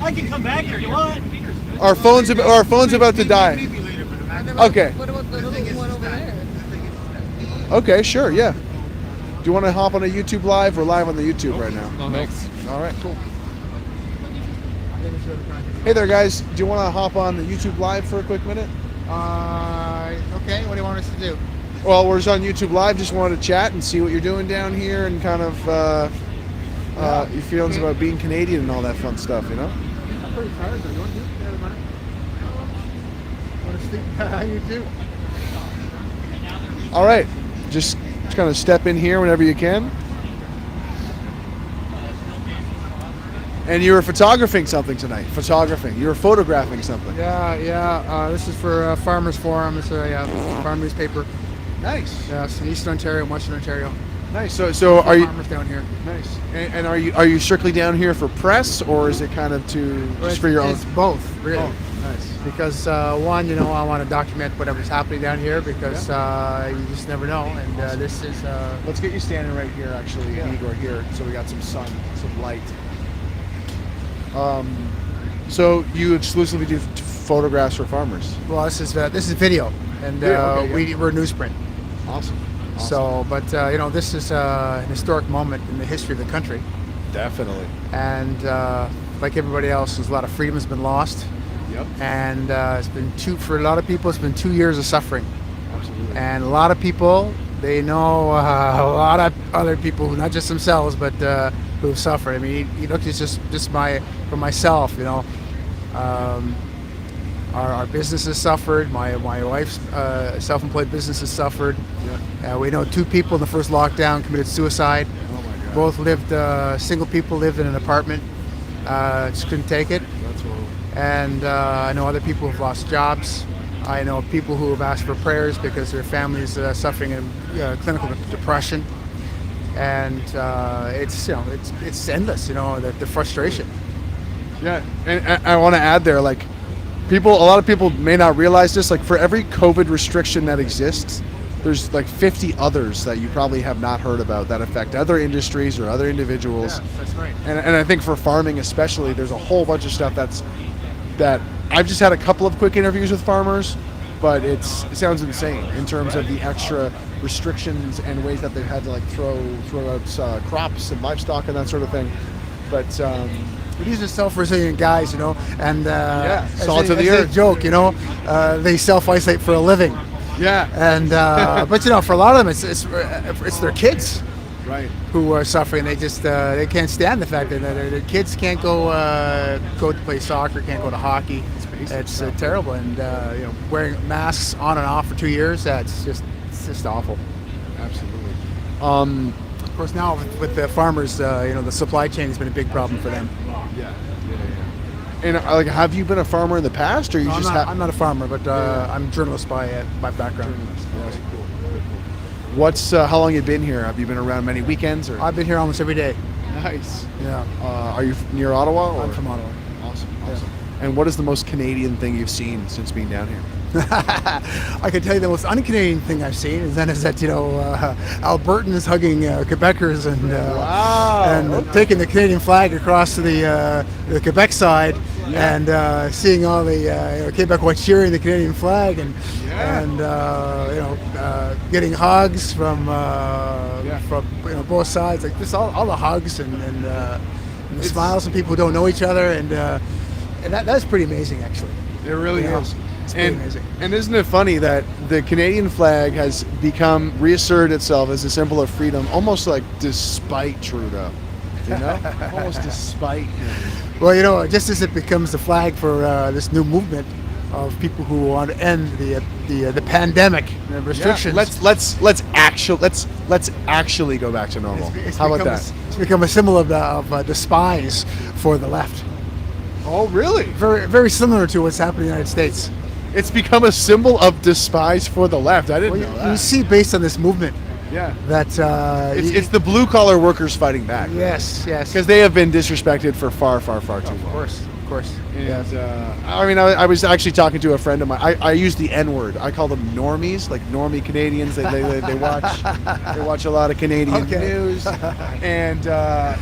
I can come back if you want. Our phone's about to die. Okay. What about the one over there? Okay, sure, yeah. Do you want to hop on a YouTube Live? We're live on the YouTube right now. No, thanks. All right, cool. Hey there, guys. Do you want to hop on the YouTube Live for a quick minute? Okay. What do you want us to do? Well, we're just on YouTube Live. Just wanted to chat and see what you're doing down here and kind of your feelings about being Canadian and all that fun stuff, you know? I'm pretty tired. Do you want to do it? Want to sleep? You too. All right, just kind of step in here whenever you can. And you were photographing something tonight. You were photographing something. Yeah. This is for Farmers Forum. It's a farm newspaper. Nice. Yes, in Eastern Ontario and Western Ontario. Nice. So are you farmers down here? Nice. And are you strictly down here for press, or is it kind of just for your own? It's both, really. Oh, nice. Because one, I want to document whatever's happening down here because you just never know. And this is. Let's get you standing right here, actually, Igor, here, so we got some sun, some light. So you exclusively do photographs for farmers? Well, this is video, and we're newsprint. Awesome. So, but this is an historic moment in the history of the country. Definitely. And like everybody else, there's a lot of freedom has been lost. Yep. And it's been for a lot of people, it's been 2 years of suffering. Absolutely. And a lot of people, they know a lot of other people, not just themselves, but who have suffered. I mean, it's just for myself, our business has suffered. My wife's self-employed business has suffered. Yeah. We know 2 people in the first lockdown committed suicide. Oh my God. Both lived, single people lived in an apartment. Just couldn't take it. That's horrible. And I know other people who've lost jobs. I know people who have asked for prayers because their families suffering in clinical depression. And it's endless, the frustration. Yeah, and I want to add there, like, a lot of people may not realize this, like, for every COVID restriction that exists, there's like 50 others that you probably have not heard about that affect other industries or other individuals. Yeah, that's right. And I think for farming especially, there's a whole bunch of stuff that I've just had a couple of quick interviews with farmers, but it sounds insane in terms of the extra restrictions and ways that they've had to like throw out crops and livestock and that sort of thing. But these are self-resilient guys, and salt to the as earth. a joke, they self-isolate for a living. Yeah. And but for a lot of them, it's their kids, right, who are suffering. They just they can't stand the fact that their kids can't go to play soccer, can't go to hockey. It's terrible, and wearing masks on and off for 2 years. It's just awful. Absolutely. Of course, now with the farmers, the supply chain has been a big problem for them. Yeah. And like, have you been a farmer in the past, or you just? I'm not a farmer, but I'm a journalist by background. Journalist. Cool. What's how long you been here? Have you been around many weekends? Or? I've been here almost every day. Nice. Yeah. Are you near Ottawa? Or? I'm from Ottawa. Awesome. And what is the most Canadian thing you've seen since being down here? I can tell you the most un-Canadian thing I've seen is that Albertans hugging Quebecers and taking the Canadian flag across to the Quebec side, and seeing all the Quebecois cheering the Canadian flag and getting hugs from both sides, like this, all the hugs and the smiles from people who don't know each other, and that's pretty amazing, actually. It really is. It's pretty amazing. And isn't it funny that the Canadian flag has reasserted itself as a symbol of freedom, almost like despite Trudeau, almost despite him. Well, just as it becomes the flag for this new movement of people who want to end the pandemic and restrictions. Yeah, let's actually go back to normal. How about that? It's become a symbol of despise for the left. Oh, really? Very, very similar to what's happening in the United States. It's become a symbol of despise for the left. I didn't know that. You see, based on this movement, that it's the blue collar workers fighting back. Yes, because they have been disrespected for far too long. Of course. And I was actually talking to a friend of mine. I use the N-word. I call them normies, like normie Canadians. They watch a lot of Canadian news. And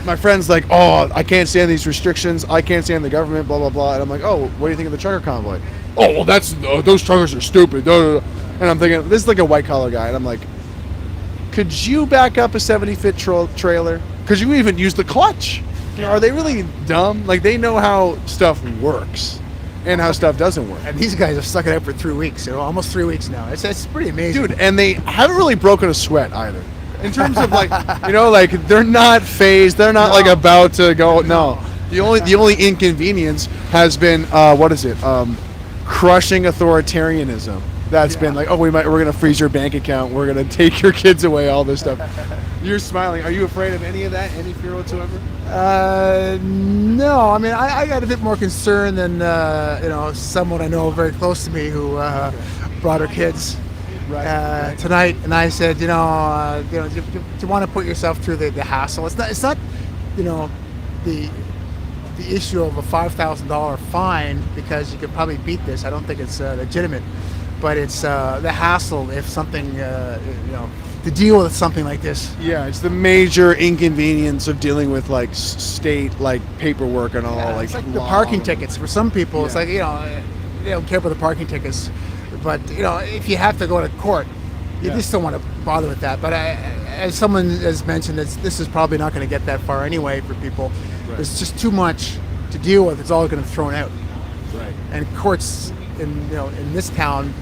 my friend's like, oh, I can't stand these restrictions. I can't stand the government. Blah blah blah. And I'm like, oh, what do you think of the Trucker Convoy? Oh, well, those truckers are stupid. And I'm thinking, this is like a white collar guy, and I'm like, could you back up a 70-foot trailer? Could you even use the clutch? Are they really dumb? Like, they know how stuff works and how stuff doesn't work. And these guys have stuck it out for 3 weeks, almost 3 weeks now. It's pretty amazing. Dude, and they haven't really broken a sweat either. In terms of like they're not phased. They're not like about to go. No. The only inconvenience has been crushing authoritarianism. that's been like, oh, we're going to freeze your bank account. We're going to take your kids away, all this stuff. You're smiling. Are you afraid of any of that? Any fear whatsoever? No, I mean, I got a bit more concern than, someone I know very close to me who brought her kids tonight. And I said, do you want to put yourself through the hassle? It's not, the issue of a $5,000 fine, because you could probably beat this. I don't think it's legitimate, but it's the hassle if something, to deal with something like this. Yeah, it's the major inconvenience of dealing with like state paperwork and all. Yeah, it's like the parking tickets for some people. It's like they don't care about the parking tickets, but if you have to go to court, you just don't want to bother with that. But as someone has mentioned, this is probably not going to get that far anyway for people. There's just too much to deal with. It's all going to be thrown out. Right. And courts in this town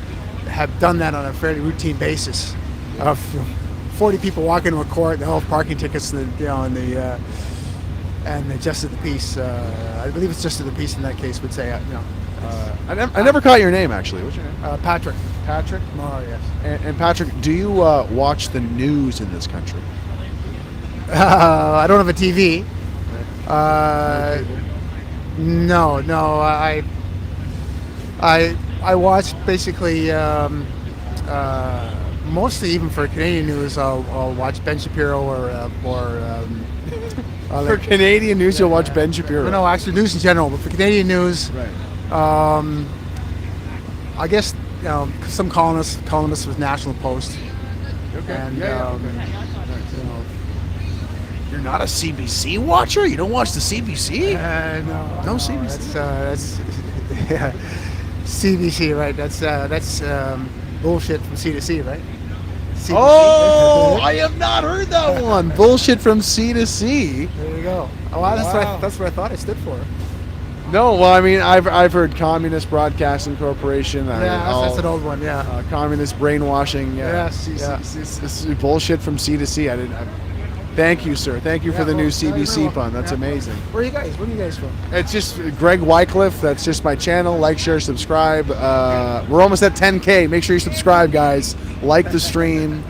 have done that on a fairly routine basis. Of 40 people walk into a court, they all have parking tickets, and the justice of the peace. I believe it's justice of the peace in that case would say, I never caught your name, actually. What's your name? Patrick. Patrick? Oh, yes. And Patrick, do you watch the news in this country? I don't have a TV. No. I watch basically mostly, even for Canadian news, I'll watch Ben Shapiro or for Canadian news, you'll watch Ben Shapiro. No, actually news in general, but for Canadian news, I guess some columnists with National Post. Okay. And you're not a CBC watcher? You don't watch the CBC? No CBC. That's CBC, right? That's bullshit from C to C, right? CBC. Oh, I have not heard that one. Bullshit from C to C. There you go. Oh, wow, that's what I thought it stood for. No, well, I mean, I've heard Communist Broadcasting Corporation. That's an old one. Yeah. Communist brainwashing. Yes. It's bullshit from C to C. Thank you, sir. Thank you for the new CBC pun. That's amazing. Where are you guys? Where are you guys from? It's just GregWycliffe. That's just my channel. Like, share, subscribe. We're almost at 10K. Make sure you subscribe, guys. Like the stream.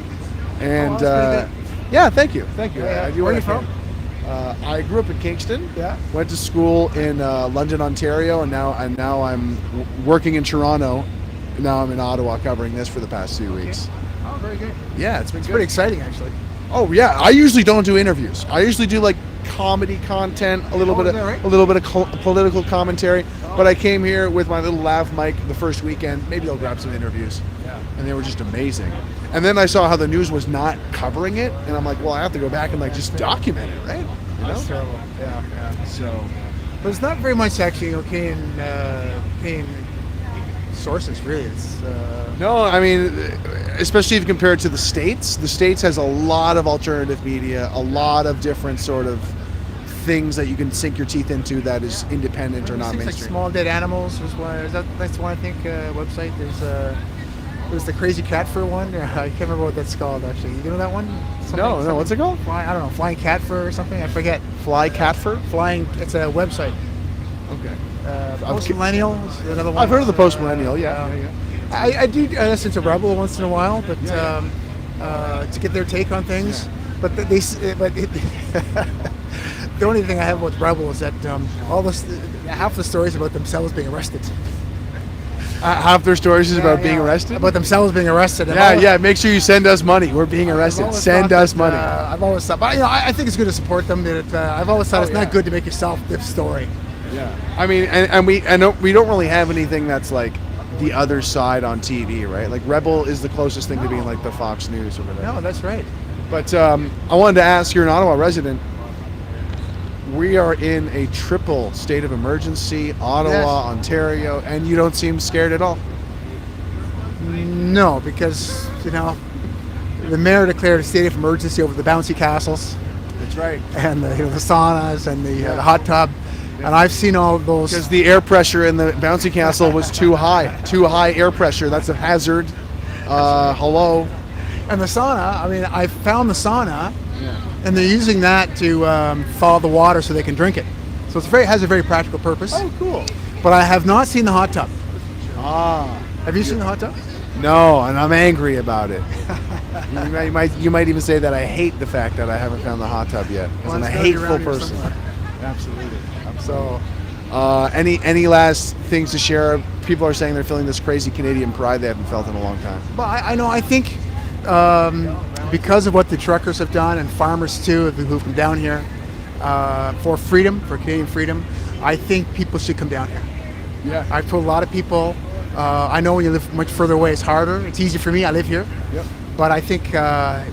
And thank you. Yeah. Where are you from? I grew up in Kingston. Yeah. Went to school in London, Ontario, and now I'm working in Toronto. Now I'm in Ottawa covering this for the past 2 weeks. Oh, very good. Yeah, it's been pretty exciting, actually. Oh yeah, I usually don't do interviews. I usually do like comedy content, a little bit of political commentary. But I came here with my little lav mic the first weekend. Maybe I'll grab some interviews. Yeah. And they were just amazing. And then I saw how the news was not covering it, and I'm like, well, I have to go back and just document it, right? That's terrible. Yeah. So, but it's not very much actually Canadian sources, really. It's no, I mean, especially if you compare it to the States. The States has a lot of alternative media, a lot of different sort of things that you can sink your teeth into that is independent or not mainstream. Like Small Dead Animals was one. That's one, I think, website. There's the Crazy Cat Fur one. I can't remember what that's called, actually. You know that one? No. What's it called? I don't know. Flying Cat Fur or something. I forget. Fly Cat Fur? It's a website. Okay. Post Millennial is another one. I've heard of the Post Millennial. Yeah. I do listen to Rebel once in a while, but to get their take on things. Yeah. But the only thing I have with Rebel is that half the stories about themselves being arrested. Half their stories is about being arrested? About themselves being arrested. Make sure you send us money. We're being arrested. Send us money. I've always thought, but I think it's good to support them. I've always thought it's not good to make yourself the story. Yeah. I mean, and we don't really have anything that's like the other side on TV, right? Like Rebel is the closest thing to being like the Fox News or whatever. No, that's right. But I wanted to ask, you're an Ottawa resident. We are in a triple state of emergency, Ottawa, Ontario, and you don't seem scared at all. No, because, the mayor declared a state of emergency over the bouncy castles. That's right. And the saunas and the hot tub. And I've seen all of those. Because the air pressure in the bouncy castle was too high air pressure. That's a hazard. Hello. And the sauna, I found the sauna, and they're using that to thaw the water so they can drink it. So it has a very practical purpose. Oh, cool. But I have not seen the hot tub. Ah. Have you seen the hot tub? No, and I'm angry about it. you might even say that I hate the fact that I haven't found the hot tub yet. Because I'm a hateful person. Absolutely. So, any last things to share? People are saying they're feeling this crazy Canadian pride they haven't felt in a long time. But I know. I think because of what the truckers have done and farmers too, who've come down here for freedom, for Canadian freedom, I think people should come down here. Yeah. I've told a lot of people. I know when you live much further away, it's harder. It's easy for me. I live here. Yep. But I think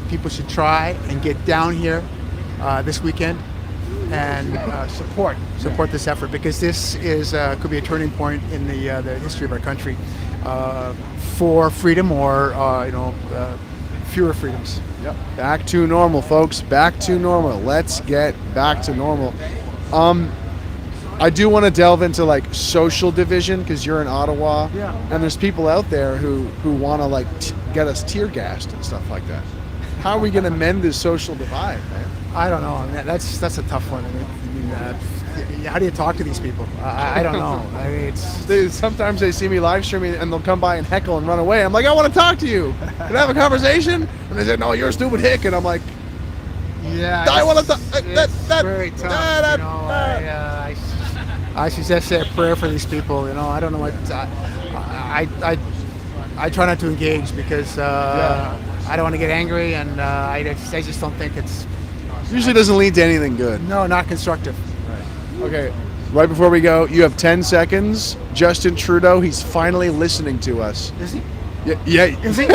people should try and get down here this weekend and support this effort, because this is could be a turning point in the history of our country for freedom or fewer freedoms. Yep. Back to normal, folks. Back to normal. Let's get back to normal. I do want to delve into like social division, because you're in Ottawa, and there's people out there who want to like get us tear gassed and stuff like that. How are we going to mend this social divide, man? I don't know. I mean, that's a tough one. I mean, how do you talk to these people? I don't know. I mean, sometimes they see me live streaming and they'll come by and heckle and run away. I'm like, I want to talk to you. Can I have a conversation? And they say, no, you're a stupid hick. And I'm like, yeah, I want to talk. That's very tough. I suggest say a prayer for these people. I don't know what. I try not to engage because I don't want to get angry, and I just don't think it's. Usually doesn't lead to anything good. No, not constructive. Right. Okay. Right before we go, you have 10 seconds. Justin Trudeau, he's finally listening to us. Is he? Yeah. Is he?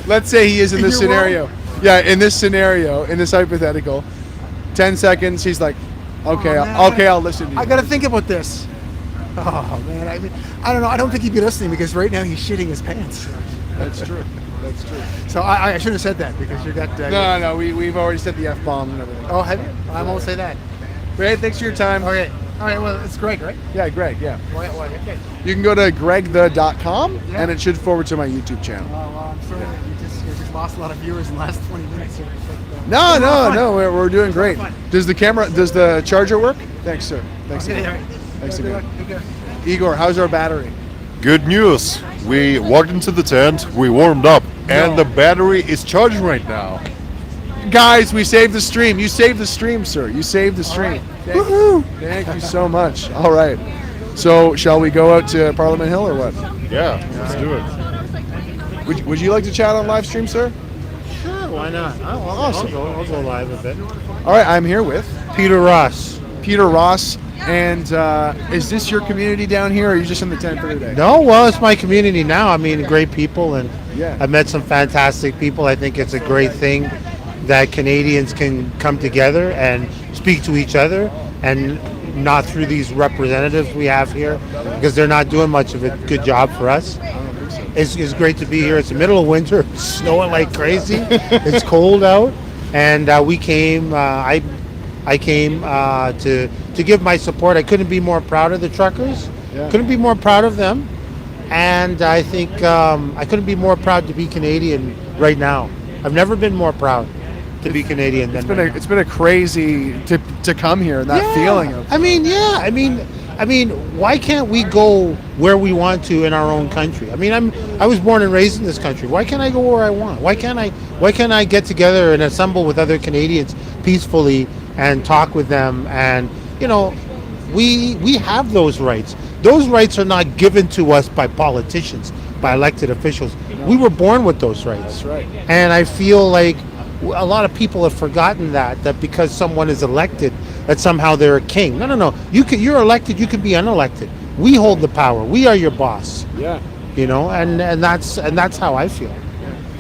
Let's say he is in this scenario. Yeah, in this scenario, in this hypothetical, 10 seconds, he's like, okay, I'll listen to you. I got to think about this. Oh, man. I mean, I don't know. I don't think he'd be listening because right now he's shitting his pants. That's true. That's true. So I should have said that because you got... No, we've already said the F-bomb and everything. Oh, have you? I won't say that. Great, thanks for your time. Okay. All right, well, it's Greg, right? Yeah, Greg, yeah. Okay. You can go to GregTheCanadian, and it should forward to my YouTube channel. Oh, well, I'm sorry that you just lost a lot of viewers in the last 20 minutes here. No, we're doing great. Does the charger work? Thanks, sir. Thanks again. Thanks again. Igor, how's our battery? Good news. We walked into the tent, we warmed up, and the battery is charging right now. Guys, we saved the stream. You saved the stream, sir. You saved the stream. Woohoo! Thank you so much. All right. So, shall we go out to Parliament Hill or what? Yeah, let's do it. Would you like to chat on live stream, sir? Sure, why not? Awesome. I'll go live a bit. All right, I'm here with Peter Ross. Peter Ross. And is this your community down here, or are you just in the tent for the day? No, well, it's my community now. I mean, great people, and yeah. I've met some fantastic people. I think it's a great thing that Canadians can come together and speak to each other, and not through these representatives we have here, because they're not doing much of a good job for us. It's great to be here. It's the middle of winter. It's snowing like crazy. It's cold out, and we came. I came to give my support. I couldn't be more proud of the truckers. Yeah. Couldn't be more proud of them, and I think I couldn't be more proud to be Canadian right now. I've never been more proud to be Canadian than right now. It's been a crazy to come here, and that feeling of. I mean, why can't we go where we want to in our own country? I mean, I was born and raised in this country. Why can't I go where I want? Why can't I get together and assemble with other Canadians peacefully and talk with them? And we have those rights. Those rights are not given to us by politicians, by elected officials. We were born with those rights. That's right. And I feel like a lot of people have forgotten that because someone is elected, that somehow they're a king. No. You're elected, you can be unelected. We hold the power. We are your boss. Yeah. And that's how I feel.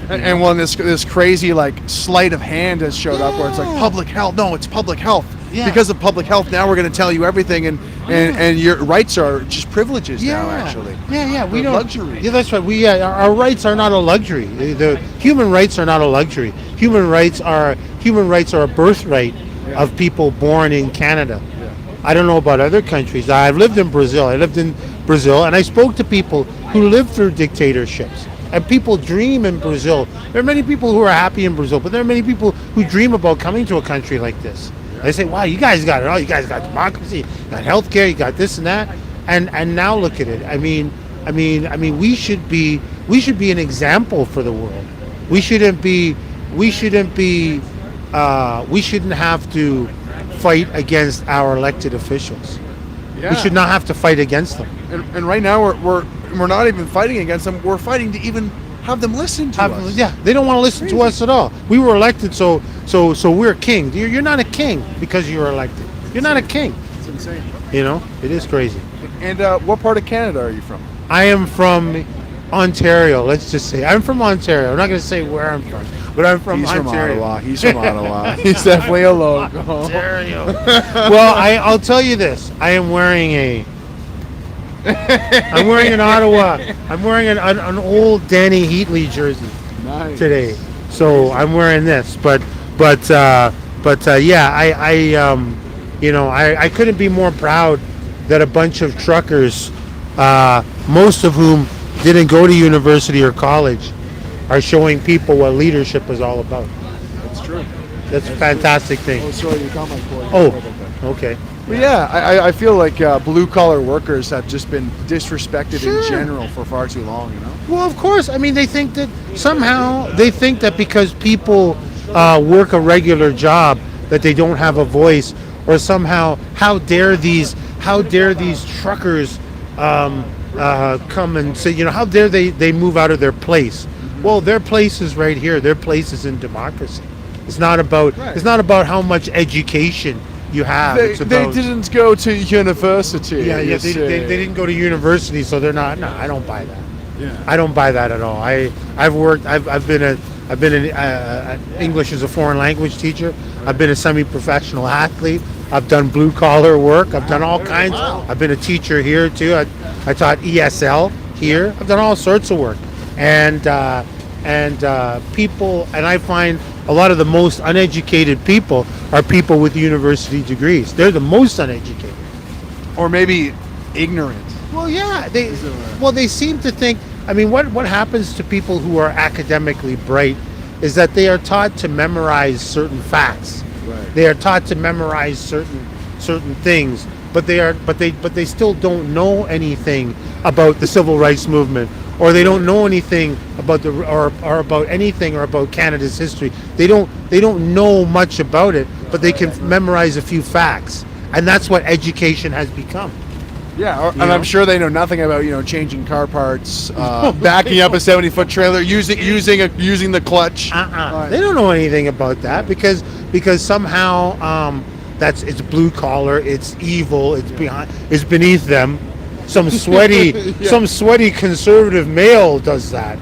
And when this crazy like sleight of hand has showed up, where it's like public health. No, it's public health. Yeah. Because of public health, now we're going to tell you everything, and your rights are just privileges now. Actually. Yeah. We They're don't. luxury. Yeah, that's right. Our rights are not a luxury. The human rights are not a luxury. Human rights are a birthright of people born in Canada. Yeah. I don't know about other countries. I've lived in Brazil. And I spoke to people who lived through dictatorships. And people dream in Brazil. There are many people who are happy in Brazil, but there are many people who dream about coming to a country like this. They say, wow, you guys got it all. You guys got democracy, you got healthcare, you got this and that. And now look at it. I mean, I mean, we should be an example for the world. We shouldn't have to fight against our elected officials. Yeah. We should not have to fight against them. And right now we're not even fighting against them. We're fighting to even have them listen to us. Yeah, they don't want to listen to us at all. We were elected, so we're king. You're not a king because you were elected. You're not a king. It's insane. You know, it is crazy. And what part of Canada are you from? I am from Ontario. Let's just say I'm from Ontario. I'm not going to say where I'm from, but I'm from Ontario. He's from Ottawa. He's definitely a local. Ontario. Well, I'll tell you this. I am wearing I'm wearing an Ottawa. I'm wearing an old Danny Heatley jersey today. So I'm wearing this, but yeah, I couldn't be more proud that a bunch of truckers, most of whom didn't go to university or college, are showing people what leadership is all about. That's true. That's a fantastic thing. Oh, sorry, you got my point. Oh, okay. But yeah, I feel like blue collar workers have just been disrespected in general for far too long. You know. Well, of course. I mean, they think that because people work a regular job that they don't have a voice, or somehow how dare these truckers come and say, how dare they move out of their place? Well, their place is right here. Their place is in democracy. It's not about how much education you have. They didn't go to university. Yeah, they didn't go to university, so they're not. No, I don't buy that. Yeah. I don't buy that at all. I've been an English as a foreign language teacher. I've been a semi-professional athlete. I've done blue collar work. I've done all kinds. I've been a teacher here too. I taught ESL here. I've done all sorts of work, and people. And I find a lot of the most uneducated people are people with university degrees. They're the most uneducated, or maybe ignorant. Well, yeah, they seem to think. I mean, what happens to people who are academically bright is that they are taught to memorize certain facts. Right. They are taught to memorize certain things, but they still don't know anything about the civil rights movement, or they don't know anything about or about anything or about Canada's history. They don't know much about it, but they can memorize a few facts, and that's what education has become. Yeah, and I'm sure they know nothing about changing car parts, backing up a 70-foot trailer, using the clutch. They don't know anything about that because somehow it's blue collar, it's evil, it's beneath them. Some sweaty conservative male does that.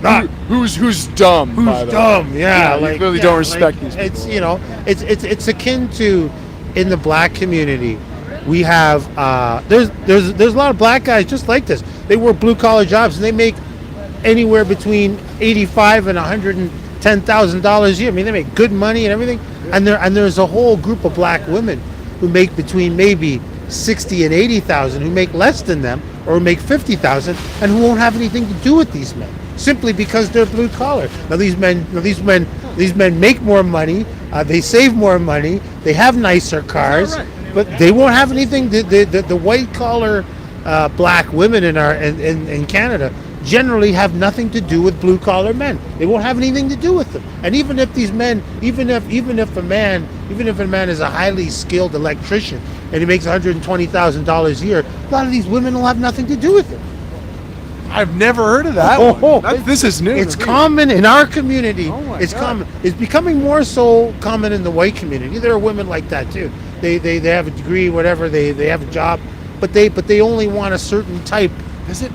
Who's dumb? Who's dumb? Yeah, you really don't respect these people. It's akin to in the black community. We have there's a lot of black guys just like this. They work blue collar jobs and they make anywhere between $85,000 and $110,000 a year. I mean, they make good money and everything. And there's a whole group of black women who make between maybe $60,000 and $80,000 who make less than them or make $50,000 and who won't have anything to do with these men simply because they're blue collar. Now these men make more money. They save more money. They have nicer cars. But they won't have anything. The white collar black women in Canada generally have nothing to do with blue collar men. They won't have anything to do with them. And even if these men, even if a man is a highly skilled electrician and he makes $120,000 a year, a lot of these women will have nothing to do with him. I've never heard of that. This is new. It's common in our community. It's common. It's becoming more so common in the white community. There are women like that too. They have a degree, whatever. They have a job, but they only want a certain type. Is it?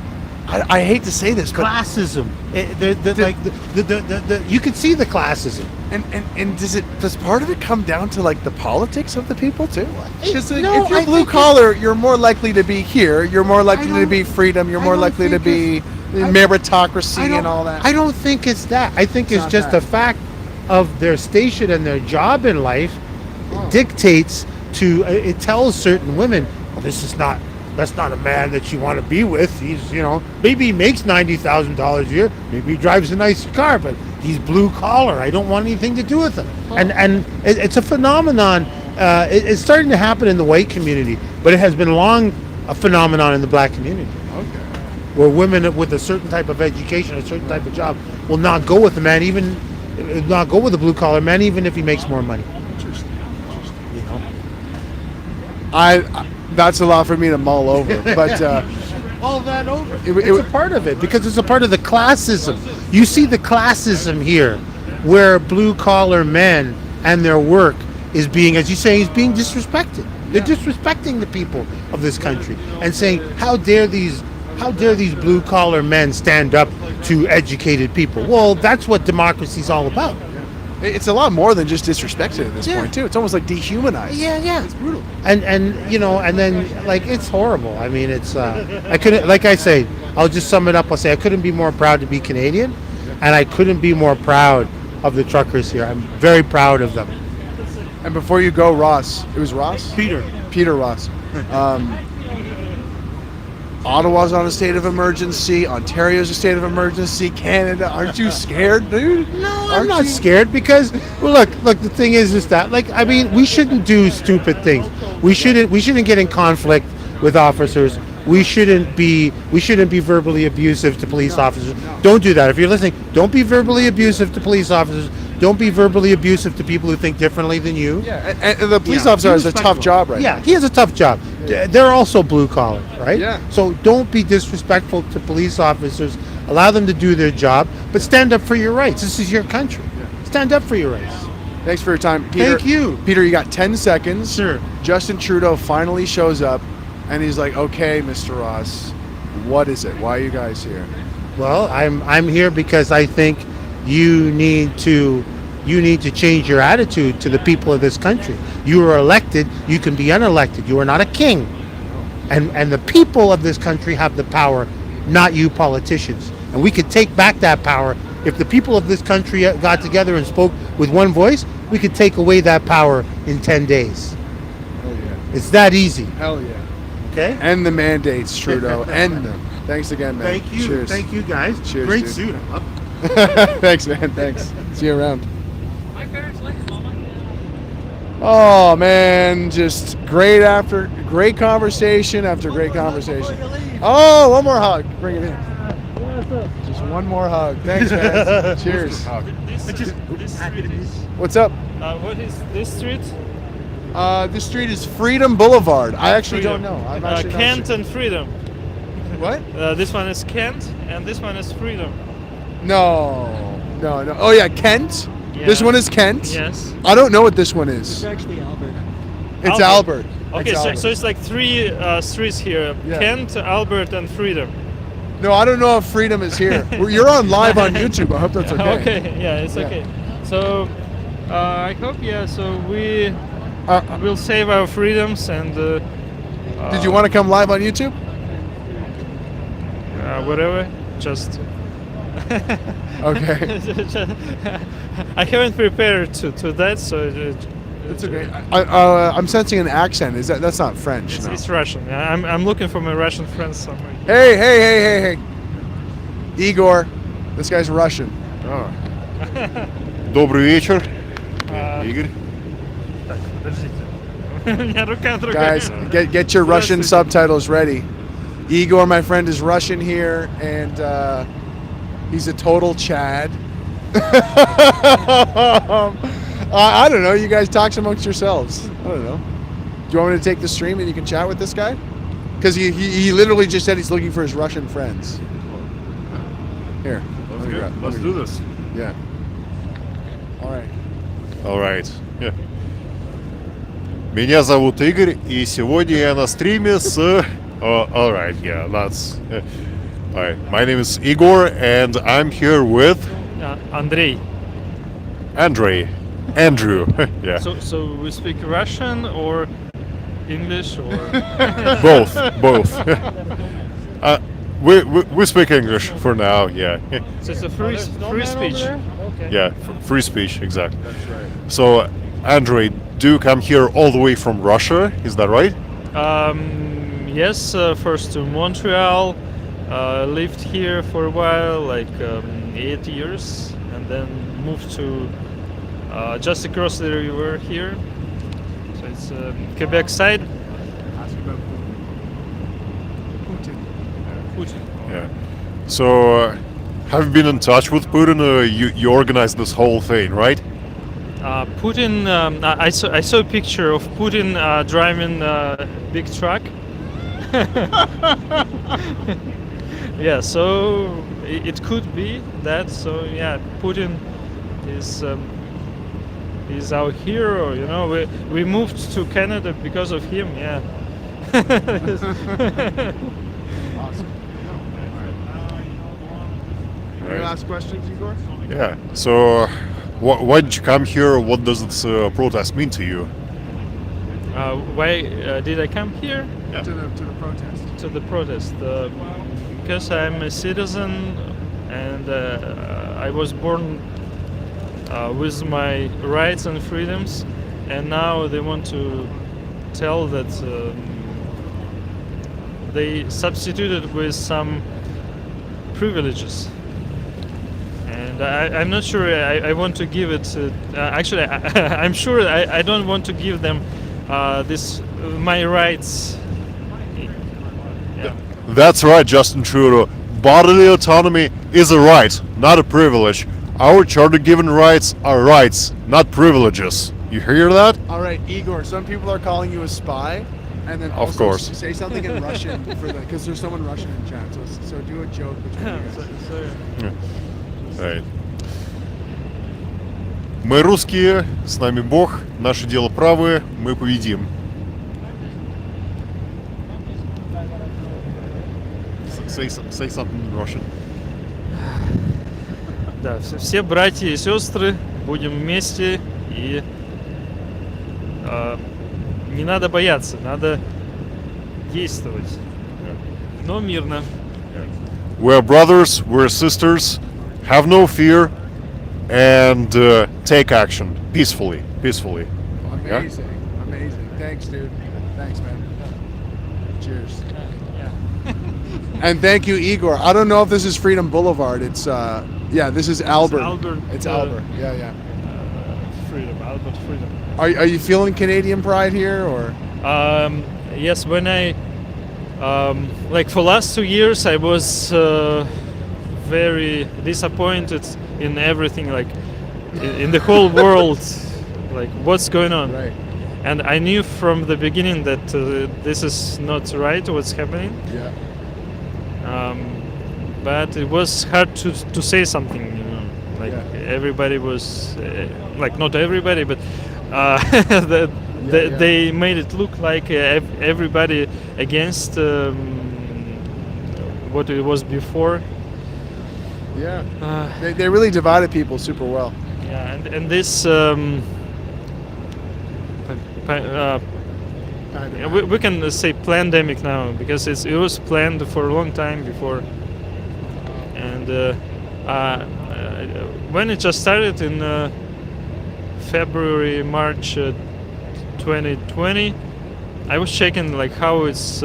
I hate to say this, but classism. You can see the classism. And does part of it come down to like the politics of the people too? Because if you're I blue think collar, you're more likely to be here. You're more likely to be freedom. You're more likely to be meritocracy and all that. I don't think it's that. I think it's just the fact of their station and their job in life dictates to. It tells certain women, well, that's not a man that you want to be with. He's, maybe he makes $90,000 a year. Maybe he drives a nice car, but he's blue collar. I don't want anything to do with him. And it's a phenomenon. It's starting to happen in the white community, but it has been long a phenomenon in the black community. Okay. where women with a certain type of education, a certain type of job, will not go with the man, even not go with the blue collar man, even if he makes more money. Interesting. You know, that's a lot for me to mull over, but all that over. It's a part of it because it's a part of the classism. You see the classism here, where blue collar men and their work is being, as you say, is being disrespected. They're disrespecting the people of this country and saying, how dare these blue collar men stand up to educated people? Well, that's what democracy's all about. it's a lot more than just disrespected at this point too. It's almost like dehumanized. Yeah. It's brutal. And you know, and then like it's horrible. I mean, it's I couldn't, like I say, I'll just sum it up. I'll say I couldn't be more proud to be Canadian, and I couldn't be more proud of the truckers here. I'm very proud of them. And before you go, Ross, it was Ross? Peter Ross. Ottawa's on a state of emergency. Ontario's a state of emergency. Canada, aren't you scared, dude? No, I'm not scared because, well, look. The thing is that, like, I mean, we shouldn't do stupid things. We shouldn't get in conflict with officers. We shouldn't be verbally abusive to police officers. Don't do that. If you're listening, don't be verbally abusive to police officers. Don't be verbally abusive to people who think differently than you. Yeah, and the police officer has a tough job right now. Yeah, he has a tough job. They're also blue collar, right? Yeah. So don't be disrespectful to police officers. Allow them to do their job, but stand up for your rights. This is your country. Stand up for your rights. Thanks for your time, Peter. Thank you. Peter, you got 10 seconds. Sure. Justin Trudeau finally shows up, and he's like, okay, Mr. Ross, what is it? Why are you guys here? Well, I'm here because I think you need to change your attitude to the people of this country. You are elected, you can be unelected. You are not a king. And the people of this country have the power, not you politicians. And we could take back that power. If the people of this country got together and spoke with one voice, we could take away that power in 10 days. Hell yeah. It's that easy. Hell yeah. Okay? End the mandates, Trudeau. End them. Thanks again, man. Thank you. Cheers. Thank you, guys. Cheers, Great dude. suit. I love it. Thanks, man. Thanks. See you around. Oh man, just great conversation after great conversation. Oh, one more hug. Bring it in. Just one more hug. Thanks, man. Cheers. What's up? What is this street? This street is Freedom Boulevard. I actually don't know. I'm actually not Kent sure. and Freedom. What? This one is Kent and this one is Freedom. No. Oh yeah, Kent. Yeah. This one is Kent. Yes. I don't know what this one is. It's actually Albert. It's Albert. Okay, It's Albert. so it's like three streets here: Yeah. Kent, Albert, and Freedom. No, I don't know if Freedom is here. You're on live on YouTube. I hope that's okay. Okay, yeah, it's okay. So I hope, so we will save our freedoms and. Did you want to come live on YouTube? Whatever, just. Okay. I haven't prepared to that, so it's okay. I'm sensing an accent. That's not French? No. It's Russian. Yeah, I'm looking for my Russian friends somewhere. Hey. Igor, this guy's Russian. Oh. Добрый вечер, Игорь. Guys, get your Russian subtitles ready. Igor, my friend, is Russian here, and he's a total Chad. I don't know. You guys talk amongst yourselves. I don't know. Do you want me to take the stream and you can chat with this guy? Because he literally just said he's looking for his Russian friends. Here. Let's do this. Yeah. All right. All right. Yeah. Меня зовут Игорь, и сегодня я на стриме с... all right, yeah, that's... all right. My name is Igor, and I'm here with... Andrei. Andrew. Yeah. So we speak Russian or English or... Both. We speak English for now, yeah. So it's a free speech. Okay. Yeah, free speech, exactly. That's right. So, Andrei, do you come here all the way from Russia, is that right? Yes, first to Montreal, lived here for a while, like 8 years, and then moved to just across the river here. So it's Quebec side. Putin. Yeah. So, have you been in touch with Putin? You organized this whole thing, right? Putin, I saw a picture of Putin driving a big truck. Yeah, so it could be that. So yeah, Putin is our hero. You know, we moved to Canada because of him. Yeah. Any last questions, Igor? Yeah. So, why did you come here? What does this protest mean to you? Why did I come here? Yeah. To the protest. To the protest. Because I'm a citizen and I was born with my rights and freedoms, and now they want to tell that they substituted with some privileges. And I'm not sure I want to give it. Actually, I'm sure I don't want to give them my rights. Yeah. That's right, Justin Trudeau. Bodily autonomy is a right, not a privilege. Our charter-given rights are rights, not privileges. You hear that? All right, Igor. Some people are calling you a spy, and then Of also course. say something in Russian because there's someone Russian in chat. So do a joke between you guys. Right. Мы русские, с нами Бог, наше дело правое, мы победим. Say something in Russian. Да, все братья и сестры, будем вместе, и не надо бояться, надо действовать, но мирно. We're brothers, we're sisters, have no fear, and take action peacefully. Yeah? Amazing. Thanks, dude. Thanks, man. Cheers. And thank you, Igor. I don't know if this is Freedom Boulevard. It's this is Albert. It's Albert. Yeah. Freedom, Albert Freedom. Are you feeling Canadian pride here, or? Yes, when I for last 2 years I was very disappointed in everything, like in the whole world, like what's going on. Right. And I knew from the beginning that this is not right, what's happening. Yeah. But it was hard to say something, you know. Like everybody was, not everybody, but they made it look like everybody against what it was before. Yeah. They really divided people super well. Yeah, and this we can say pandemic now, because it was planned for a long time before. And when it just started in February, March 2020, I was checking like how it's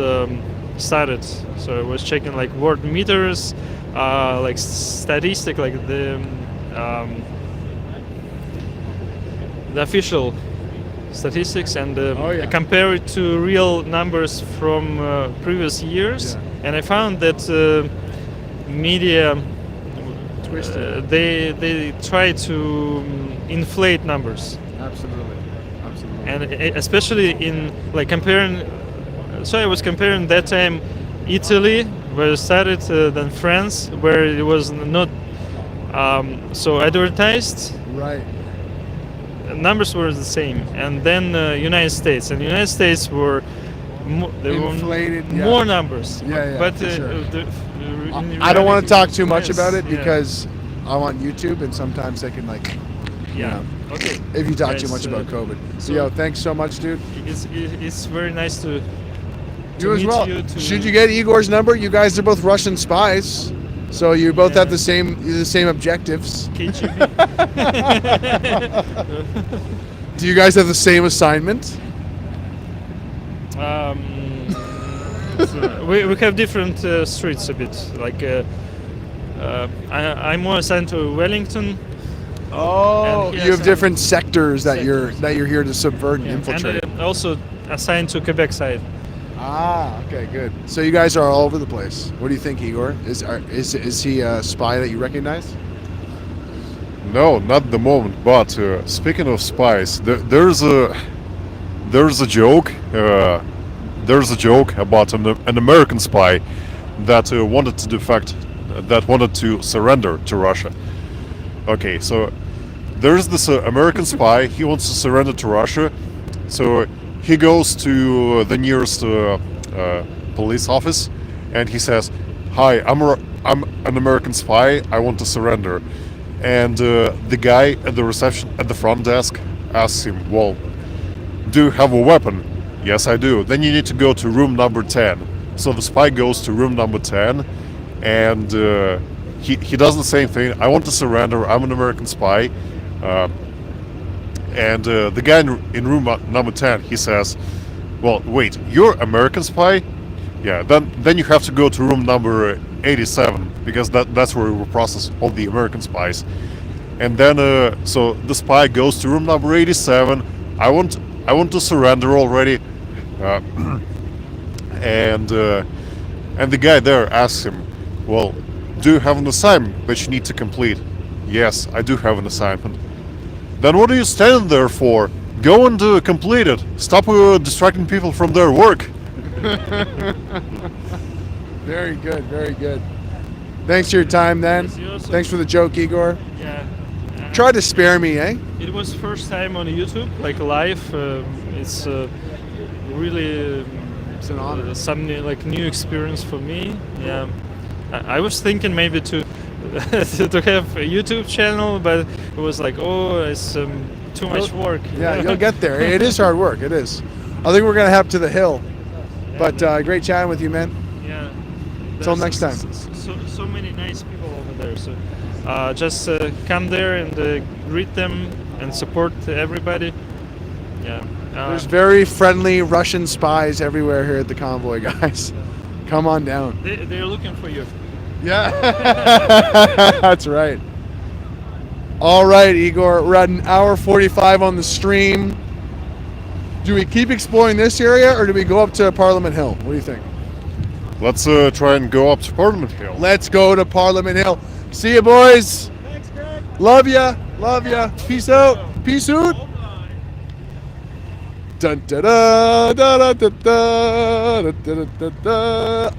started. So I was checking like world meters, like statistic, like the official statistics, and compare it to real numbers from previous years. And I found that media they try to inflate numbers. Absolutely. And especially in like comparing. So I was comparing that time Italy, where it started, then France, where it was not so advertised. Right. Numbers were the same, and then United States, and United States were inflated, more numbers. But for sure. I don't want to talk too much about it because I'm on YouTube, and sometimes they can okay. If you talk too much about COVID. So thanks so much, dude. It's very nice to you as meet well. you. Should you get Igor's number? You guys are both Russian spies, so you both have the same objectives. KGB. Do you guys have the same assignment? We have different streets a bit. Like I'm more assigned to Wellington. Oh, you have different sectors that you're here to subvert and infiltrate. And also assigned to Quebec side. Okay, good. So you guys are all over the place. What do you think, Igor? Is he a spy that you recognize? No, not at the moment. But speaking of spies, there's a joke. There's a joke about an American spy that wanted to defect, that wanted to surrender to Russia. Okay, so there's this American spy. He wants to surrender to Russia, so he goes to the nearest police office, and he says, "Hi, I'm an American spy. I want to surrender." And the guy at the reception at the front desk asks him, "Well, do you have a weapon?" "Yes, I do." "Then you need to go to room number 10. So the spy goes to room number 10, and he does the same thing. "I want to surrender. I'm an American spy." And the guy in room number 10, he says, "Well, wait, you're American spy?" "Yeah, then you have to go to room number 87, because that's where we will process all the American spies." And then so the spy goes to room number 87. I want to surrender already." And the guy there asks him, "Well, do you have an assignment that you need to complete?" "Yes, I do have an assignment." "Then what are you standing there for? Go and complete it. Stop distracting people from their work." Very good, very good. Thanks for your time, then. Thanks for the joke, Igor. Yeah. Try to spare me, eh? It was first time on YouTube, like live. It's really it's an honor. Some new experience for me. Yeah, I was thinking maybe to to have a YouTube channel, but it was like, oh, it's too much work. Yeah, you'll get there. It is hard work. It is. I think we're gonna head to the hill. But great chatting with you, man. Yeah. Until next time. So many nice people over there. So just come there and greet them and support everybody. Yeah. There's very friendly Russian spies everywhere here at the convoy, guys. Come on down. They're looking for you. Yeah. That's right. All right, Igor. We're at 1:45 on the stream. Do we keep exploring this area, or do we go up to Parliament Hill? What do you think? Let's try and go up to Parliament Hill. Let's go to Parliament Hill. See you, boys. Thanks, Greg. Love ya. Love ya. Peace out. Peace out. Dun, da, da, da, da, da, da, da, da, da.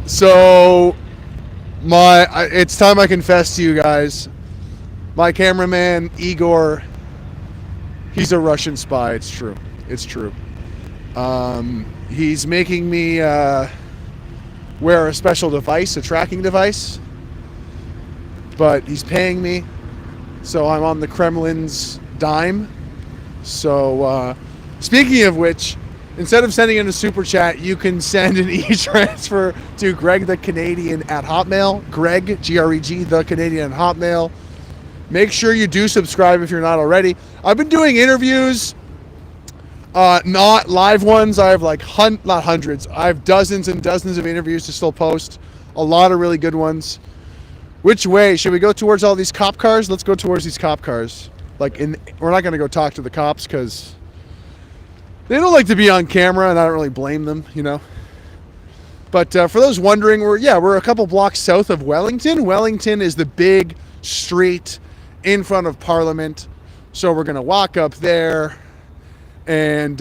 So, it's time I confess to you guys. My cameraman, Igor, he's a Russian spy. It's true. It's true. He's making me wear a special device, a tracking device. But he's paying me. So I'm on the Kremlin's dime. So, speaking of which, instead of sending in a super chat, you can send an e-transfer to GregTheCanadian at Hotmail. Greg, G-R-E-G, The Canadian at Hotmail. Make sure you do subscribe if you're not already. I've been doing interviews, not live ones. I have not hundreds. I have dozens and dozens of interviews to still post. A lot of really good ones. Which way? Should we go towards all these cop cars? Let's go towards these cop cars. We're not going to go talk to the cops because they don't like to be on camera, and I don't really blame them, you know. But for those wondering, we're a couple blocks south of Wellington. Wellington is the big street in front of Parliament. So we're going to walk up there, and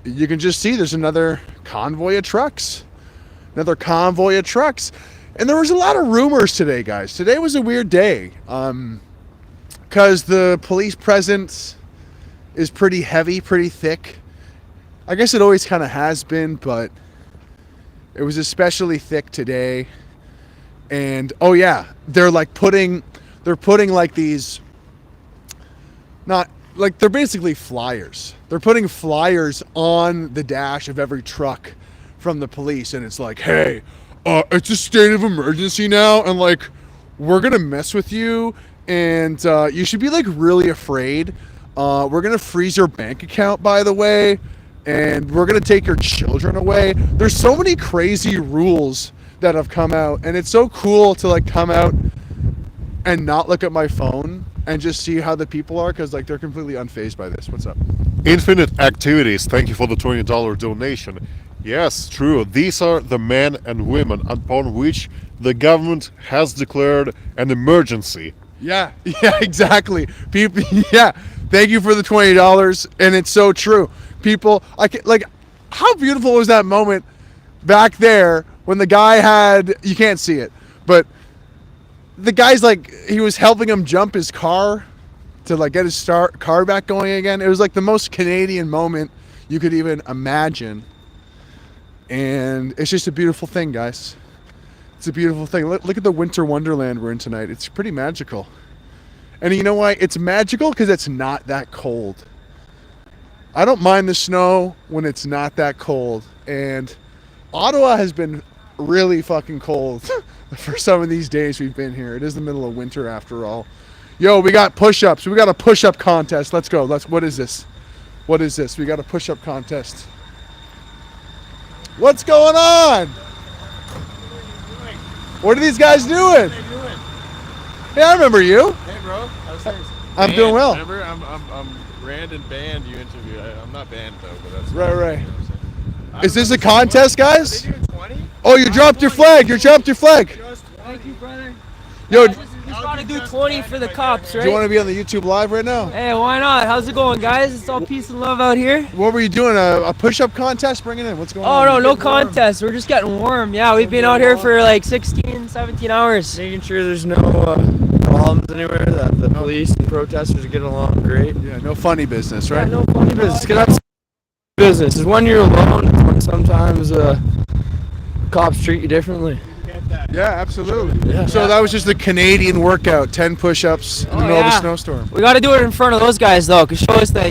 you can just see there's another convoy of trucks. Another convoy of trucks. And there was a lot of rumors today, guys. Today was a weird day because the police presence is pretty heavy, pretty thick. I guess it always kind of has been, but it was especially thick today. And oh yeah, they're putting these, not like, they're basically flyers. They're putting flyers on the dash of every truck from the police, and it's like, hey, it's a state of emergency now, and we're gonna mess with you, and you should be really afraid. We're gonna freeze your bank account, by the way, and we're gonna take your children away. There's so many crazy rules that have come out, and it's so cool to come out and not look at my phone and just see how the people are, because they're completely unfazed by this. What's up? Infinite Activities, thank you for the $20 donation. Yes, true. These are the men and women upon which the government has declared an emergency. Yeah, yeah, exactly. People, yeah. Thank you for the $20, and it's so true. People, how beautiful was that moment back there when the guy had, you can't see it, but the guy's like, he was helping him jump his car to like get his car back going again. It was like the most Canadian moment you could even imagine, and it's just a beautiful thing, guys. It's a beautiful thing. Look at the winter wonderland we're in tonight. It's pretty magical. And you know why? It's magical because it's not that cold. I don't mind the snow when it's not that cold. And Ottawa has been really fucking cold for some of these days we've been here. It is the middle of winter after all. Yo, we got push-ups. We got a push-up contest. Let's go. What is this? What is this? We got a push-up contest. What's going on? What are these guys doing? Hey, I remember you. Hey, bro. How's things? I'm doing well. Remember, I'm Rand and Band you interviewed. I'm not Band though, but that's Right. You know what I'm saying? Is this a contest, guys? Are they doing 20? Oh, you dropped your flag. You dropped your flag. Thank you, brother. Yo, We just gotta do 20 for the cops, right? do you want to be on the YouTube live right now? Hey, why not? How's it going, guys? It's all peace and love out here. What were you doing? A push-up contest? Bring it in. What's going Oh, on? no contest. We're just getting warm. Yeah, we've been out here for like 16, 17 hours. Making sure there's no problems anywhere, that the police and protesters are getting along great. Yeah, no funny business, right? Yeah, no funny business. Cause that's business. Is when you're alone, it's when sometimes cops treat you differently. Yeah, absolutely. Yeah. So that was just the Canadian workout, 10 push-ups in the middle of a snowstorm. We gotta do it in front of those guys though, cause show us that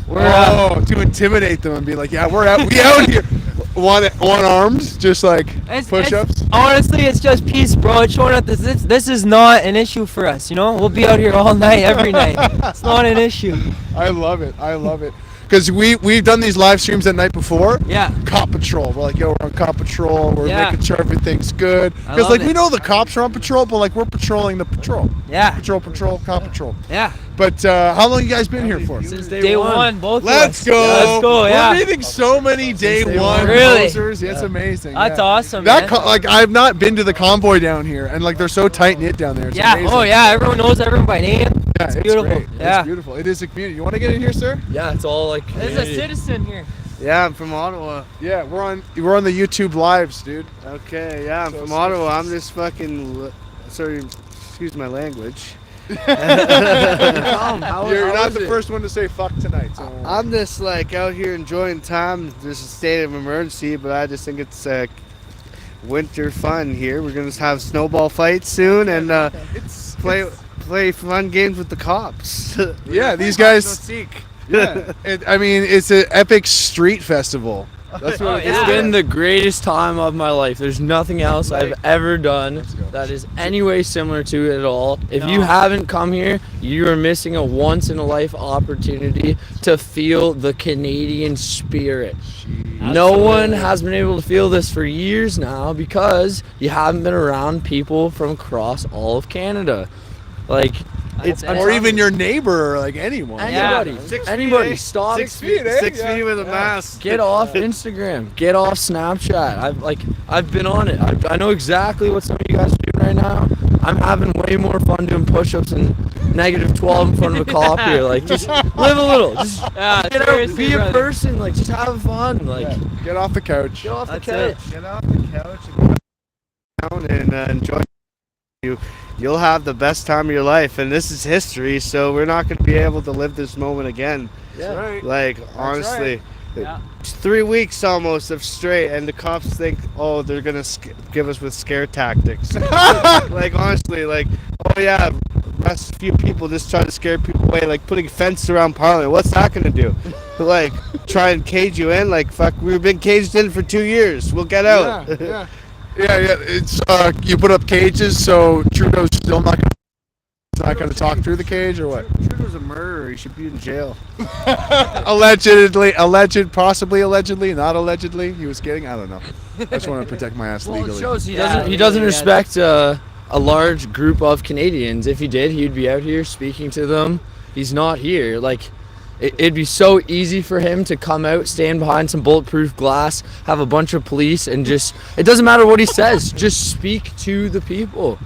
we're to intimidate them and be like, yeah, we out here. One armed, just like push-ups. Honestly, it's just peace, bro. It's showing that this is not an issue for us. We'll be out here all night, every night. It's not an issue. I love it. I love it. Because we've done these live streams that night before. Yeah. Cop patrol. We're like, yo, we're on cop patrol. We're making sure everything's good. I Because love we it. know the cops are on patrol, but like we're patrolling the patrol. Yeah. Patrol, cop patrol. Yeah. But how long you guys been here for? Since day one, both of Let's us. go. Let's go, yeah. We're meeting so many day one Really? posers. It's amazing. That's yeah. awesome, That man. I've not been to the convoy down here, and like they're so tight knit down there. It's Yeah. amazing. Oh yeah. Everyone knows everyone by name. Yeah, It's it's beautiful. great. Yeah. It's beautiful. It is a community. You want to get in here, sir? Yeah, it's all like. There's a citizen here. Yeah, I'm from Ottawa. Yeah, we're on the YouTube lives, dude. Okay, yeah, I'm So from it's- Ottawa. I'm just fucking. Sorry, excuse my language. You're not the first one to say fuck tonight. So. I'm just like out here enjoying time. There's a state of emergency, but I just think it's winter fun here. We're gonna have snowball fights soon and play fun games with the cops. Yeah, these guys. Yeah, I mean, it's an epic street festival. That's what It's been the greatest time of my life. There's nothing else I've ever done that is any way similar to it at all. If you haven't come here, you are missing a once-in-a-life opportunity to feel the Canadian spirit. No one has been able to feel this for years now because you haven't been around people from across all of Canada. Like, or even your neighbor, or like anyone. Anybody. Anybody. Stop. 6 feet, eh? 6 feet with a mask. Get off Instagram. Get off Snapchat. I've been on it. I know exactly what some of you guys are doing right now. I'm having way more fun doing push-ups and -12 in front of a cop here. Like, just live a little. Just get out, be a person. Like, just have fun. Like, get off the couch. Get off the That's couch. it. Get off the couch and go down and enjoy. You'll have the best time of your life, and this is history. So we're not going to be able to live this moment again. Yeah. Right. Like honestly, it's 3 weeks almost of straight, and the cops think, oh, they're gonna give us with scare tactics. Like honestly, like, oh yeah, arrest a few people, just try to scare people away, like putting a fence around Parliament. What's that gonna do? Like try and cage you in? Like fuck, we've been caged in for 2 years. We'll get out. Yeah. It's you put up cages, so Trudeau's still not gonna talk through the cage, or what? Trudeau's a murderer. He should be in jail. Allegedly, possibly not allegedly. He was kidding. I don't know. I just want to protect my ass legally. It shows he doesn't respect a large group of Canadians. If he did, he'd be out here speaking to them. He's not here. Like, It'd be so easy for him to come out, stand behind some bulletproof glass, have a bunch of police, and just, it doesn't matter what he says, just speak to the people.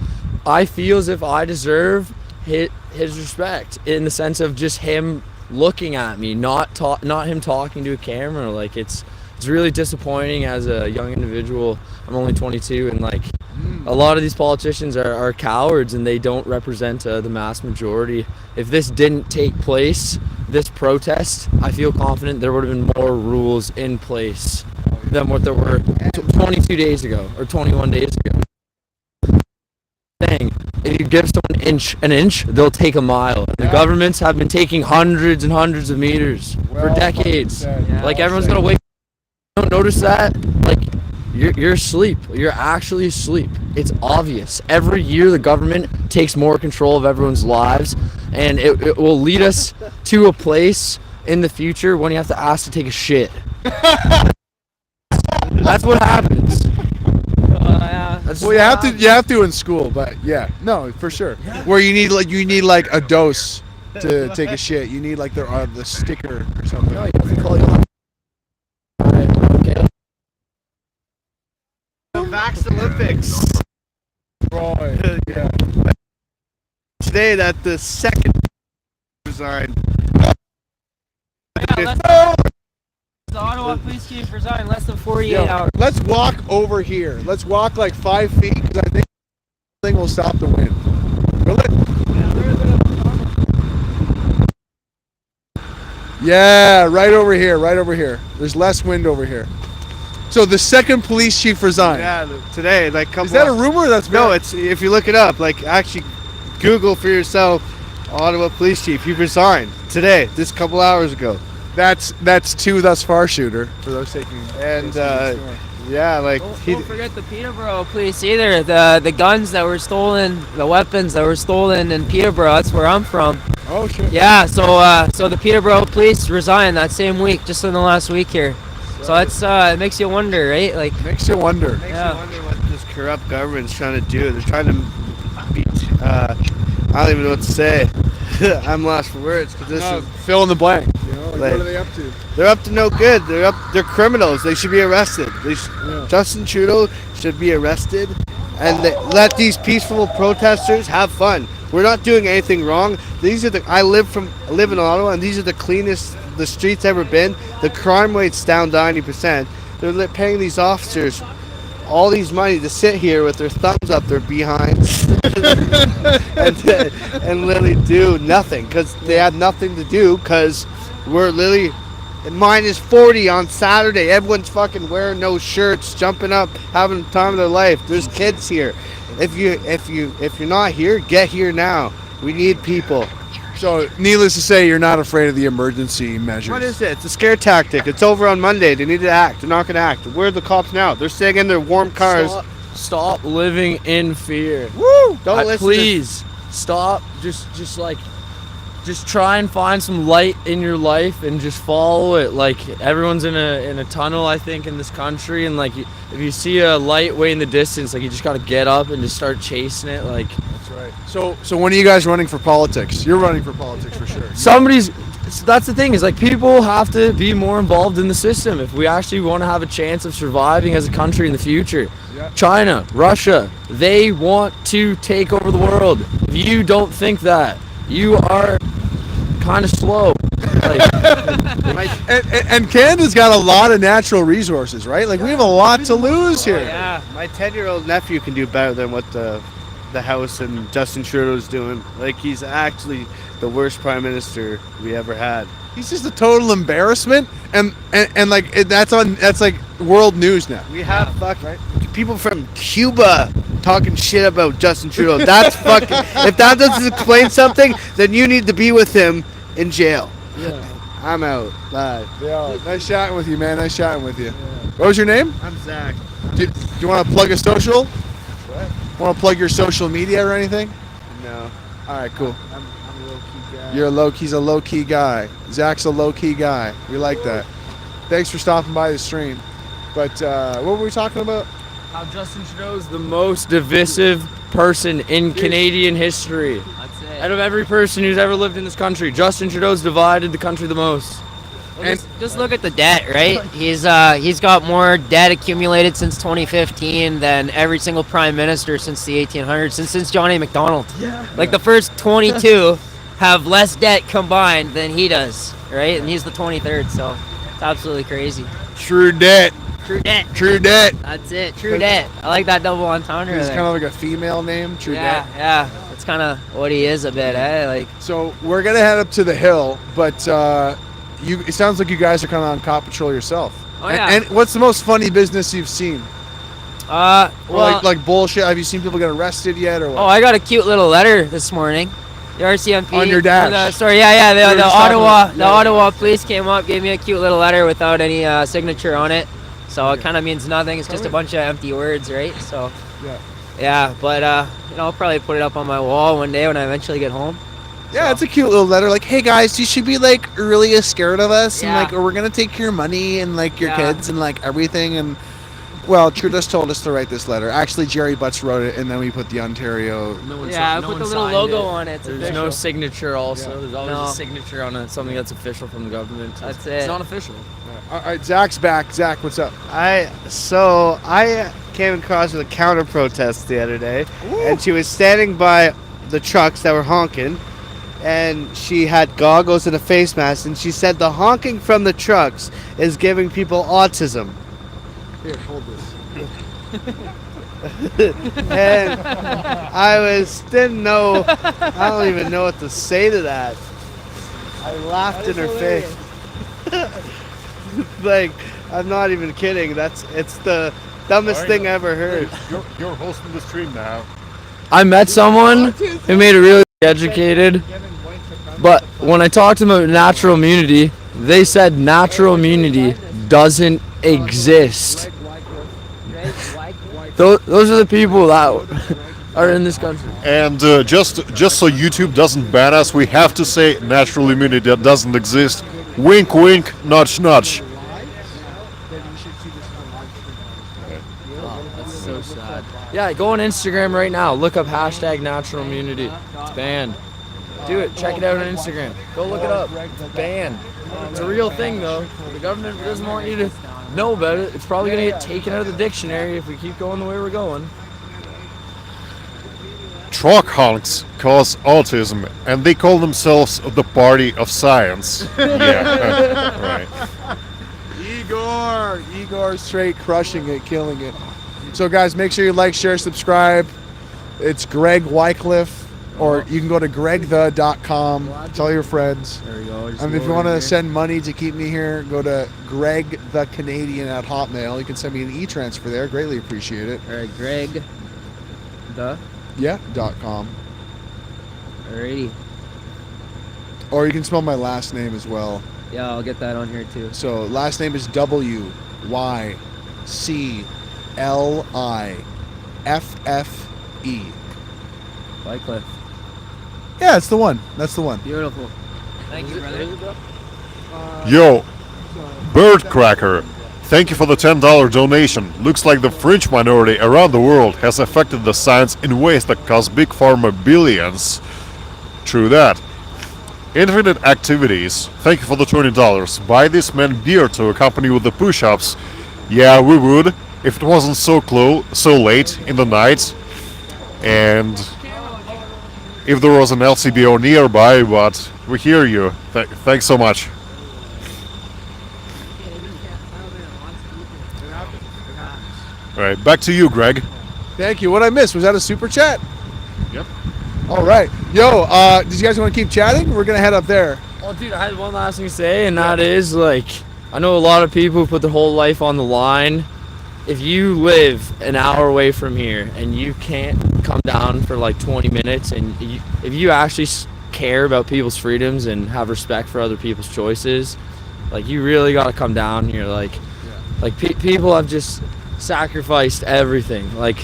I feel as if I deserve his respect in the sense of just him looking at me, not him talking to a camera. Like, it's really disappointing as a young individual. I'm only 22, and like a lot of these politicians are cowards, and they don't represent the mass majority. If this didn't take place, this protest, I feel confident there would have been more rules in place than what there were 22 days ago or 21 days ago. Thing, if you give someone an inch, they'll take a mile. The governments have been taking hundreds and hundreds of meters for decades. Like, everyone's gonna wake. Don't notice that? Like, you're asleep. You're actually asleep. It's obvious. Every year the government takes more control of everyone's lives, and it will lead us to a place in the future when you have to ask to take a shit. That's what happens. That's Well, you have to in school, but yeah, no, for sure. Where you need like a dose to take a shit. You need like the sticker or something. No, you have to call your The Vax Olympics. Right. Yeah. Today that the second resigned. The Ottawa police chief resigned less than 48 Yo, hours. let's walk over here. Let's walk like 5 feet, because I think the thing will stop the wind. Will it? Yeah, right over here, right over here. There's less wind over here. So the second police chief resigned. Yeah, today, like, Is that a rumor? Or that's no. It's, if you look it up, like, actually Google for yourself, Ottawa police chief. He resigned today, this couple hours ago. That's two thus far, shooter, for those taking. And yeah, like, Don't forget the Peterborough police either. The guns that were stolen, the weapons that were stolen in Peterborough. That's where I'm from. Oh shit. Yeah. So the Peterborough police resigned that same week, just in the last week here. So it's it makes you wonder, right? Like, makes you wonder. Makes you wonder what this corrupt government's trying to do. They're trying to beat. I don't even know what to say. I'm lost for words. Cause this is fill in the blank. You know, like, what are they up to? They're up to no good. They're criminals. They should be arrested. Justin Trudeau should be arrested, and let these peaceful protesters have fun. We're not doing anything wrong. These are I live in Ottawa, and these are the cleanest the streets ever been. The crime rate's down 90%. They're paying these officers all these money to sit here with their thumbs up their behinds and literally do nothing, because they have nothing to do, because we're literally minus 40 on Saturday. Everyone's fucking wearing no shirts, jumping up, having the time of their life. There's kids here. If you're not here, get here now. We need people. So, needless to say, you're not afraid of the emergency measures. What is it? It's a scare tactic. It's over on Monday. They need to act. They're not going to act. Where are the cops now? They're sitting in their warm cars. Stop living in fear. Woo! Don't listen. Please stop. Just try and find some light in your life and just follow it. Like, everyone's in a tunnel, I think, in this country, and like, if you see a light way in the distance, like, you just got to get up and just start chasing it. Like, that's right. So when are you guys running for politics? You're running for politics for sure. That's the thing, is like, people have to be more involved in the system if we actually want to have a chance of surviving as a country in the future. Yeah. China, Russia, they want to take over the world. If you don't think that, you are kind of slow. And Canada's got a lot of natural resources, right? Like, we have a lot to lose here. Yeah, my 10-year-old nephew can do better than what the House and Justin Trudeau's doing. Like, he's actually the worst prime minister we ever had. He's just a total embarrassment, and like, that's like world news now. We have people from Cuba talking shit about Justin Trudeau. That's fucking. If that doesn't explain something, then you need to be with him in jail. Yeah. I'm out. Bye. Yeah. Nice chatting with you, man. Nice chatting with you. What was your name? I'm Zach. Do you want to plug a social? What? Want to plug your social media or anything? No. All right, cool. I'm a low-key guy. He's a low-key guy. Zach's a low-key guy. We like that. Thanks for stopping by the stream. But what were we talking about? How Justin Trudeau's the most divisive person in Canadian history. That's it. Out of every person who's ever lived in this country, Justin Trudeau's divided the country the most. Well, just look at the debt, right? He's got more debt accumulated since 2015 than every single prime minister since the 1800s, since John A. Macdonald. Yeah. Like the first 22 have less debt combined than he does, right? And he's the 23rd, so it's absolutely crazy. True debt. True debt. True debt. That's it. True debt. I like that double entendre. It's there. kind of like a female name. True debt. Yeah. That's kind of what he is a bit, eh? Like. So we're gonna head up to the hill, but it sounds like you guys are kind of on cop patrol yourself. Oh yeah. And what's the most funny business you've seen? Well, like bullshit. Have you seen people get arrested yet, or what? Oh, I got a cute little letter this morning. The RCMP On your dash. Sorry, the Ottawa police came up, gave me a cute little letter without any signature on it. So it kind of means nothing. It's just a bunch of empty words, right? So yeah, but I'll probably put it up on my wall one day when I eventually get home. Yeah, it's a cute little letter. Like, hey guys, you should be like really scared of us, Yeah. and like we're gonna take your money and like your Yeah. kids and like everything. And well, Trudeau told us to write this letter. Actually, Jerry Butts wrote it, and then we put the Ontario. I put the little logo on it. It's There's official. no signature. Also, Yeah. there's always No. a signature on something that's official from the government. That's It's it. not official. All right, Zach's back. Zach, what's up? I came across with a counter protest the other day, and she was standing by the trucks that were honking, and she had goggles and a face mask, and she said the honking from the trucks is giving people autism. Here, hold this. And I don't even know what to say to that. I laughed in her face. Like, I'm not even kidding. It's the dumbest thing I ever heard. You're hosting the stream now. I met someone who made it really educated, but when I talked to them about natural immunity, they said natural immunity doesn't exist. Those are the people that are in this country. And just so YouTube doesn't ban us, we have to say natural immunity that doesn't exist. Wink, wink, nudge, nudge. That's so sad. Yeah, go on Instagram right now. Look up hashtag natural immunity. It's banned. Do it. Check it out on Instagram. Go look it up. It's banned. It's a real thing, though. The government doesn't want you to know about it. It's probably going to get taken out of the dictionary if we keep going the way we're going. Truck honks cause autism, and they call themselves the party of science. Yeah, right. Igor straight crushing it, killing it. So guys, make sure you like, share, subscribe. It's GregWycliffe, or you can go to GregThe.com. Tell your friends. There you go. And if you want to send money to keep me here, go to GregTheCanadian at Hotmail. You can send me an e-transfer there. Greatly appreciate it. All right, Greg. Yeah, .com. Alrighty. Or you can spell my last name as well. Yeah, I'll get that on here too. So last name is W-Y-C-L-I-F-F-E. Wycliffe. Yeah, it's the one. That's the one. Beautiful. Thank you, brother. Yo, Bird Cracker, thank you for the $10 donation. Looks like the fringe minority around the world has affected the science in ways that cost Big Pharma billions. True that. Infinite Activities, thank you for the $20. Buy this man beer to accompany with the push-ups. Yeah, we would, if it wasn't so late in the night, and if there was an LCBO nearby, but we hear you. Thanks so much. All right, back to you, Greg. Thank you. What I missed? Was that a super chat? Yep. All right. Yo, did you guys want to keep chatting? We're going to head up there. Oh, dude, I had one last thing to say, and that is, like, I know a lot of people who put their whole life on the line. If you live an hour away from here and you can't come down for like 20 minutes, and if you actually care about people's freedoms and have respect for other people's choices, like, you really got to come down here. Like, people have just sacrificed everything. Like,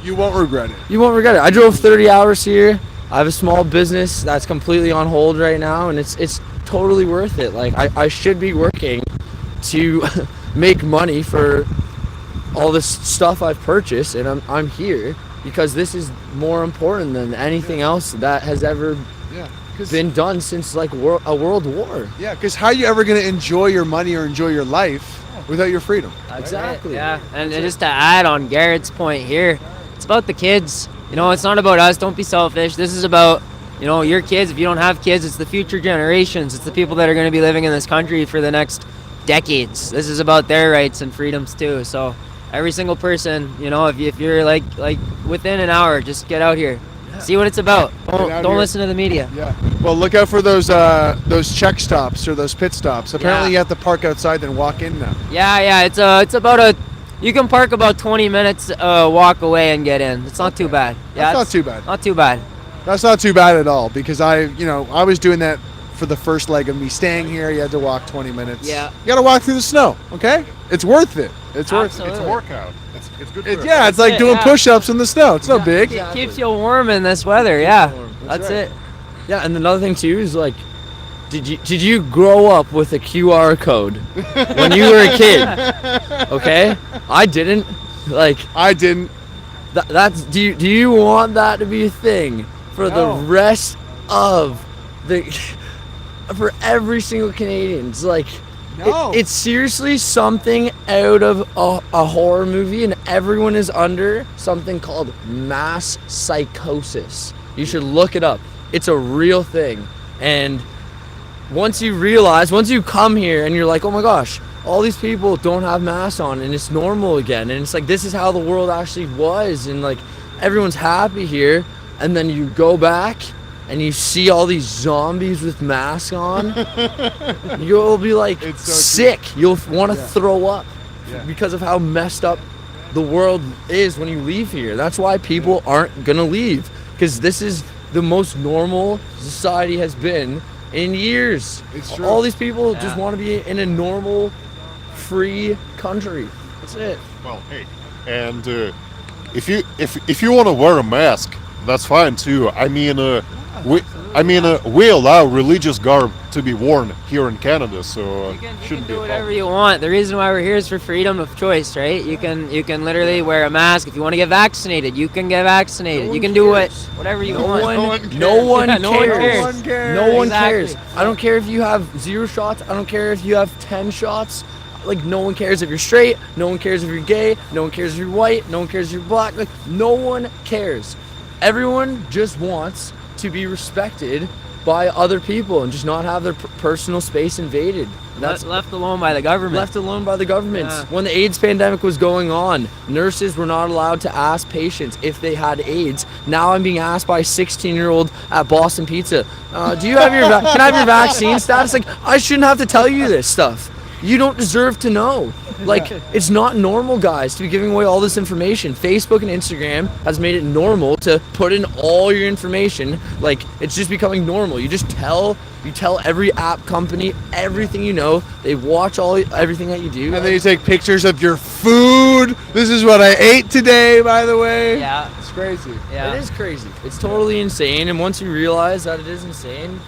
you won't regret it. You won't regret it. I drove 30 hours here. I have a small business that's completely on hold right now, and it's totally worth it. Like, I should be working to make money for all this stuff I've purchased, and I'm here because this is more important than anything else that has ever been done since like a world war. Yeah, because how are you ever going to enjoy your money or enjoy your life without your freedom? Exactly. Yeah, and just to add on Garrett's point here, it's about the kids. You know, it's not about us. Don't be selfish. This is about, you know, your kids. If you don't have kids, it's the future generations. It's the people that are going to be living in this country for the next decades. This is about their rights and freedoms too. So every single person, you know, if you're like within an hour, just get out here. See what it's about. Don't listen to the media. Yeah. Well, look out for those check stops or those pit stops. Apparently, you have to park outside then walk in now. Yeah. It's about you can park about 20 minutes walk away and get in. It's not too bad. Yeah, That's not too bad. Not too bad. That's not too bad at all because I was doing that for the first leg of me staying here. You had to walk 20 minutes. Yeah. You got to walk through the snow. Okay. It's worth it. It's worth it. It's a workout. It's good. It's like doing push-ups in the snow. It's no big. It keeps you warm in this weather. Yeah. That's it. Yeah, and another thing too is like, did you grow up with a QR code when you were a kid? Okay, I didn't. Like I didn't. That's do you want that to be a thing for the rest of for every single Canadian? It's like. No. It's seriously something out of a horror movie, and everyone is under something called mass psychosis. You should look it up. It's a real thing. And once you come here and you're like, oh my gosh, all these people don't have masks on and it's normal again. And it's like, this is how the world actually was. And like, everyone's happy here. And then you go back and you see all these zombies with masks on, you'll be like sick. You'll want to throw up because of how messed up the world is when you leave here. That's why people aren't gonna leave, because this is the most normal society has been in years. It's true. All these people just want to be in a normal, free country. That's it. Well, hey, and if you want to wear a mask, that's fine too. I mean, we allow religious garb to be worn here in Canada, so you can do whatever you want. The reason why we're here is for freedom of choice, right? You can literally wear a mask. If you want to get vaccinated, you can get vaccinated. You can do whatever you want. No one cares. No one Exactly. cares. I don't care if you have 0 shots. I don't care if you have 10 shots. Like, no one cares if you're straight. No one cares if you're gay. No one cares if you're white. No one cares if you're black. Like, no one cares. Everyone just wants to be respected by other people and just not have their personal space invaded. That's left alone by the government. Left alone by the government. Yeah. When the AIDS pandemic was going on, nurses were not allowed to ask patients if they had AIDS. Now I'm being asked by a 16-year-old at Boston Pizza, do you have can I have your vaccine status? Like, I shouldn't have to tell you this stuff. You don't deserve to know. Like, it's not normal, guys, to be giving away all this information. Facebook and Instagram has made it normal to put in all your information. Like, it's just becoming normal. You tell every app company everything you know. They watch everything that you do. And then you take pictures of your food. This is what I ate today, by the way. Yeah. It's crazy. Yeah. It is crazy. It's totally insane. And once you realize that it is insane,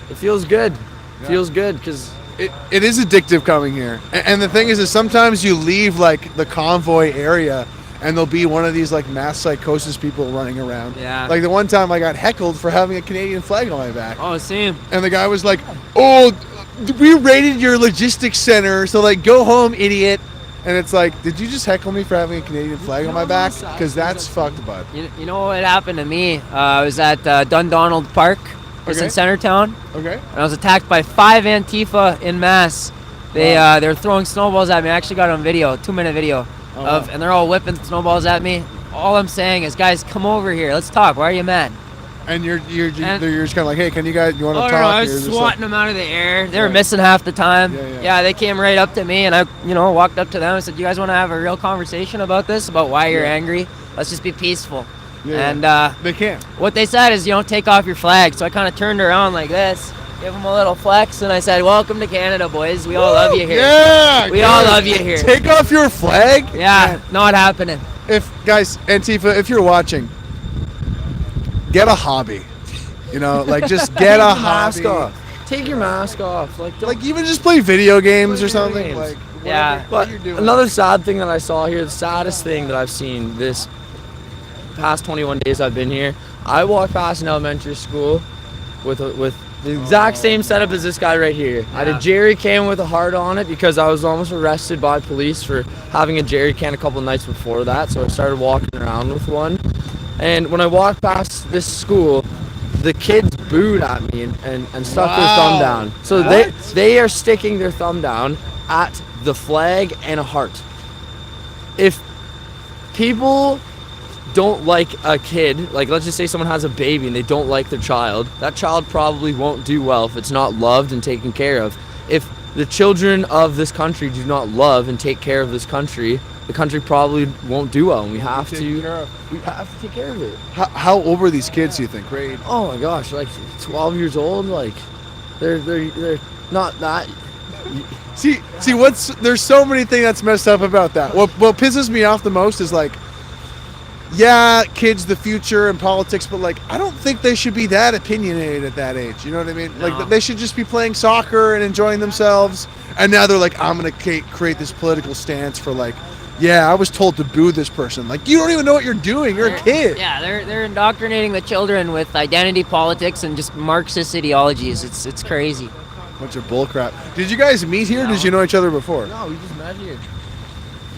it feels good. It feels good because it is addictive coming here. And the thing is sometimes you leave like the convoy area and there'll be one of these like mass psychosis people running around. Yeah. Like the one time I got heckled for having a Canadian flag on my back. Oh, same. And the guy was like, oh, we raided your logistics center, so like go home, idiot. And it's like, did you just heckle me for having a Canadian flag on my back? Because that's fucked, bud. You know what happened to me? I was at Dundonald Park. It's in Centertown. Okay. And I was attacked by 5 Antifa in mass. They were throwing snowballs at me. I actually got it on video, 2-minute video, and they're all whipping snowballs at me. All I'm saying is, guys, come over here. Let's talk. Why are you mad? And you're just kind of like, hey, you want to talk? No, I was swatting them out of the air. They were missing half the time. Yeah, they came right up to me, and I, walked up to them and said, "You guys want to have a real conversation about this? About why you're angry? Let's just be peaceful." And they can't. What they said is, take off your flag. So I kind of turned around like this, give them a little flex, and I said, "Welcome to Canada, boys. We all love you here. Yeah, we all love you here. Take off your flag." Yeah, not happening. If guys, Antifa, if you're watching, get a hobby. Just get a hobby. Mask off. Take your mask off. Like even just play video games or something. games. Like Yeah. But another sad thing that I saw here, the saddest thing that I've seen this past 21 days I've been here, I walked past an elementary school with the exact same setup as this guy right here. I had a jerry can with a heart on it because I was almost arrested by police for having a jerry can a couple nights before that. So I started walking around with one. And when I walked past this school, the kids booed at me and stuck their thumb down. So they are sticking their thumb down at the flag and a heart. If people don't like a kid, like let's just say someone has a baby and they don't like their child, that child probably won't do well if it's not loved and taken care of. If the children of this country do not love and take care of this country, the country probably won't do well, and we have to take care of it. How old were these kids, do you think? Grade? Oh my gosh, like 12 years old, like they're not that. See, there's so many things that's messed up about that. What pisses me off the most is like, yeah, kids, the future and politics, but like, I don't think they should be that opinionated at that age. You know what I mean? No. Like, they should just be playing soccer and enjoying themselves. And now they're like, I'm gonna create this political stance for like, yeah, I was told to boo this person. Like, you don't even know what you're doing. You're a kid. Yeah, they're indoctrinating the children with identity politics and just Marxist ideologies. It's crazy. Bunch of bullcrap. Did you guys meet here? Or did you know each other before? No, we just met here.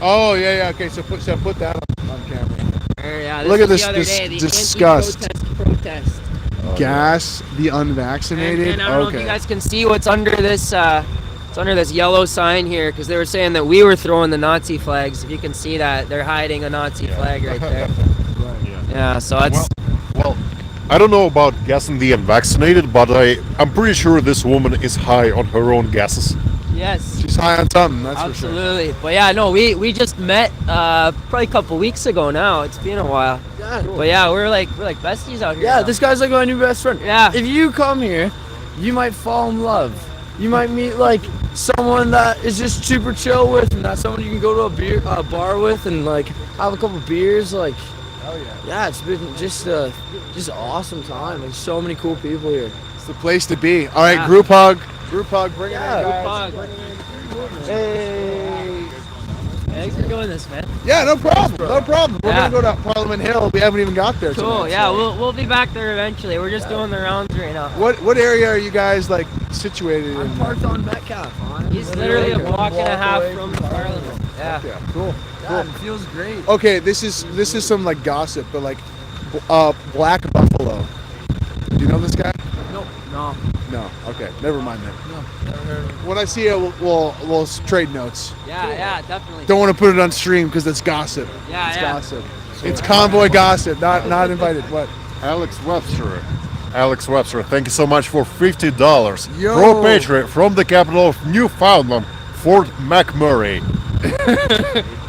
Oh yeah. Okay, so put that on camera. Yeah, Look at was this the other day, the disgust. Protest. Gas the unvaccinated. And I don't know if you guys can see what's under this. It's under this yellow sign here because they were saying that we were throwing the Nazi flags. If you can see that, they're hiding a Nazi flag right there. Yeah, so it's. Well, I don't know about gassing the unvaccinated, but I'm pretty sure this woman is high on her own gases. Yes. She's high on something, that's absolutely. For sure. But yeah, no, we just met probably a couple weeks ago now. It's been a while. Yeah. But yeah, we're like besties out here. Yeah, now. this guy's like my new best friend. Yeah. If you come here, you might fall in love. You might meet like someone that is just super chill with, and that's someone you can go to a bar with and like have a couple beers. Like, yeah, it's been just awesome time. Like so many cool people here. It's the place to be. All right, group hug, bring it in, guys. Group hug. Hey. Thanks for doing this, man. Yeah, no problem. We're gonna go to Parliament Hill. We haven't even got there. Cool. Tonight, Yeah, so. we'll be back there eventually. We're just doing the rounds right now. What area are you guys like situated in? Parked on Metcalf. He's literally a block and a half from the Parliament. Yeah. Cool. Yeah, it feels great. Okay, this is some like gossip, but like Black Buffalo. Do you know this guy? No. No. Okay, never mind then. No, never heard of it. When I see it, we'll trade notes. Yeah, definitely. Don't want to put it on stream because it's gossip. Yeah, it's gossip. It's convoy gossip. Not invited. What? Alex Webster, thank you so much for $50. Yo. Pro Patriot from the capital of Newfoundland, Fort McMurray.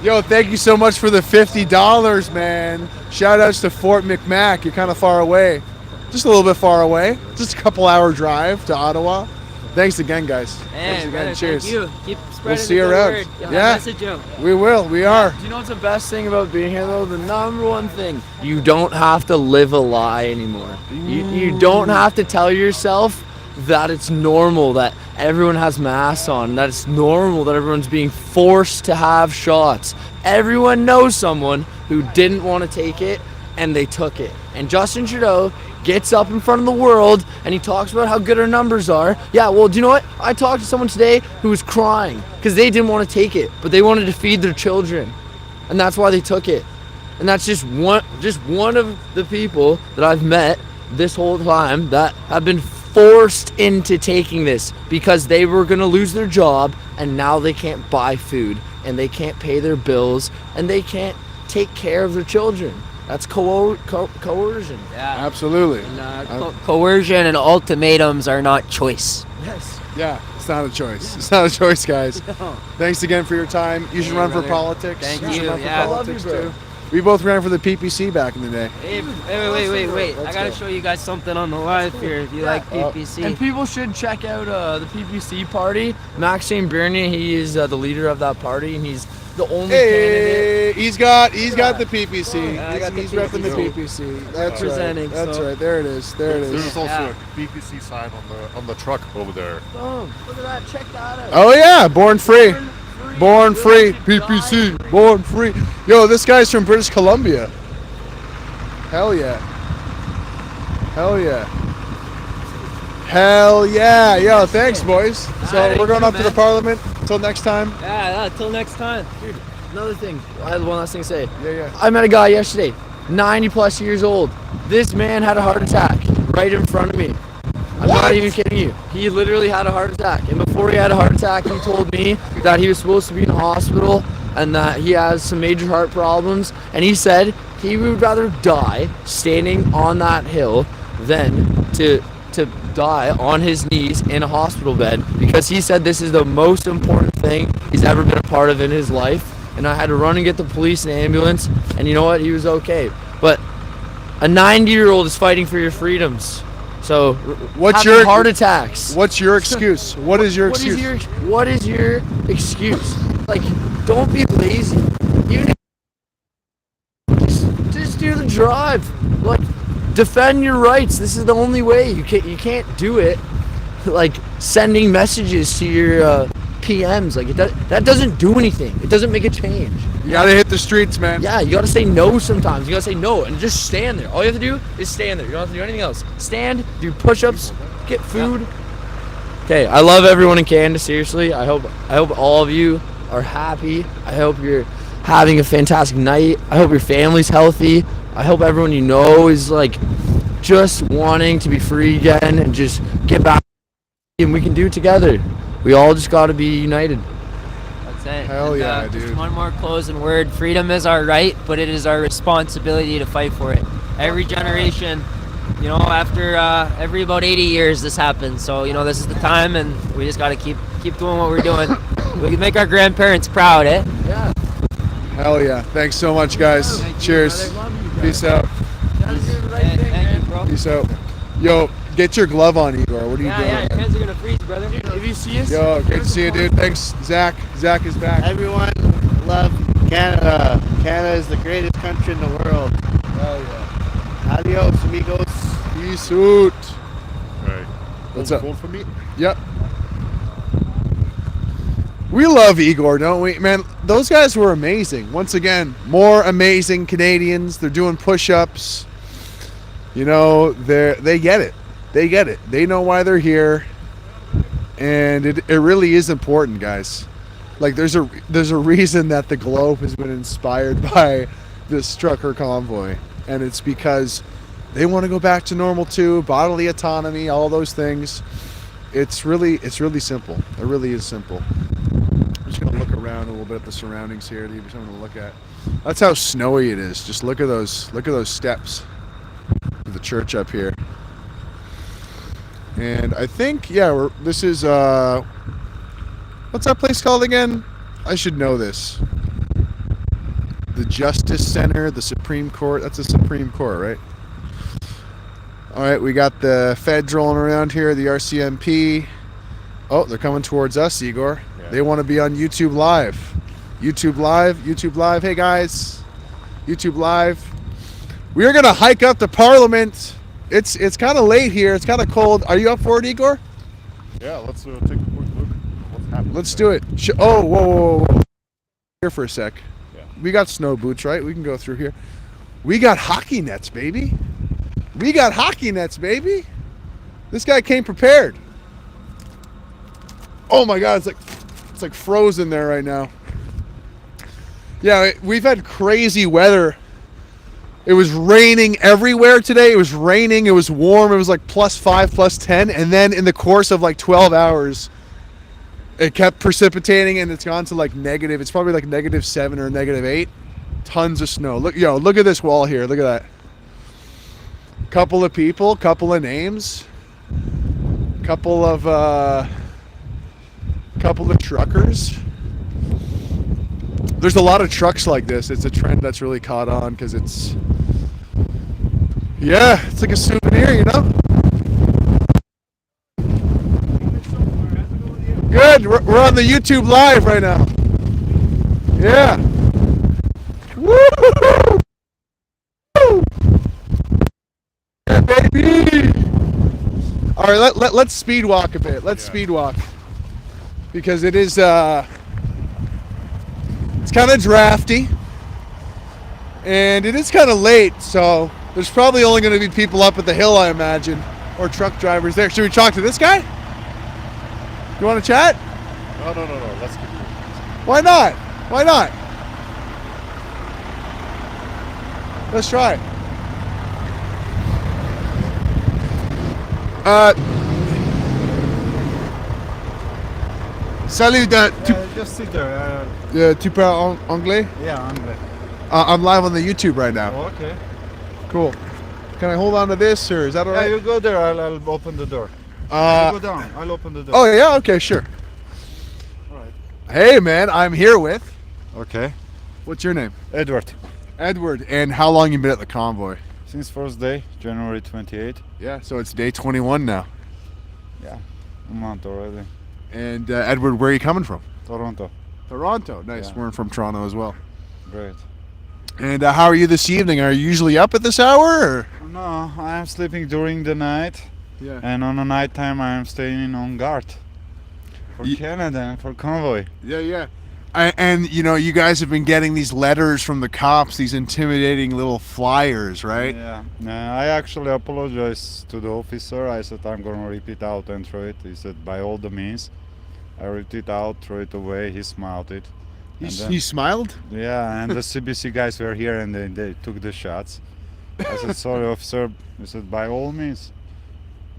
Yo, thank you so much for the $50, man. Shout outs to Fort McMac. You're kind of far away. Just a little bit far away. Just a couple hour drive to Ottawa. Thanks again, guys. Hey, Thanks again. brother, Cheers. Thank you. Keep spreading We'll see you the good around. word. You'll Yeah. message you. We will. We are. Do you know what's the best thing about being here though? The number one thing. You don't have to live a lie anymore. You don't have to tell yourself that it's normal that everyone has masks on, that it's normal that everyone's being forced to have shots. Everyone knows someone who didn't want to take it and they took it. And Justin Trudeau gets up in front of the world and he talks about how good our numbers are. Yeah, well, do you know what? I talked to someone today who was crying because they didn't want to take it, but they wanted to feed their children. And that's why they took it. And that's just one of the people that I've met this whole time that have been forced into taking this because they were going to lose their job and now they can't buy food and they can't pay their bills and they can't take care of their children. That's coercion. Yeah, absolutely. And, coercion and ultimatums are not choice. Yes. Yeah, it's not a choice. It's not a choice, guys. No. Thanks again for your time. You should run for brother. politics. Thank You should you. run for Yeah. politics I love you, bro. too. We both ran for the PPC back in the day. Hey, wait. I gotta show you guys something on the live here if you like PPC. And people should check out the PPC party. Maxime Bernier, he is the leader of that party, and he's the only candidate. He's got the PPC. Yeah, I got the he's repping the PPC. PPC. That's Representing, right. That's so- right. There it is. There it is. There's also a PPC sign on the truck over there. Oh, look at that. Check that out. Oh yeah, born free. Born free. PPC. Born free. Yo, this guy's from British Columbia. Hell yeah. Hell yeah. Hell yeah. Yo, thanks, boys. So we're going up to the Parliament. Until next time. Yeah, till next time. Dude, another thing. I had one last thing to say. Yeah. I met a guy yesterday, 90 plus years old. This man had a heart attack right in front of me. I'm not even kidding you. He literally had a heart attack. And before he had a heart attack, he told me that he was supposed to be in a hospital and that he has some major heart problems. And he said he would rather die standing on that hill than to die on his knees in a hospital bed, because he said this is the most important thing he's ever been a part of in his life. And I had to run and get the police and ambulance, and you know what? He was okay. But a 90-year-old is fighting for your freedoms. So what's having your heart attacks? What's your excuse? What is your excuse? What is your excuse? Like, don't be lazy. Even if, just do the drive. Like, defend your rights. This is the only way. You can't do it like sending messages to your PMs. Like, that doesn't do anything. It doesn't make a change. You gotta hit the streets, man. Yeah, you gotta say no sometimes. You gotta say no and just stand there. All you have to do is stand there. You don't have to do anything else. Stand, do push-ups, get food. Okay, I love everyone in Canada, seriously. I hope all of you are happy. I hope you're having a fantastic night. I hope your family's healthy. I hope everyone you know is like just wanting to be free again and just get back, and we can do it together. We all just gotta be united. That's it. Hell And, yeah, just dude. one more closing word. Freedom is our right, but it is our responsibility to fight for it. Every generation, you know, after every about 80 years this happens. So, you know, this is the time, and we just gotta keep doing what we're doing. We can make our grandparents proud, eh? Yeah. Hell yeah. Thanks so much, guys. Cheers. Peace out. Thank you, bro. Peace out. Yo, get your glove on, Igor. What are you doing? Yeah, your hands are gonna freeze, brother. If you see us, Yo, great to see you, dude. Thanks, Zach. Zach is back. Everyone love Canada. Canada is the greatest country in the world. Hell yeah. Adios, amigos. Peace out. Right. What's up? Phone for me? Yep. We love Igor, don't we? Man, those guys were amazing. Once again, more amazing Canadians. They're doing push-ups. You know, they get it. They get it. They know why they're here. And it really is important, guys. Like, there's a reason that the globe has been inspired by this trucker convoy. And it's because they want to go back to normal too, bodily autonomy, all those things. It's really simple. It really is simple. I'm just gonna look around a little bit at the surroundings here to give you something to look at. That's how snowy it is. Just look at those steps of the church up here. And I think, yeah, this is what's that place called again? I should know this. The Justice Center, the Supreme Court. That's the Supreme Court, right? All right, we got the feds rolling around here, the RCMP. Oh, they're coming towards us, Igor. Yeah. They want to be on YouTube Live. YouTube Live. Hey, guys. YouTube Live. We are going to hike up to Parliament. It's kind of late here. It's kind of cold. Are you up for it, Igor? Yeah, let's take a quick look. What's happening? Let's do it. Oh, whoa. Here for a sec. Yeah. We got snow boots, right? We can go through here. We got hockey nets, baby. This guy came prepared. Oh my God, it's like frozen there right now. Yeah, we've had crazy weather. It was raining everywhere today. It was raining, it was warm, it was like +5, +10, and then in the course of like 12 hours, it kept precipitating and it's gone to like negative. It's probably like -7 or -8. Tons of snow. Look at this wall here. Look at that. Couple of people, couple of names, couple of truckers. There's a lot of trucks like this. It's a trend that's really caught on because it's like a souvenir, you know? Good. We're on the YouTube Live right now. Yeah. Woo! Yeah, baby. All right, let's speed walk a bit. Let's speed walk because it is it's kind of drafty and it is kind of late, so there's probably only going to be people up at the hill, I imagine. or truck drivers there. Should we talk to this guy? You want to chat? No. Let's keep moving. Why not? Why not? Let's try. Salut, Just sit there. tu parles anglais? Yeah, anglais. I'm live on the YouTube right now. Oh, okay. Cool. Can I hold on to this, or is that all Yeah, right? you go there. I'll open the door. You go down. I'll open the door. Oh yeah, okay, sure. All right. Hey man, I'm here with. Okay. What's your name? Edward. Edward. And how long you been at the convoy? Since first day, January 28. Yeah, so it's day 21 now. Yeah, a month already. And Edward, where are you coming from? Toronto. Toronto. Nice. Yeah. We're from Toronto as well. Great. And how are you this evening? Are you usually up at this hour? Or? No, I'm sleeping during the night. Yeah. And on the night time, I'm staying on guard for Canada and for convoy. Yeah. And you know, you guys have been getting these letters from the cops, these intimidating little flyers, right? Yeah. I actually apologized to the officer. I said I'm gonna rip it out and throw it. He said by all the means. I ripped it out, threw it away. He smiled it. He smiled? Yeah, and the CBC guys were here and they took the shots. I said sorry, officer. He said by all means.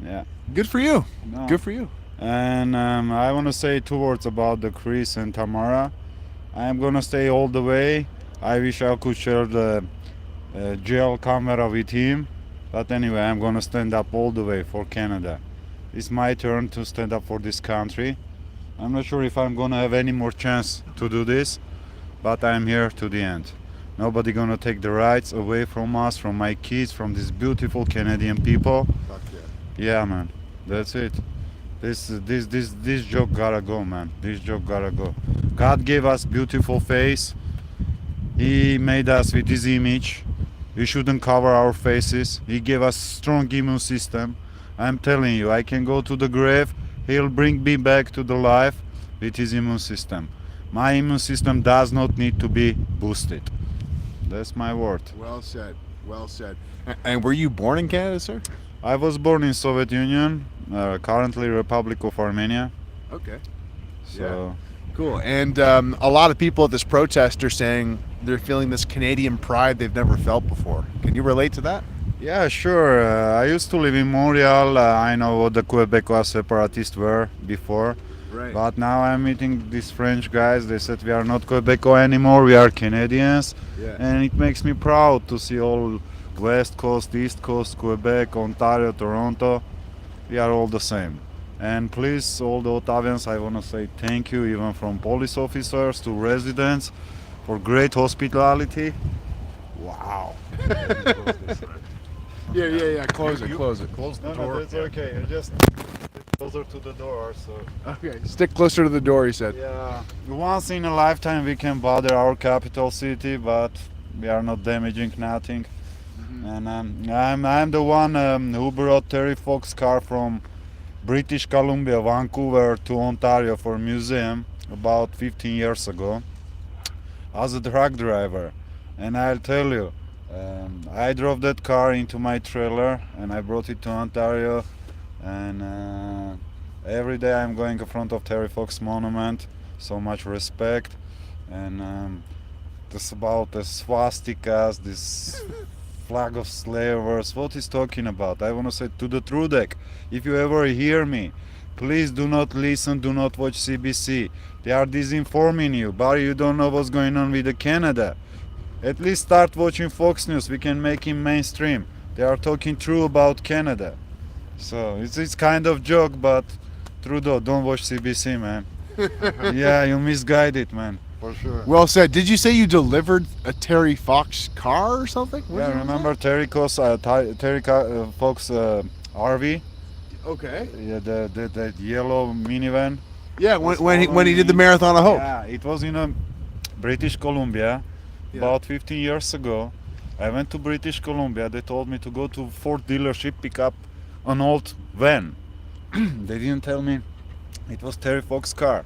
Yeah. Good for you. No. Good for you. And I want to say 2 words about the Chris and Tamara. I am gonna stay all the way. I wish I could share the jail camera with him, but anyway, I'm gonna stand up all the way for Canada. It's my turn to stand up for this country. I'm not sure if I'm gonna have any more chance to do this, but I'm here to the end. Nobody gonna take the rights away from us, from my kids, from these beautiful Canadian people. Fuck yeah. Yeah, man, that's it. This joke gotta go, man. This joke gotta go. God gave us beautiful face. He made us with His image. We shouldn't cover our faces. He gave us strong immune system. I'm telling you, I can go to the grave. He'll bring me back to the life with His immune system. My immune system does not need to be boosted. That's my word. Well said. Well said. And were you born in Canada, sir? I was born in Soviet Union, currently Republic of Armenia. Okay. So cool. And a lot of people at this protest are saying they're feeling this Canadian pride they've never felt before. Can you relate to that? yeah, sure. I used to live in Montreal. I know what the Quebecois separatists were before. Right. But now I'm meeting these French guys. They said we are not Quebecois anymore. We are Canadians. Yeah. And it makes me proud to see all West Coast, East Coast, Quebec, Ontario, Toronto. We are all the same. And please, all the Ottavians, I want to say thank you, even from police officers to residents, for great hospitality. Wow. Yeah. Close it. Close the door. No, that's okay. I just closer to the door, so. Okay. Stick closer to the door, he said. Yeah. Once in a lifetime we can bother our capital city, but we are not damaging nothing. And I'm the one who brought Terry Fox car from British Columbia, Vancouver to Ontario for a museum about 15 years ago as a truck driver. And I'll tell you, I drove that car into my trailer and I brought it to Ontario, and every day I'm going in front of Terry Fox monument. So much respect. And this about the swastikas, this flag of slavers, what he's talking about. I want to say to the Trudek, if you ever hear me, please do not listen, do not watch CBC. They are disinforming you. Barry, you don't know what's going on with the Canada. At least start watching Fox News. We can make him mainstream. They are talking true about Canada. So it's kind of joke, but Trudeau, don't watch CBC, man. Yeah, you misguided, man. For sure. Well said. Did you say you delivered a Terry Fox car or something? Yeah, remember Terry Fox RV? Okay. Yeah, the yellow minivan. Yeah, when he did the Marathon of Hope. Yeah, it was in British Columbia about 15 years ago. I went to British Columbia. They told me to go to Ford dealership, pick up an old van. They didn't tell me it was Terry Fox car.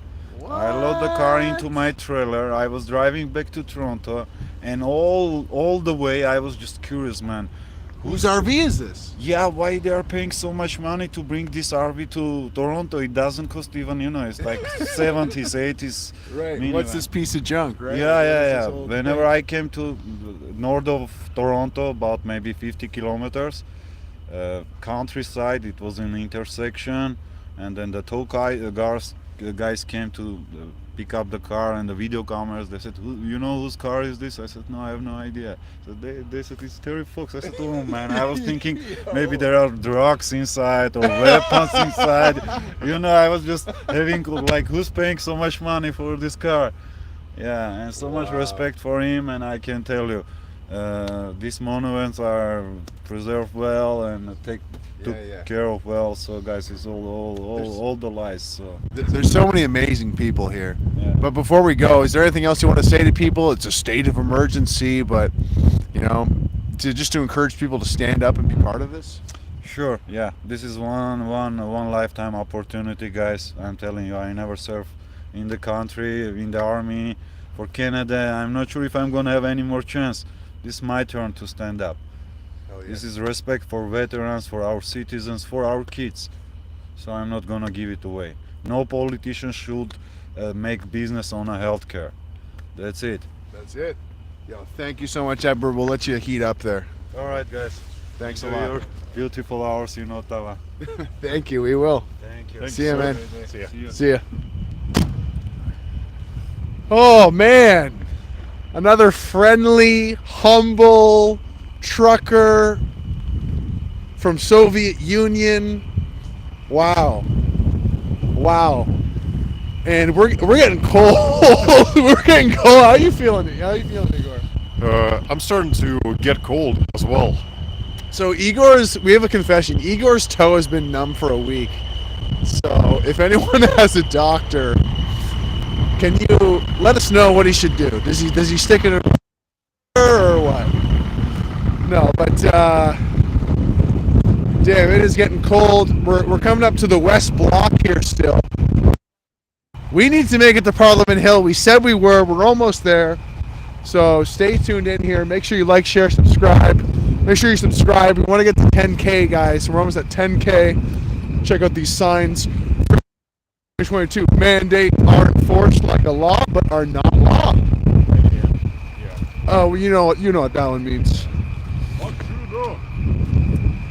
I load the car into my trailer. I was driving back to Toronto, and all the way I was just curious, man. Whose RV is this? Yeah, why they are paying so much money to bring this RV to Toronto? It doesn't cost even, it's like 70s, 80s. Right. minimum. What's this piece of junk, right? Yeah. Whenever I came to north of Toronto, about maybe 50 kilometers, countryside, it was an intersection, and then the tow guys came to pick up the car and the video cameras. They said, you know whose car is this? I said, no, I have no idea. So they said, it's Terry Fox. I said, oh man, I was thinking maybe there are drugs inside or weapons inside. I was just having like, who's paying so much money for this car? Yeah, and so much respect for him, and I can tell you, these monuments are preserved well and took care of well. So guys, it's all the lies. So there's so many amazing people here. But before we go, is there anything else you want to say to people? It's a state of emergency, but to encourage people to stand up and be part of this. Sure. Yeah, this is one lifetime opportunity, guys. I'm telling you, I never served in the country, in the army, for Canada. I'm not sure if I'm gonna have any more chance. This is my turn to stand up. This is respect for veterans, for our citizens, for our kids. So I'm not gonna give it away. No politician should make business on a healthcare. That's it. That's it. Yo, thank you so much, Edward. We'll let you heat up there. All right, guys. Thanks a Enjoy lot. your beautiful hours in Ottawa. Thank you. We will. Thank you. See ya, man. See ya. See ya. Oh man, another friendly, humble trucker from Soviet Union. Wow. And we're getting cold. We're getting cold. How you feeling, Igor? I'm starting to get cold as well. So we have a confession. Igor's toe has been numb for a week. So if anyone has a doctor, can you let us know what he should do? Does he stick it in or what? No, but damn, it is getting cold. We're coming up to the West Block here still. We need to make it to Parliament Hill. We said we were. We're almost there. So stay tuned in here. Make sure you like, share, subscribe. Make sure you subscribe. We want to get to 10K, guys. We're almost at 10K. Check out these signs. 2022 mandate are enforced like a law, but are not law. Oh, well, you know what that one means.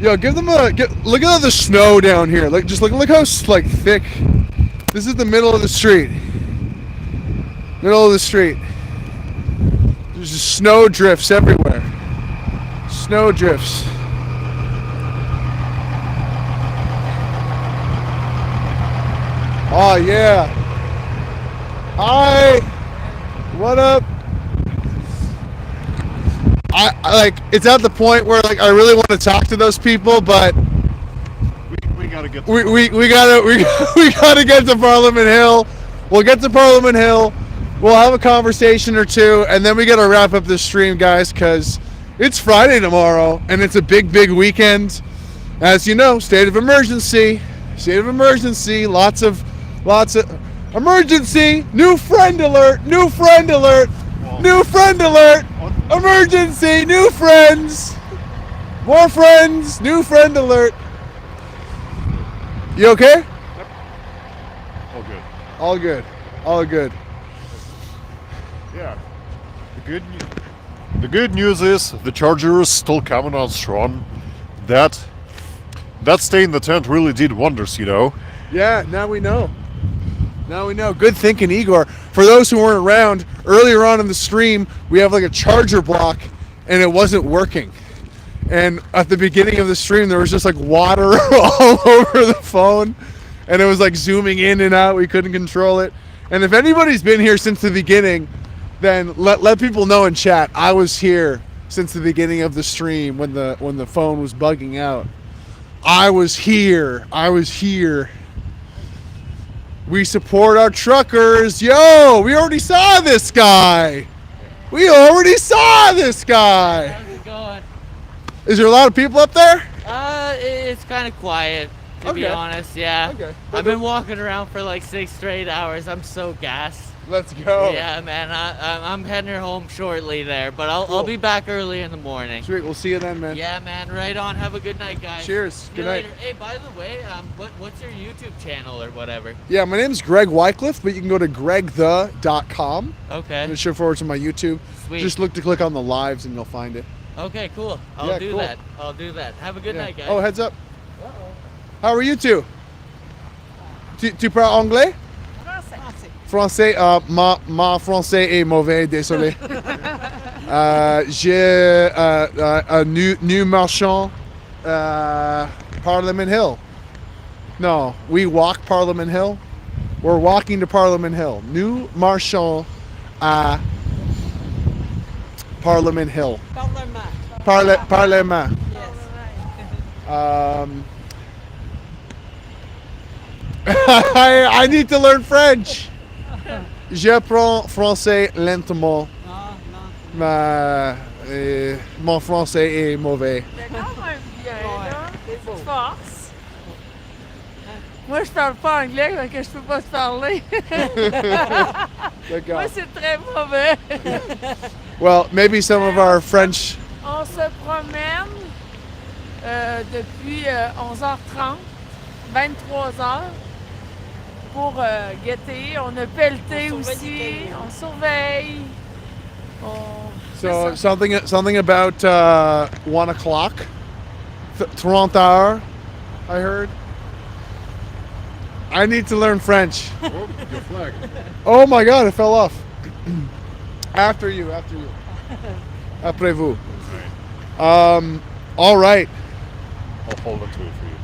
Yo, give them look at all the snow down here. Look how thick. This is the middle of the street. There's just snow drifts everywhere. Snow drifts. Oh yeah. Hi. What up? I it's at the point where I really want to talk to those people, but we gotta get we gotta get to Parliament Hill. We'll get to Parliament Hill. We'll have a conversation or two, and then we gotta wrap up this stream, guys, because it's Friday tomorrow, and it's a big weekend. As you know, state of emergency. Lots of emergency. New friend alert. Emergency. New friends. More friends. New friend alert. You okay? All good. Yeah. The good news is the Charger is still coming on strong. That stay in the tent really did wonders, Yeah, now we know. Good thinking, Igor. For those who weren't around, earlier on in the stream, we have a charger block, and it wasn't working. And at the beginning of the stream, there was just water all over the phone, and it was zooming in and out. We couldn't control it. And if anybody's been here since the beginning, then let people know in chat. I was here since the beginning of the stream when the phone was bugging out. I was here. We support our truckers. Yo, we already saw this guy. How's it going? Is there a lot of people up there? It's kind of quiet, to be honest, yeah. Okay. I've been walking around for 6 straight hours. I'm so gassed. Let's go. Yeah, man. I'm heading home shortly there, but I'll be back early in the morning. Sweet. We'll see you then, man. Yeah, man. Right on. Have a good night, guys. Cheers. See Good you night. later. Hey, by the way, what's your YouTube channel or whatever? Yeah, my name's GregWycliffe, but you can go to GregThe.com. Okay. And show forward to my YouTube. Sweet. Just look to click on the lives and you'll find it. Okay, cool. I'll Yeah, do cool. that. I'll do that. Have a good Yeah. night, guys. Oh, heads up. How are you two? Tu parles anglais? Français. Ma français est mauvais, désolé. J'ai un new marchand Parliament Hill. No, we walk Parliament Hill. We're walking to Parliament Hill. New marchand à Parliament Hill. Parlement. I need to learn French. J'apprends français lentement. Mon français est mauvais. Force. Moi, je parle pas anglais, donc je peux pas te parler. D'accord. Moi, c'est très mauvais. Well, maybe some of our French. On se promène depuis 11h30, 23h pour guetter. On a pelleté aussi. On surveille. So something about 1 o'clock, 30 hours, I heard. I need to learn French. Oh, your flag. Oh my God, it fell off. After you. Après vous. All right. I'll hold on to it for you.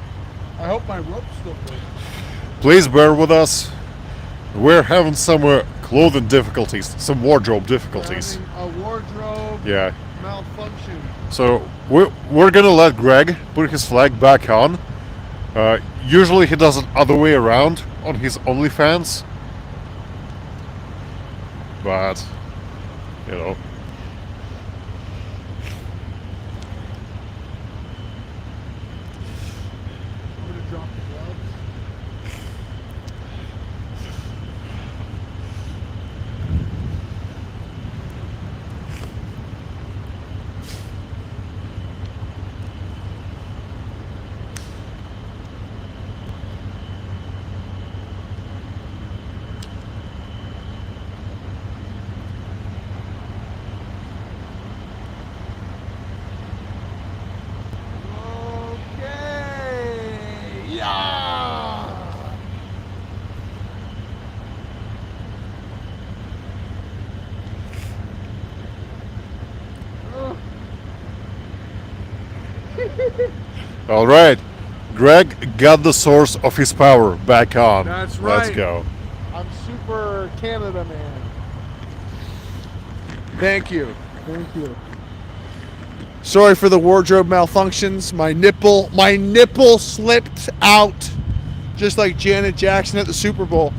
I hope my rope's still good. Please bear with us. We're having some clothing difficulties, some wardrobe difficulties. A wardrobe Yeah. malfunction. So we're gonna let Greg put his flag back on. Usually he does it other way around on his OnlyFans. But, you know. All right, Greg got the source of his power back on. That's right. Let's go. I'm super Canada man. Thank you. Sorry for the wardrobe malfunctions. My nipple slipped out, just like Janet Jackson at the Super Bowl.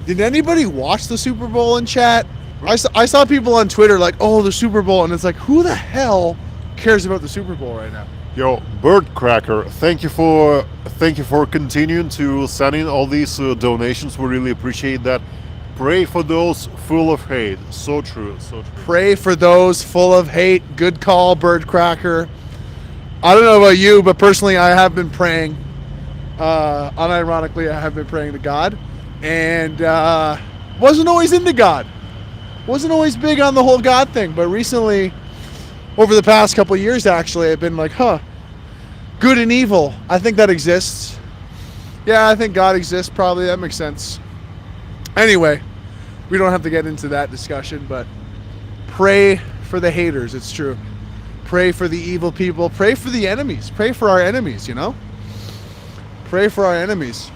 Did anybody watch the Super Bowl in chat? I saw people on Twitter like, "Oh, the Super Bowl," and it's like, who the hell cares about the Super Bowl right now? Yo, Bird Cracker, thank you for continuing to send in all these donations. We really appreciate that. Pray for those full of hate. So true. Pray for those full of hate. Good call, Bird Cracker. I don't know about you, but personally, I have been praying. Unironically, I have been praying to God, and wasn't always into God. Wasn't always big on the whole God thing, but recently, over the past couple of years, actually, I've been like, good and evil. I think that exists. Yeah, I think God exists. Probably that makes sense. Anyway, we don't have to get into that discussion, but pray for the haters. It's true. Pray for the evil people. Pray for the enemies. Pray for our enemies, you know? Pray for our enemies.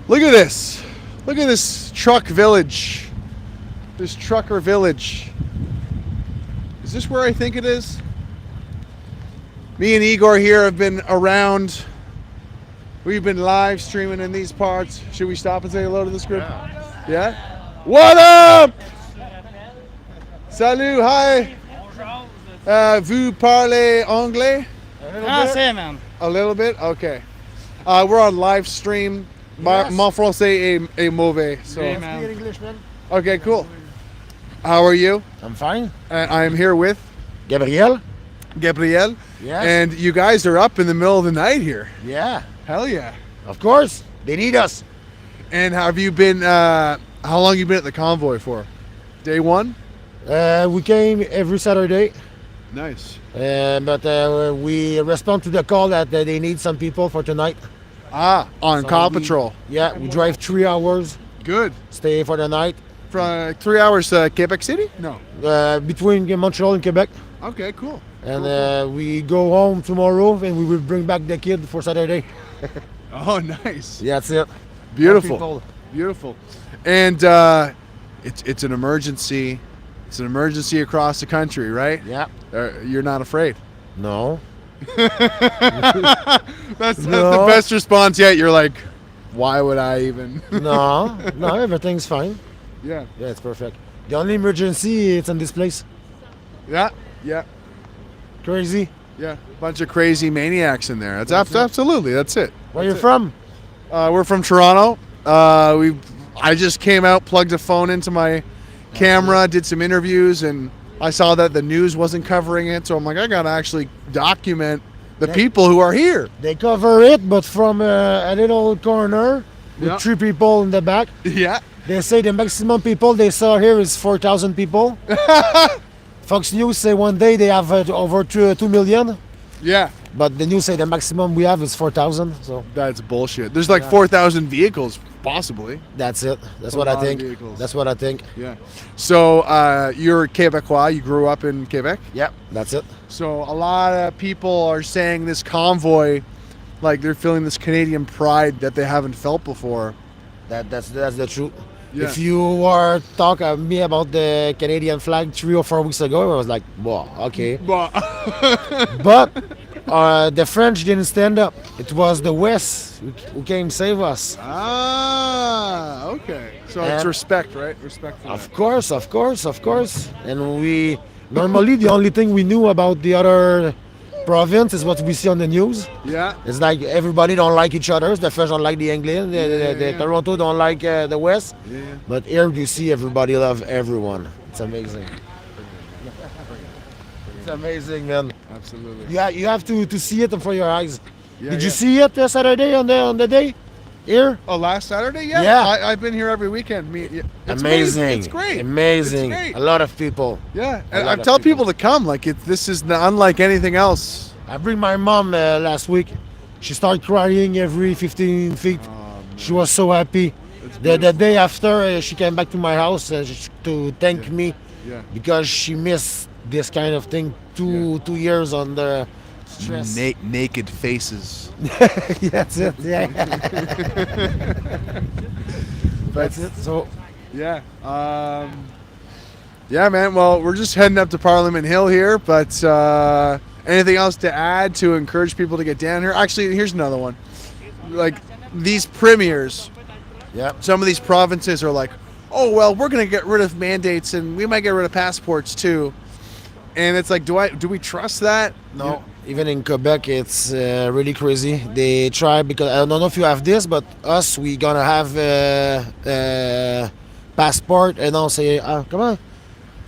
Look at this. Look at this truck village. This trucker village. Is this where I think it is? Me and Igor here have been around. We've been live streaming in these parts. Should we stop and say hello to this group? Yeah? What up? Salut, hi. Vous parlez anglais? Français, man. A little bit? Okay. We're on live stream Mon français est mauvais. So. Speak English, man. Okay, cool. How are you? I'm fine. I am here with Gabriel. Gabriel. Yes. And you guys are up in the middle of the night here. Yeah. Hell yeah. Of course. They need us. And have you been, how long you been at the convoy for? Day one? We came every Saturday. Nice. But we respond to the call that they need some people for tonight. On call patrol. Yeah, we drive 3 hours. Good. Stay for the night. From 3 hours to Quebec City? No. Between Montreal and Quebec. Okay, cool. And we go home tomorrow and we will bring back the kid for Saturday. Oh, nice. Yeah, that's it. Beautiful. Beautiful. And it's an emergency. It's an emergency across the country, right? Yeah. You're not afraid? No. That's the best response yet. You're like, why would I even? No, everything's fine. Yeah. Yeah, it's perfect. The only emergency is in this place. Yeah. Crazy. Yeah. Bunch of crazy maniacs in there. Absolutely. That's it. Where you from? We're from Toronto. I just came out, plugged a phone into my camera, did some interviews, and I saw that the news wasn't covering it, so I'm like, I gotta actually document the people who are here. They cover it, but from a little corner with Yeah. 3 people in the back. Yeah. They say the maximum people they saw here is 4,000 people. Fox News say one day they have over 2 million. Yeah. But the news say the maximum we have is 4,000. So that's bullshit. There's like 4,000 vehicles, possibly. That's it. That's A what I lot of think. vehicles. That's what I think. Yeah. So you're Quebecois. You grew up in Quebec. Yep. That's it. So a lot of people are saying this convoy, like they're feeling this Canadian pride that they haven't felt before. That's the truth. Yeah. If you were talking me about the Canadian flag 3 or 4 weeks ago, I was like, "Wow, okay." But the French didn't stand up. It was the West who came save us. Okay. So it's respect, right? Respect for that. Of course. And we normally the only thing we knew about the other province is what we see on the news. Yeah. It's like everybody don't like each other. The French don't like the English. The Toronto don't like the West. Yeah. But here you see everybody love everyone. It's amazing. It's amazing, man. Absolutely. You have to see it for your eyes. Yeah, Did you see it Saturday on the day? Here? Oh, last Saturday? Yeah. Yeah. I've been here every weekend. It's Amazing. It's great. Amazing. It's great. A lot of people. Yeah. A And lot I of tell people to come. Like this is unlike anything else. I bring my mom last week. She started crying every 15 feet. She was so happy. The day after, she came back to my house to thank me because she missed this kind of thing. Two years on the stress. Naked faces. That's it. Yeah. That's it. So. Yeah. Yeah, man. Well, we're just heading up to Parliament Hill here, but anything else to add to encourage people to get down here? Actually, here's another one. Like these premiers. Yeah. Some of these provinces are like, oh well, we're gonna get rid of mandates and we might get rid of passports too. And it's like, do we trust that? No. Even in Quebec, it's really crazy. They try because I don't know if you have this, but us we gonna have passport et non c'est comment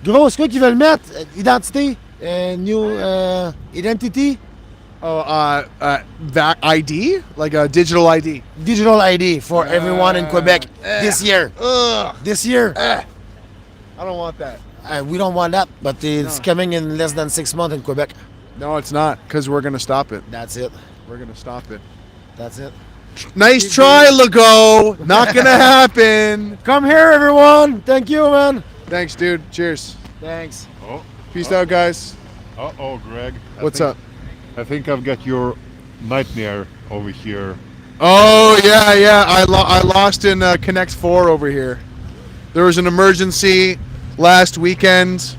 gros c'est quoi qu'ils veulent mettre identité new identity. Oh, that ID, like a digital ID. Digital ID for everyone in Quebec this year. This year. I don't want that. We don't want that, but it's coming in less than 6 months in Quebec. No, it's not, because we're going to stop it. That's it. We're going to stop it. That's it. Nice try, Legault. Not going to happen. Come here, everyone. Thank you, man. Thanks, dude. Cheers. Thanks. Peace out, guys. Uh-oh, Greg. What's up? I think I've got your nightmare over here. Oh, yeah. I lost in Connect 4 over here. There was an emergency last weekend,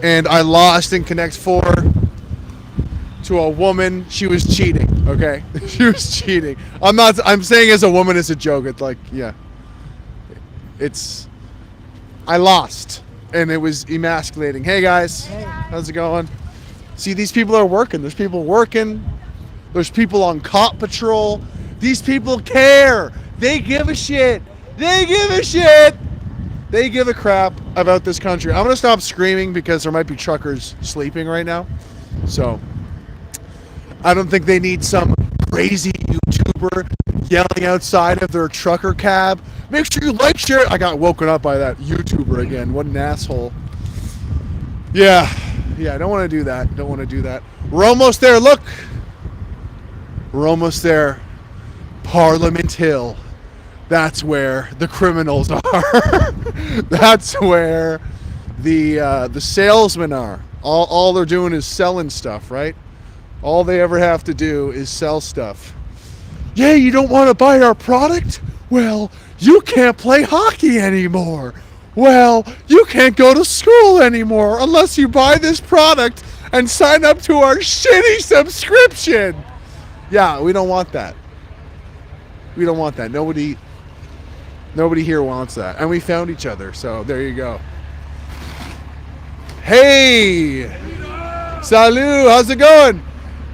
and I lost in Connect 4 to a woman. She was cheating, okay? She was cheating. I'm saying as a woman as a joke. It's like, yeah. I lost, and it was emasculating. Hey, guys. How's it going? See, these people are working. There's people working. There's people on cop patrol. These people care. They give a shit. They give a shit. They give a crap about this country. I'm going to stop screaming because there might be truckers sleeping right now. So I don't think they need some crazy YouTuber yelling outside of their trucker cab. Make sure you like, share. I got woken up by that YouTuber again. What an asshole. Yeah, I don't want to do that. Don't want to do that. We're almost there. Look. We're almost there. Parliament Hill. That's where the criminals are. That's where the salesmen are. All they're doing is selling stuff, right? All they ever have to do is sell stuff. Yeah, you don't want to buy our product? Well, you can't play hockey anymore. Well, you can't go to school anymore unless you buy this product and sign up to our shitty subscription. Yeah, we don't want that. We don't want that. Nobody here wants that. And we found each other, so there you go. Hey! Salut! How's it going?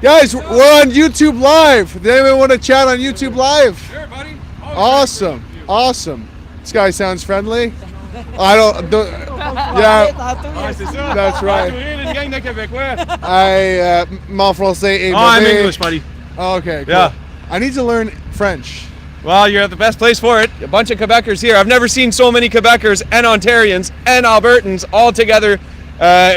Guys, we're on YouTube Live. Does anyone want to chat on YouTube Live? Sure, buddy. Awesome. Awesome. This guy sounds friendly. Yeah, that's right. Mon français est I'm mauvais. English, buddy. Okay, cool. Yeah. I need to learn French. Well, you're at the best place for it. A bunch of Quebecers here. I've never seen so many Quebecers and Ontarians and Albertans all together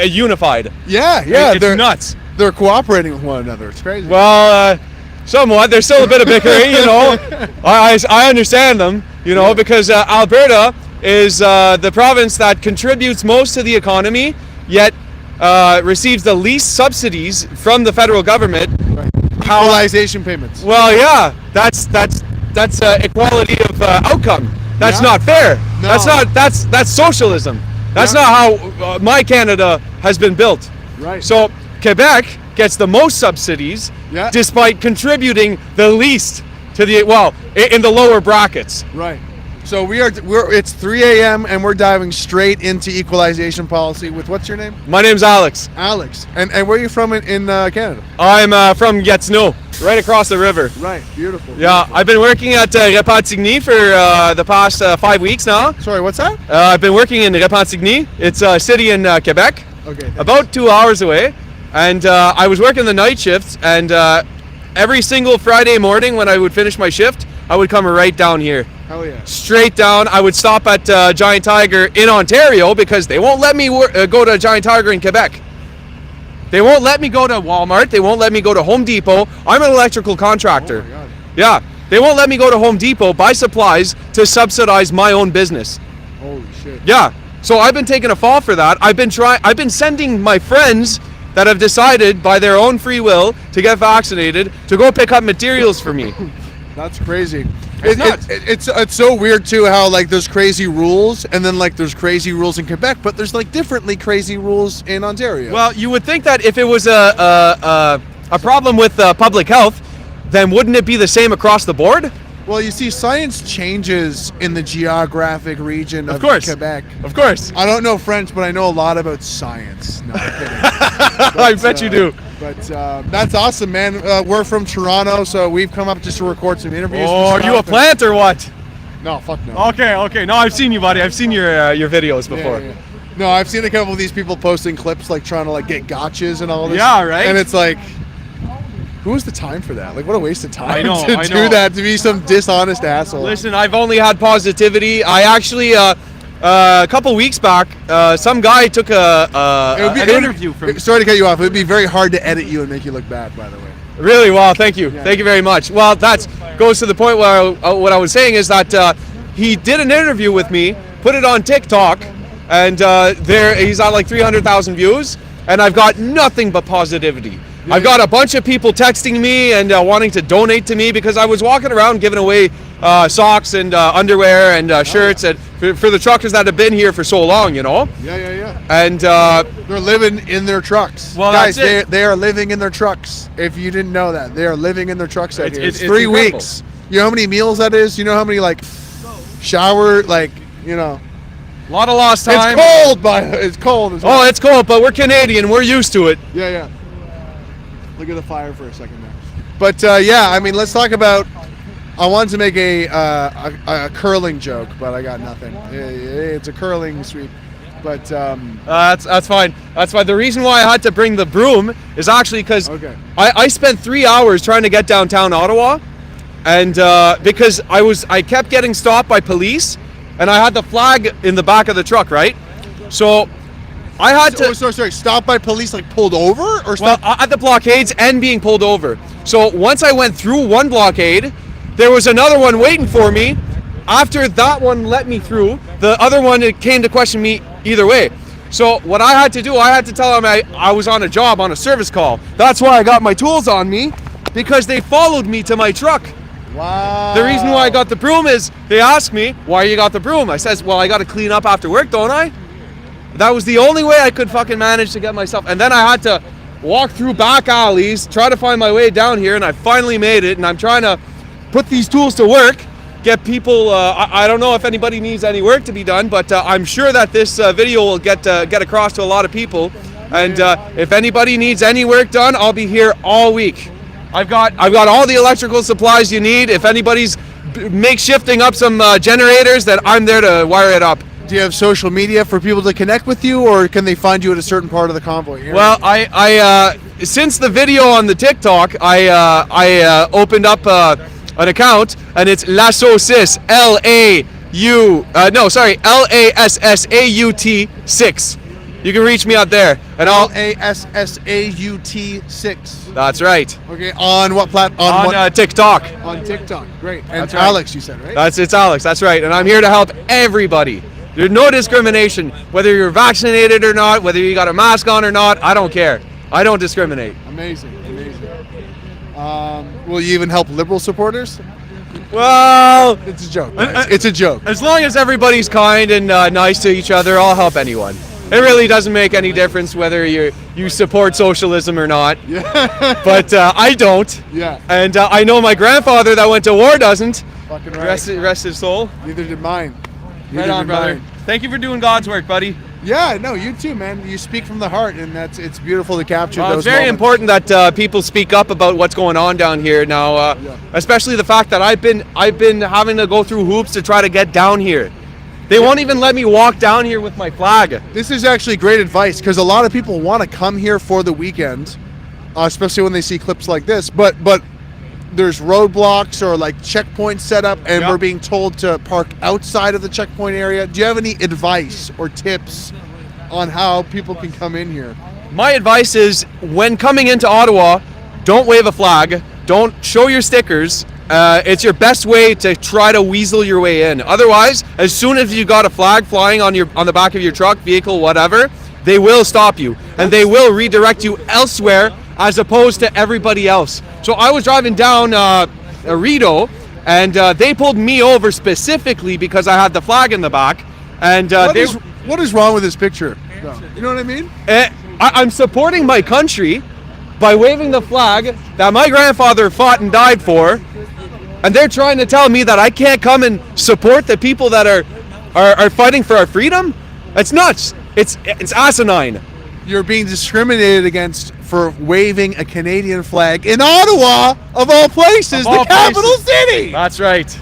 unified. Yeah, It's nuts. They're cooperating with one another. It's crazy. Well, somewhat. There's still a bit of bickering, you know. I understand them, you know, because Alberta is the province that contributes most to the economy, yet receives the least subsidies from the federal government. Equalization payments. Well, yeah, that's equality of outcome. That's not fair. No. That's socialism. That's not how my Canada has been built. Right. So Quebec gets the most subsidies, despite contributing the least to the in the lower brackets. Right. So it's 3 a.m. and we're diving straight into equalization policy with, what's your name? My name's Alex. Alex. And where are you from in Canada? I'm from Gatineau, right across the river. Right. Beautiful. Yeah, I've been working at Repentigny for the past 5 weeks now. Sorry, what's that? I've been working in Repentigny. It's a city in Quebec. Okay. About 2 hours away. And I was working the night shifts, and every single Friday morning when I would finish my shift, I would come right down here. Hell yeah. Straight down. I would stop at Giant Tiger in Ontario because they won't let me go to Giant Tiger in Quebec. They won't let me go to Walmart. They won't let me go to Home Depot. I'm an electrical contractor. Oh my God. Yeah. They won't let me go to Home Depot, buy supplies to subsidize my own business. Holy shit. Yeah. So I've been taking a fall for that. I've been sending my friends that have decided by their own free will to get vaccinated to go pick up materials for me. That's crazy. It's so weird too how like there's crazy rules and then like there's crazy rules in Quebec, but there's like differently crazy rules in Ontario. Well, you would think that if it was a problem with public health, then wouldn't it be the same across the board? Well, you see, science changes in the geographic region of Quebec. Of course. I don't know French, but I know a lot about science. No, I'm kidding. I bet you do. But that's awesome, man. We're from Toronto, so we've come up just to record some interviews. Oh, are you a plant or what? No, fuck no. Okay. No, I've seen you, buddy. I've seen your videos before. Yeah. No, I've seen a couple of these people posting clips, like trying to like get gotchas and all this. Yeah, right. And it's like, who has the time for that? Like, what a waste of time I know. do that, to be some dishonest asshole. Listen, I've only had positivity. I actually, a couple weeks back, some guy took an interview from me. Sorry to cut you off. It would be very hard to edit you and make you look bad, by the way. Really? Well, thank you. Thank you very much. Well, that goes to the point where what I was saying is that he did an interview with me, put it on TikTok, and he's on like 300,000 views, and I've got nothing but positivity. I've got a bunch of people texting me and wanting to donate to me because I was walking around giving away socks and underwear and shirts and for the truckers that have been here for so long, you know. Yeah. And they're living in their trucks. Well, guys, that's it. they are living in their trucks. If you didn't know that, they are living in their trucks out here. It's 3 incredible. weeks. You know how many meals that is? You know how many like shower, like, you know. A lot of lost time. It's cold, it's cold as well. Oh, it's cold, but we're Canadian. We're used to it. Yeah. Look at the fire for a second there. But yeah, I mean, let's talk about I wanted to make a curling joke, but I got nothing. It's a curling sweep, but that's fine. That's fine. The reason why I had to bring the broom is actually because I spent 3 hours trying to get downtown Ottawa, and because I kept getting stopped by police, and I had the flag in the back of the truck, right? So I had to. Sorry. Stopped by police, like pulled over, or well, at the blockades and being pulled over. So once I went through one blockade, there was another one waiting for me. After that one let me through, the other one it came to question me either way. So what I had to do, I had to tell them I was on a job, on a service call. That's why I got my tools on me, because they followed me to my truck. Wow. The reason why I got the broom is they asked me, why you got the broom? I says, well, I got to clean up after work, don't I? That was the only way I could fucking manage to get myself. And then I had to walk through back alleys, try to find my way down here, and I finally made it. And I'm trying to put these tools to work, get people, I don't know if anybody needs any work to be done, but I'm sure that this video will get across to a lot of people. And if anybody needs any work done, I'll be here all week. I've got all the electrical supplies you need. If anybody's makeshifting up some generators, then I'm there to wire it up. Do you have social media for people to connect with you, or can they find you at a certain part of the convoy here? Well, I since the video on the TikTok, I opened up an account, and it's Lassaut LASSAUT 6. You can reach me out there, and LASSAUT 6. That's right. Okay, on what platform? On TikTok. On TikTok, great. And That's right. Alex, you said, right? It's Alex. That's right. And I'm here to help everybody. There's no discrimination, whether you're vaccinated or not, whether you got a mask on or not. I don't care. I don't discriminate. Amazing. Will you even help Liberal supporters? Well, it's a joke. It's a joke. As long as everybody's kind and nice to each other, I'll help anyone. It really doesn't make any difference whether you support socialism or not. Yeah. But I don't. Yeah. And I know my grandfather that went to war doesn't. Fucking right. Rest his soul. Neither did mine. Right on, brother. Thank you for doing God's work, buddy. Yeah, no, you too, man. You speak from the heart, and it's beautiful to capture those It's very moments. important that people speak up about what's going on down here now, especially the fact that I've been having to go through hoops to try to get down here. They won't even let me walk down here with my flag. This is actually great advice, because a lot of people want to come here for the weekend, especially when they see clips like this. But there's roadblocks or like checkpoints set up, and we're being told to park outside of the checkpoint area. Do you have any advice or tips on how people can come in here? My advice is, when coming into Ottawa, don't wave a flag, don't show your stickers. It's your best way to try to weasel your way in. Otherwise, as soon as you got a flag flying on the back of your truck, vehicle, whatever, they will stop you, and they will redirect you elsewhere as opposed to everybody else. So I was driving down Rideau, and they pulled me over specifically because I had the flag in the back. And what is wrong with this picture? You know what I mean? I'm supporting my country by waving the flag that my grandfather fought and died for, and they're trying to tell me that I can't come and support the people that are fighting for our freedom? It's nuts. It's asinine. You're being discriminated against for waving a Canadian flag in Ottawa, of all places, the capital city. That's right.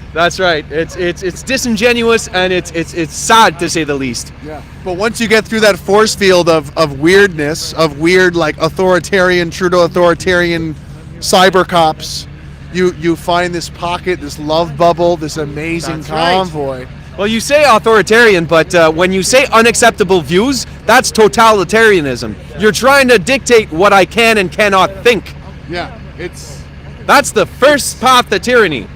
It's disingenuous, and it's sad to say the least. Yeah. But once you get through that force field of weirdness, of weird, like authoritarian, Trudeau authoritarian cyber cops, you find this pocket, this love bubble, this amazing convoy. Right. Well, you say authoritarian, but when you say unacceptable views, that's totalitarianism. You're trying to dictate what I can and cannot think. Yeah, that's the first path to tyranny.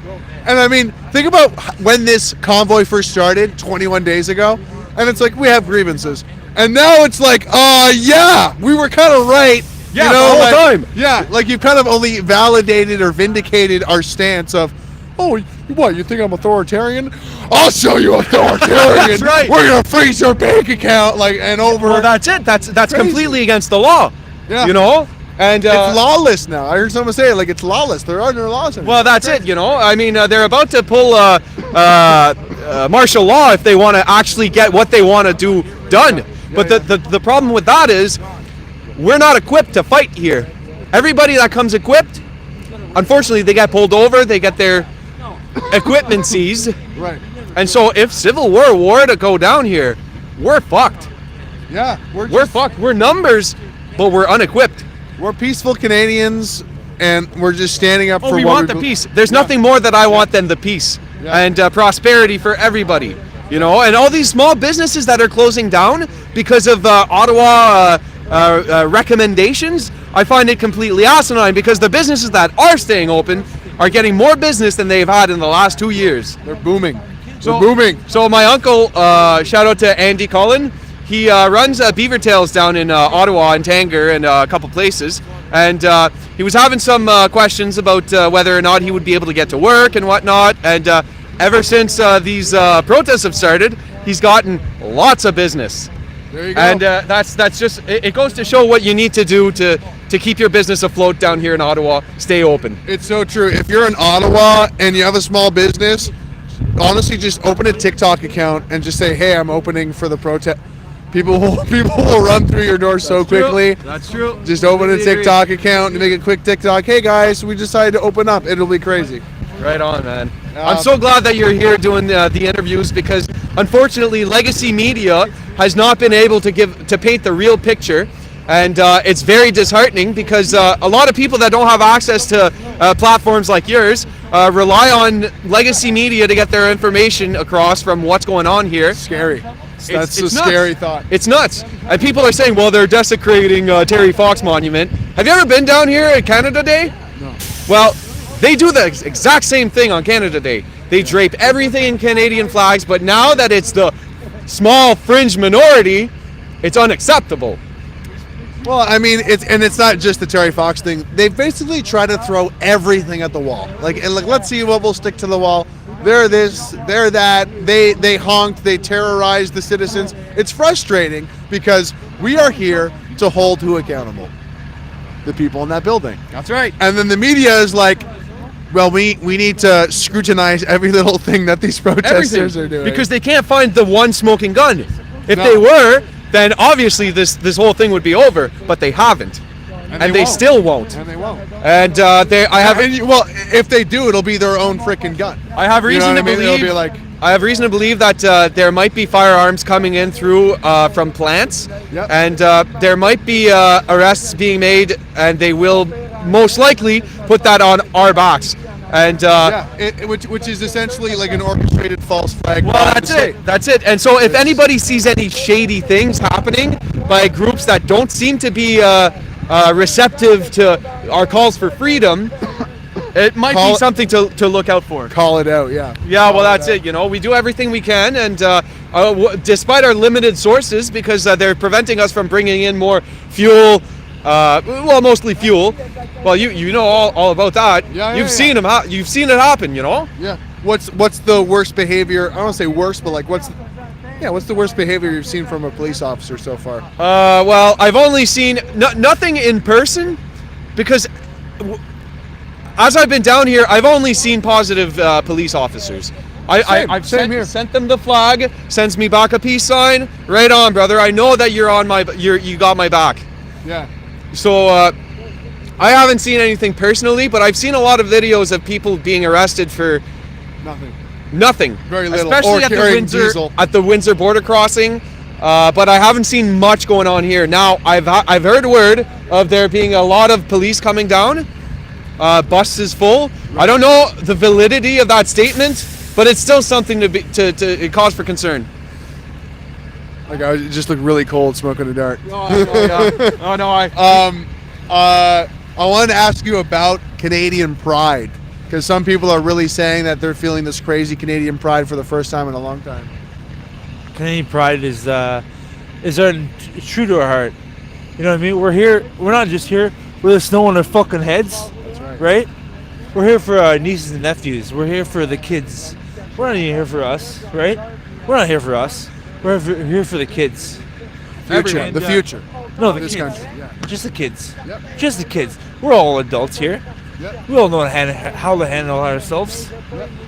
And I mean, think about when this convoy first started 21 days ago, and it's like, we have grievances. And now it's like, yeah, we were kind of right. Yeah, you know, the whole like, time. Yeah, like you've kind of only validated or vindicated our stance of, oh, what, you think I'm authoritarian? I'll show you authoritarian. That's right. We're going to freeze your bank account, and over. Well, that's it. That's completely against the law. Yeah. You know? And it's lawless now. I heard someone say it, like, it's lawless. There are no laws anymore. Well, that's it, you know? I mean, they're about to pull martial law if they want to actually get what they want to do done. But the problem with that is, we're not equipped to fight here. Everybody that comes equipped, unfortunately, they get pulled over, they get their equipment seized. Right. And so if civil war were to go down here, we're fucked. Yeah, we're fucked. We're numbers, but we're unequipped. We're peaceful Canadians, and we're just standing up for we what want the peace. There's nothing more that I want than the peace and prosperity for everybody. You know, and all these small businesses that are closing down because of Ottawa recommendations, I find it completely asinine, because the businesses that are staying open are getting more business than they've had in the last 2 years. They're booming. So, They're booming. So my uncle, shout out to Andy Cullen, he runs Beaver Tails down in Ottawa and Tanger and a couple places, and he was having some questions about whether or not he would be able to get to work and whatnot, and ever since these protests have started, he's gotten lots of business. There you go. And that's just, it goes to show what you need to do to keep your business afloat down here in Ottawa. Stay open. It's so true. If you're in Ottawa and you have a small business, honestly, just open a TikTok account and just say, "Hey, I'm opening for the protest." People will run through your door so quickly. That's true. Just open a Completely TikTok account and make a quick TikTok. Hey guys, we decided to open up. It'll be crazy. Right on, man. I'm so glad that you're here doing the interviews, because unfortunately legacy media has not been able to paint the real picture, and it's very disheartening, because a lot of people that don't have access to platforms like yours rely on legacy media to get their information across from what's going on here. Scary. That's a nuts. scary thought. It's nuts. And people are saying, well, they're desecrating Terry Fox Monument. Have you ever been down here at Canada Day? No. Well, they do the exact same thing on Canada Day. They drape everything in Canadian flags, but now that it's the small fringe minority, it's unacceptable. Well, I mean, it's not just the Terry Fox thing. They basically try to throw everything at the wall. Like let's see what will stick to the wall. They're this, they're that. They honked, they terrorized the citizens. It's frustrating, because we are here to hold who accountable? The people in that building. That's right. And then the media is like, well, we need to scrutinize every little thing that these protesters are doing. Because they can't find the one smoking gun. If No. they were, then obviously this whole thing would be over, but they haven't. And they won't. still won't. And they won't. And well, if they do, it'll be their own freaking gun. I have reason to It'll believe. be like, I have reason to believe that there might be firearms coming in through from plants, and there might be arrests being made, and they will most likely put that on our backs. And which is essentially like an orchestrated false flag. well, that's it. That's it. And so, if anybody sees any shady things happening by groups that don't seem to be receptive to our calls for freedom, it might be something to look out for. Call it out, yeah. Yeah, well, that's it. You know, we do everything we can, and despite our limited sources, because they're preventing us from bringing in more fuel, well, mostly fuel. Well, you know all about that. You've seen them. You've seen it happen. You know. Yeah. What's the worst behavior? I don't want to say worst, but like what's the worst behavior you've seen from a police officer so far? Well, I've only seen nothing in person, because as I've been down here, I've only seen positive police officers. I've sent them the flag, sends me back a peace sign. Right on, brother. I know that you got my back. Yeah. So I haven't seen anything personally, but I've seen a lot of videos of people being arrested for nothing. Very little. Especially Or at the carrying Windsor diesel. at the Windsor border crossing. But I haven't seen much going on here. Now I've heard word of there being a lot of police coming down. Bus is full. I don't know the validity of that statement, but it's still something to cause for concern. Like I just look really cold smoking a dart. Oh no, I wanted to ask you about Canadian pride, because some people are really saying that they're feeling this crazy Canadian pride for the first time in a long time. Canadian pride is true to our heart. You know what I mean? We're here. We're not just here with the snow on our fucking heads. That's right. Right? We're here for our nieces and nephews. We're here for the kids. We're not even here for us, right? We're not here for us. We're here for the kids. Future, And, the future. No, the This kids. country, yeah. Just the kids. Yep. Just the kids. We're all adults here. Yep. We all know how to handle ourselves.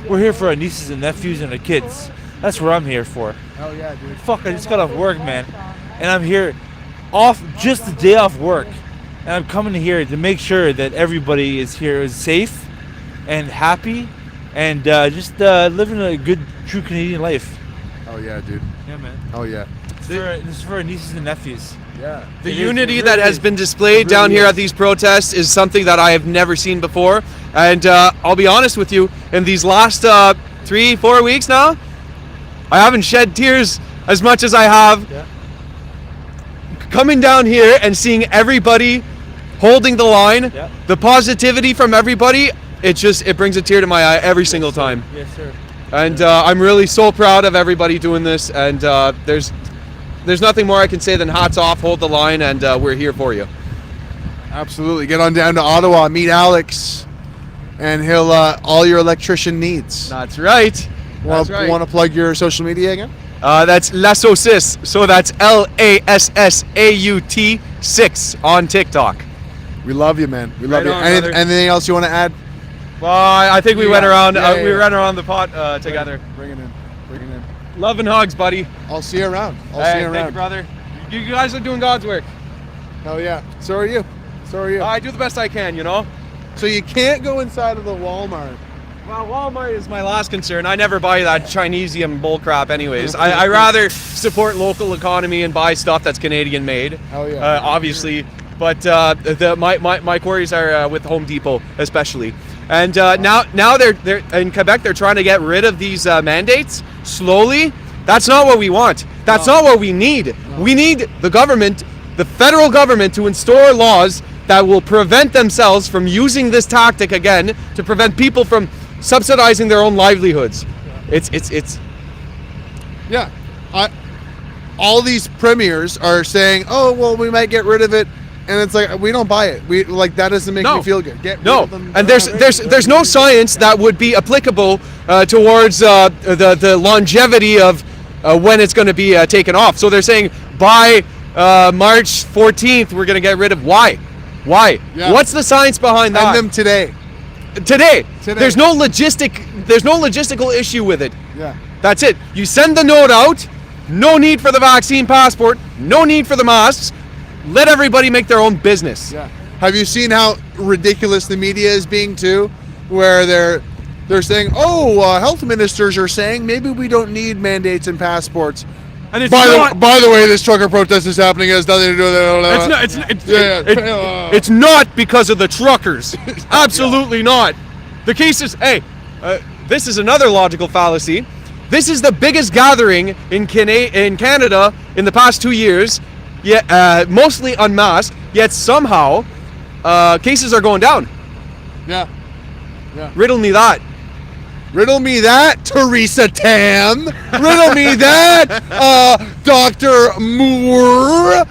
We're here for our nieces and nephews and our kids. That's what I'm here for. Hell yeah, dude. Fuck, I just got off work, man. And I'm here off just the day off work. And I'm coming here to make sure that everybody is here is safe and happy and just living a good, true Canadian life. Oh yeah, dude. Yeah, man. Oh yeah. This is for our nieces and nephews. Yeah. The unity that has been displayed down here at these protests is something that I have never seen before. And I'll be honest with you, in these last 3-4 weeks now, I haven't shed tears as much as I have coming down here and seeing everybody holding the line, the positivity from everybody. It brings a tear to my eye every single time. Yes, sir. And I'm really so proud of everybody doing this. And there's nothing more I can say than hats off, hold the line, and we're here for you. Absolutely. Get on down to Ottawa, meet Alex, and he'll all your electrician needs. That's right. Want to plug your social media again? That's Lassaut, so that's LASSAUT 6 on TikTok. We love you, man. We love Right you. on, brother. Anything else you want to add? Well, I think we went around. We yeah. ran around the pot together. Bring it in. Love and hugs, buddy. I'll see you around. See you Thank around. you, brother. You guys are doing God's work. Hell yeah. So are you. I do the best I can, you know. So you can't go inside of the Walmart. Well, Walmart is my last concern. I never buy that Chinesium bull crap anyways. I rather support local economy and buy stuff that's Canadian made. Hell yeah. Obviously. But my queries are with Home Depot especially. And now they're in Quebec, they're trying to get rid of these mandates slowly. That's not what we want. That's not what we need. We need the government, the federal government, to install laws that will prevent themselves from using this tactic again to prevent people from subsidizing their own livelihoods. It's Yeah. All these premiers are saying, "Oh, well, we might get rid of it." And it's like, we don't buy it. We like that doesn't make me feel good. Get rid of them. And there's no science that would be applicable towards the longevity of when it's going to be taken off. So they're saying by March 14th we're going to get rid of. Why? Yeah. What's the science behind that? End them today. Today. There's no logistical issue with it. Yeah. That's it. You send the note out. No need for the vaccine passport. No need for the masks. Let everybody make their own business. Yeah. Have you seen how ridiculous the media is being too? Where they're saying, "Oh, health ministers are saying maybe we don't need mandates and passports." And it's by not. the way, this trucker protest is happening. It has nothing to do with It's not because of the truckers. Absolutely not. The case is, this is another logical fallacy. This is the biggest gathering in Canada in the past 2 years. Yeah, mostly unmasked, yet somehow cases are going down. Yeah. Riddle me that. Riddle me that, Theresa Tam. Riddle me that, Dr. Moore.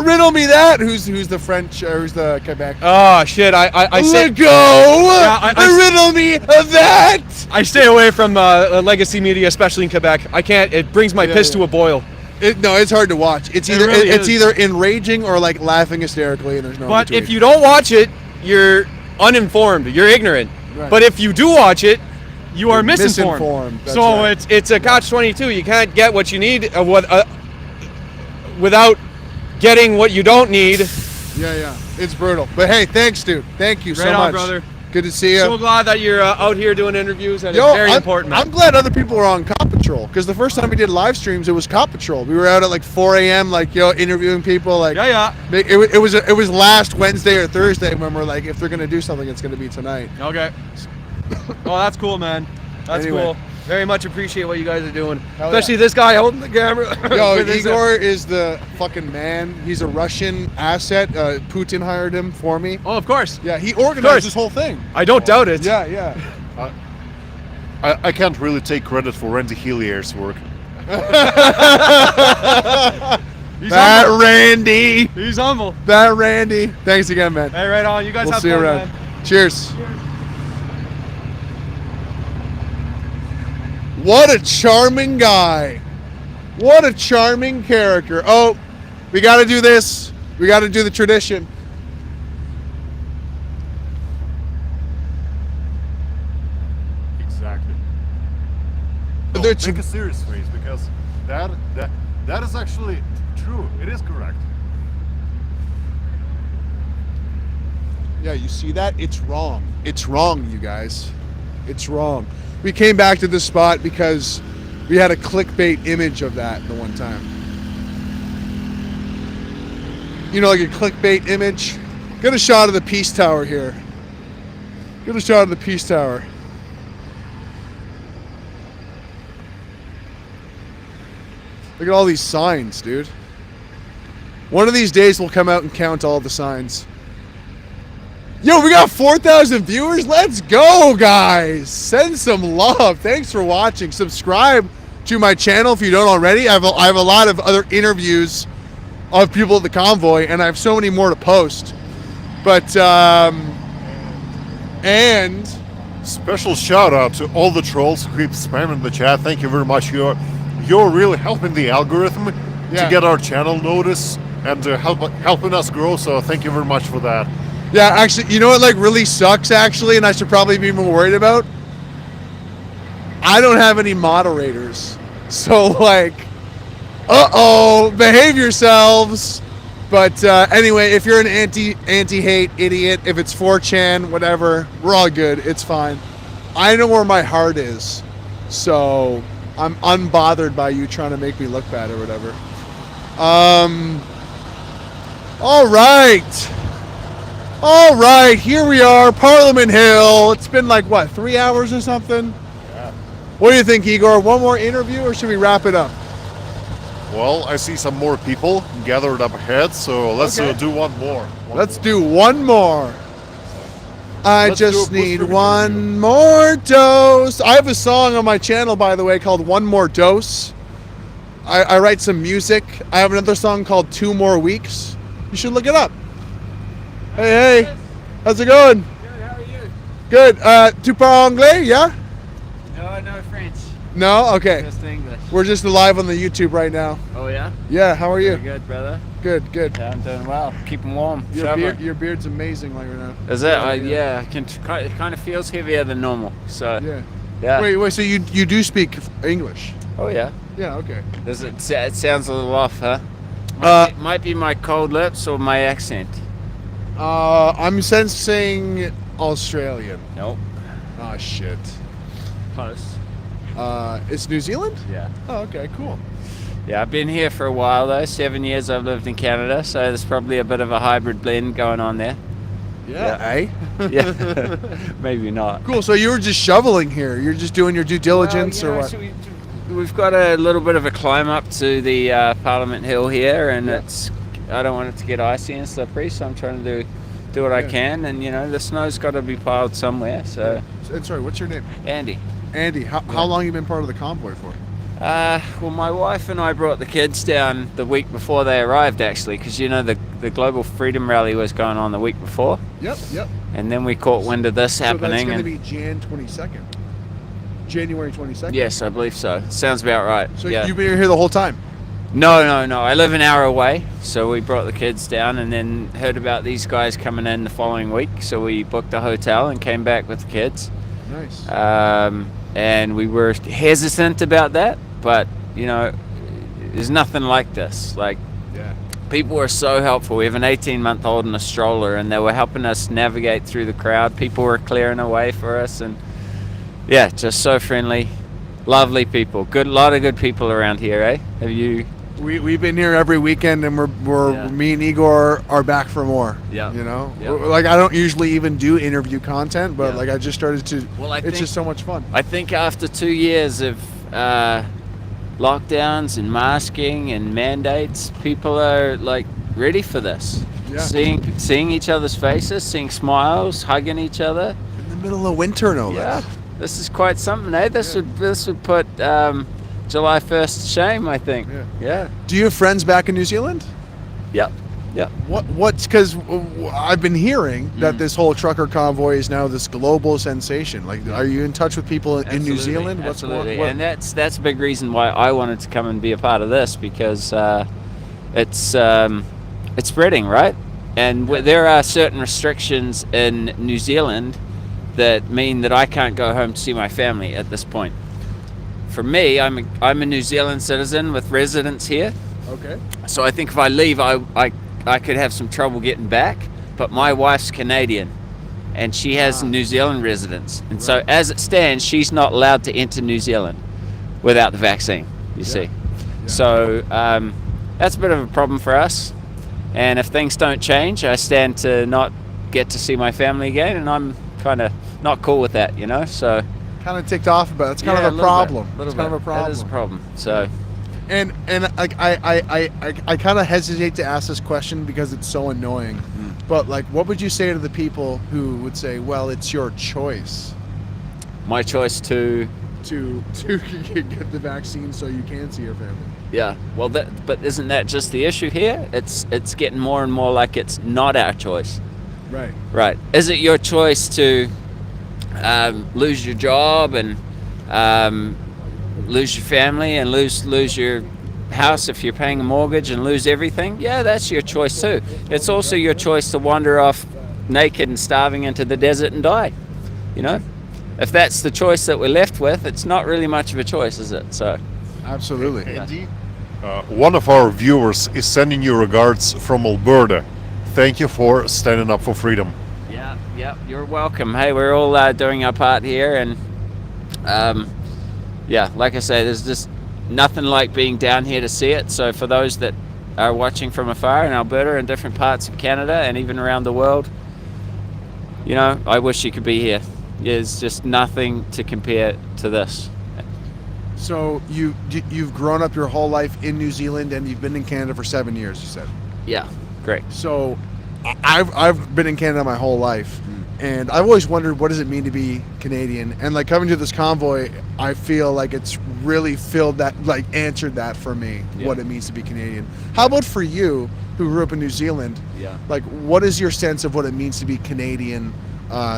Riddle me that. Who's the French? Who's the Quebec? Oh shit! I say let go. Yeah, riddle me that. I stay away from legacy media, especially in Quebec. I can't. It brings my piss to a boil. No, it's hard to watch. It's either enraging or like laughing hysterically, and there's no. But between. if you don't watch it, you're uninformed. You're ignorant. Right. But if you do watch it, you are misinformed. Misinformed, that's So right. it's a catch-22. You can't get what you need without getting what you don't need. Yeah. It's brutal. But hey, thanks, dude. Thank you so Right on, much, brother. Good to see you. So glad that you're out here doing interviews, and it's very important, man. I'm glad other people are on Cop Patrol, because the first time we did live streams, it was Cop Patrol. We were out at like 4 a.m. like interviewing people. Like It was last Wednesday or Thursday when we're like, if they're gonna do something, it's gonna be tonight. Okay. Oh, that's cool, man. That's Anyway. cool. Very much appreciate what you guys are doing. Hell Especially yeah. this guy holding the camera. Yo, with his, Igor is the fucking man. He's a Russian asset. Putin hired him for me. Oh, of course. Yeah, he organized this whole thing. I don't doubt it. Yeah. I can't really take credit for Randy Hillier's work. That Randy. He's humble. That Randy. Thanks again, man. Hey, right on. You guys We'll have see fun, you around. man. Cheers. What a charming guy. What a charming character. Oh, we got to do this. We got to do the tradition. Exactly. No, There's- make a serious face, because that is actually true. It is correct. Yeah, you see that? It's wrong. It's wrong, you guys. It's wrong. We came back to this spot because we had a clickbait image of that the one time. You know, like a clickbait image. Get a shot of the Peace Tower here. Get a shot of the Peace Tower. Look at all these signs, dude. One of these days we'll come out and count all the signs. Yo, we got 4,000 viewers. Let's go, guys. Send some love. Thanks for watching. Subscribe to my channel if you don't already. I have a lot of other interviews of people at the convoy, and I have so many more to post. But, and special shout out to all the trolls who keep spamming the chat. Thank you very much. You're really helping the algorithm to get our channel notice and helping us grow. So thank you very much for that. Yeah, actually, you know what like really sucks actually, and I should probably be more worried about? I don't have any moderators. So like, behave yourselves. But anyway, if you're an anti-hate idiot, if it's 4chan, whatever, we're all good. It's fine. I know where my heart is. So I'm unbothered by you trying to make me look bad or whatever. All right, here we are, Parliament Hill. It's been like, what, 3 hours or something? Yeah. What do you think, Igor? One more interview or should we wrap it up? Well, I see some more people gathered up ahead, so let's do one more. Let's do one more. I just need one more dose. I have a song on my channel, by the way, called One More Dose. I write some music. I have another song called 2 More Weeks. You should look it up. Hey, how's it going? Good, how are you? Good. Tu parles anglais, yeah? No French. No? Okay. Just English. We're just live on the YouTube right now. Oh, yeah? Yeah, how are you? Very good, brother. Good. Yeah, I'm doing well. Keeping warm. Your beard's amazing like right now. Is it? Yeah, it kind of feels heavier than normal. So, yeah. Wait, so you do speak English? Oh, yeah. Yeah, okay. Does it sounds a little off, huh? Might be my cold lips or my accent. I'm sensing Australian. Nope. Oh, shit. Close. It's New Zealand? Yeah. Oh, okay, cool. Yeah, I've been here for a while though. 7 years I've lived in Canada, so there's probably a bit of a hybrid blend going on there. Yeah. Yeah. Maybe not. Cool, so you were just shoveling here. You're just doing your due diligence or what? So we've got a little bit of a climb up to the Parliament Hill here, and I don't want it to get icy and slippery, so I'm trying to do what I can, and the snow's got to be piled somewhere. So. And sorry, what's your name? Andy. Andy, how long have you been part of the convoy for? Well, my wife and I brought the kids down the week before they arrived, actually, because the Global Freedom Rally was going on the week before. Yep. And then we caught wind of this happening. So that's going to be January 22nd? Yes, I believe so. Sounds about right. So you've been here the whole time? No. I live an hour away, so we brought the kids down and then heard about these guys coming in the following week, so we booked a hotel and came back with the kids. Nice. And we were hesitant about that, but there's nothing like this. People were so helpful. We have an 18-month-old in a stroller, and they were helping us navigate through the crowd. People were clearing a way for us, and just so friendly, lovely people. Lot of good people around here, eh? Have you? We've been here every weekend, and we're me and Igor are back for more. Yeah. Like I don't usually even do interview content, but like I just started to. Well, it's just so much fun. I think after 2 years of lockdowns and masking and mandates, people are like ready for this. Yeah. Seeing each other's faces, seeing smiles, hugging each other. In the middle of winter, no less. This is quite something, eh? This would put July 1st to shame, I think. Yeah. Do you have friends back in New Zealand? Yep. What's because I've been hearing that this whole trucker convoy is now this global sensation. Like, are you in touch with people in New Zealand? Absolutely. And that's a big reason why I wanted to come and be a part of this, because it's spreading, right? And there are certain restrictions in New Zealand that mean that I can't go home to see my family at this point. For me, I'm a New Zealand citizen with residence here. Okay. So I think if I leave, I could have some trouble getting back. But my wife's Canadian, and she has New Zealand residence, and so as it stands, she's not allowed to enter New Zealand without the vaccine. You see, so that's a bit of a problem for us. And if things don't change, I stand to not get to see my family again, and I'm kind of not cool with that, you know. So kind of ticked off about it. It's kind of a problem. It's kind of a problem. It is a problem. So. And like I kind of hesitate to ask this question because it's so annoying. But like, what would you say to the people who would say, "Well, it's your choice"? My choice to get the vaccine so you can see your family. Yeah. Well, but isn't that just the issue here? It's getting more and more like it's not our choice. Right. Right. Is it your choice to lose your job and lose your family and lose your house if you're paying a mortgage and lose everything? Yeah, that's your choice too. It's also your choice to wander off naked and starving into the desert and die. You know, if that's the choice that we're left with, it's not really much of a choice, is it? So, absolutely. Indeed. One of our viewers is sending you regards from Alberta. Thank you for standing up for freedom. Yeah, you're welcome. Hey, we're all doing our part here, and yeah, like I say, there's just nothing like being down here to see it. So for those that are watching from afar in Alberta and different parts of Canada and even around the world, you know, I wish you could be here. There's just nothing to compare to this. So you've grown up your whole life in New Zealand and you've been in Canada for 7 years, you said? Yeah, great. So I've been in Canada my whole life, and I've always wondered, what does it mean to be Canadian? And like coming to this convoy, I feel like it's really filled that, like answered that for me, what it means to be Canadian. How about for you, who grew up in New Zealand? Yeah. Like, what is your sense of what it means to be Canadian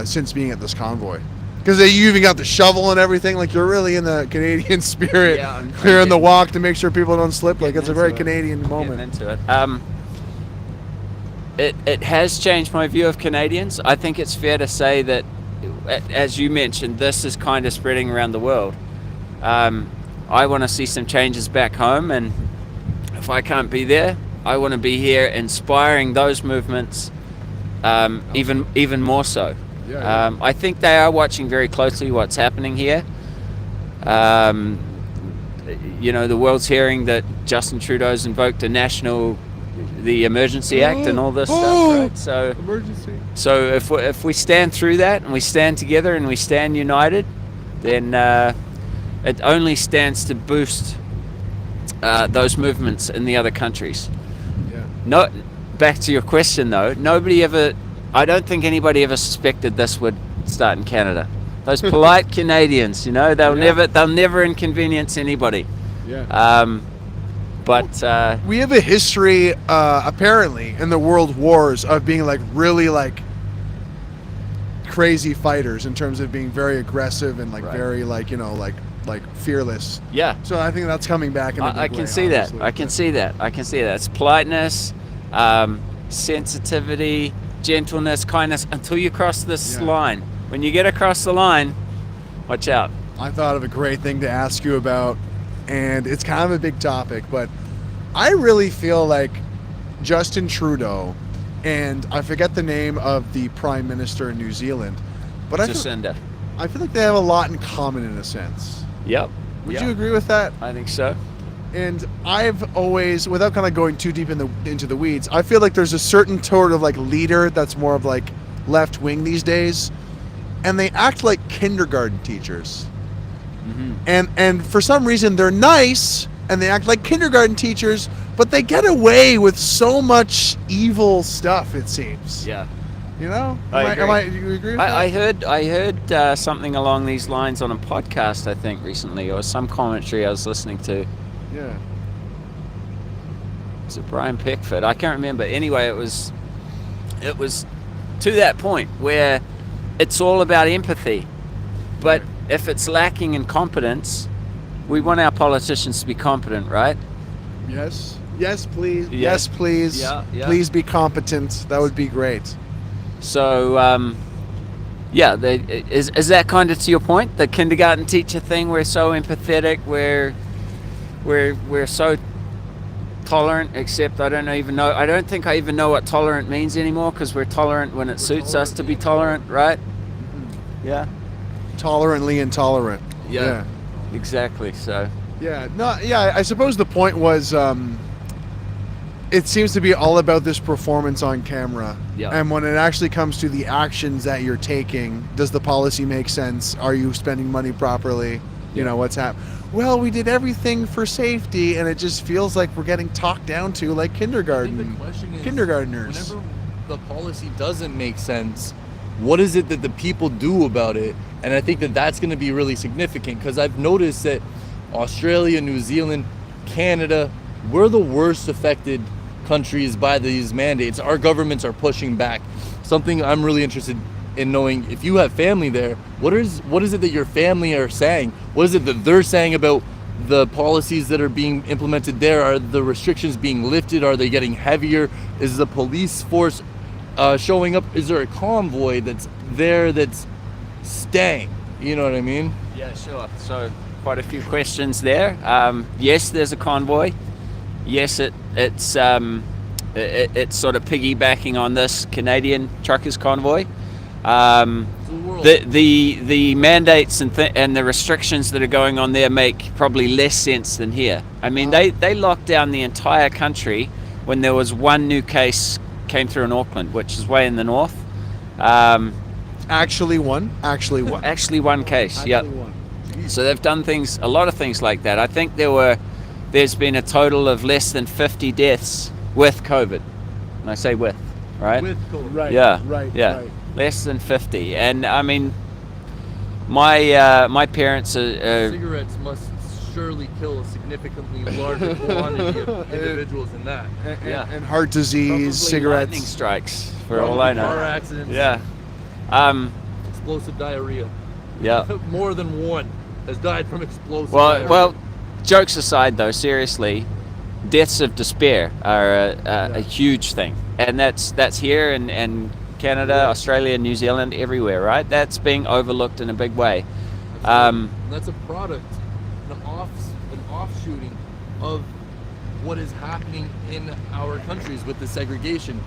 since being at this convoy? Because you even got the shovel and everything. Like, you're really in the Canadian spirit. Yeah, clearing the walk to make sure people don't slip. Like, it's a very Canadian moment. Into it. It has changed my view of Canadians. I think it's fair to say that, as you mentioned, this is kind of spreading around the world. I want to see some changes back home, and if I can't be there, I want to be here inspiring those movements even more so. I think they are watching very closely what's happening here. You know, the world's hearing that Justin Trudeau's invoked the Emergency Act and all this stuff, right? So, emergency. So if we stand through that and we stand together and we stand united, then it only stands to boost those movements in the other countries. No, back to your question though, I don't think anybody ever suspected this would start in Canada. Those polite Canadians, you know, they'll never inconvenience anybody. But we have a history, apparently, in the world wars of being like really like crazy fighters in terms of being very aggressive and like very like, you know, like fearless. Yeah. So I think that's coming back in a big I can way, see that. obviously. I can see that. I can see that. It's politeness, sensitivity, gentleness, kindness until you cross this line. When you get across the line, watch out. I thought of a great thing to ask you about, and it's kind of a big topic, but I really feel like Justin Trudeau, and I forget the name of the Prime Minister in New Zealand, but I feel like they have a lot in common in a sense. Yep. Would you agree with that? I think so. And I've always, without kind of going too deep into the weeds, I feel like there's a certain sort of like leader that's more of like left wing these days, and they act like kindergarten teachers. And for some reason they're nice and they act like kindergarten teachers, but they get away with so much evil stuff, it seems. Yeah. You know? Do you agree with that? I heard something along these lines on a podcast, I think, recently, or some commentary I was listening to. Yeah. Was it Brian Pickford? I can't remember. Anyway, it was to that point where it's all about empathy. But if it's lacking in competence, we want our politicians to be competent, right? Yes. Yes, please. Yeah. Yes, please. Yeah. Please be competent. That would be great. So, is that kind of to your point? The kindergarten teacher thing, we're so empathetic, we're so tolerant, except I don't think I even know what tolerant means anymore, because we're tolerant when it suits us to be tolerant, right? Yeah. Tolerantly intolerant. Yeah. Exactly. So. Yeah. No. Yeah. I suppose the point was, it seems to be all about this performance on camera. Yeah. And when it actually comes to the actions that you're taking, does the policy make sense? Are you spending money properly? You know, what's happening? Well, we did everything for safety, and it just feels like we're getting talked down to like kindergartners. Whenever the policy doesn't make sense, what is it that the people do about it? And I think that that's going to be really significant, because I've noticed that Australia, New Zealand, Canada, we're the worst affected countries by these mandates. Our governments are pushing back. Something I'm really interested in knowing, if you have family there, what is it that your family are saying? What is it that they're saying about the policies that are being implemented there? Are the restrictions being lifted? Are they getting heavier? Is the police force showing up? Is there a convoy that's there that's staying? You know what I mean? Yeah, sure. So quite a few questions there. Yes, there's a convoy. Yes, it's sort of piggybacking on this Canadian Truckers Convoy. The mandates and the restrictions that are going on there make probably less sense than here. I mean, they locked down the entire country when there was one new case came through in Auckland, which is way in the north. Actually one case. Yep. So they've done a lot of things like that. I think there's been a total of less than 50 deaths with COVID. And I say with, right? With COVID. Right. Yeah. Right. Yeah. Right. Less than 50. And I mean, my parents are Cigarettes must surely kill a significantly larger quantity of individuals than that. And heart disease, probably cigarettes. lightning strikes, for all I know. Car accidents. Yeah. Explosive diarrhea. Yeah. More than one has died from explosive diarrhea. Well, jokes aside though, seriously, deaths of despair are a huge thing. And that's here and Canada, Australia, New Zealand, everywhere, right? That's being overlooked in a big way. That's a product, an offshooting of what is happening in our countries with the segregation,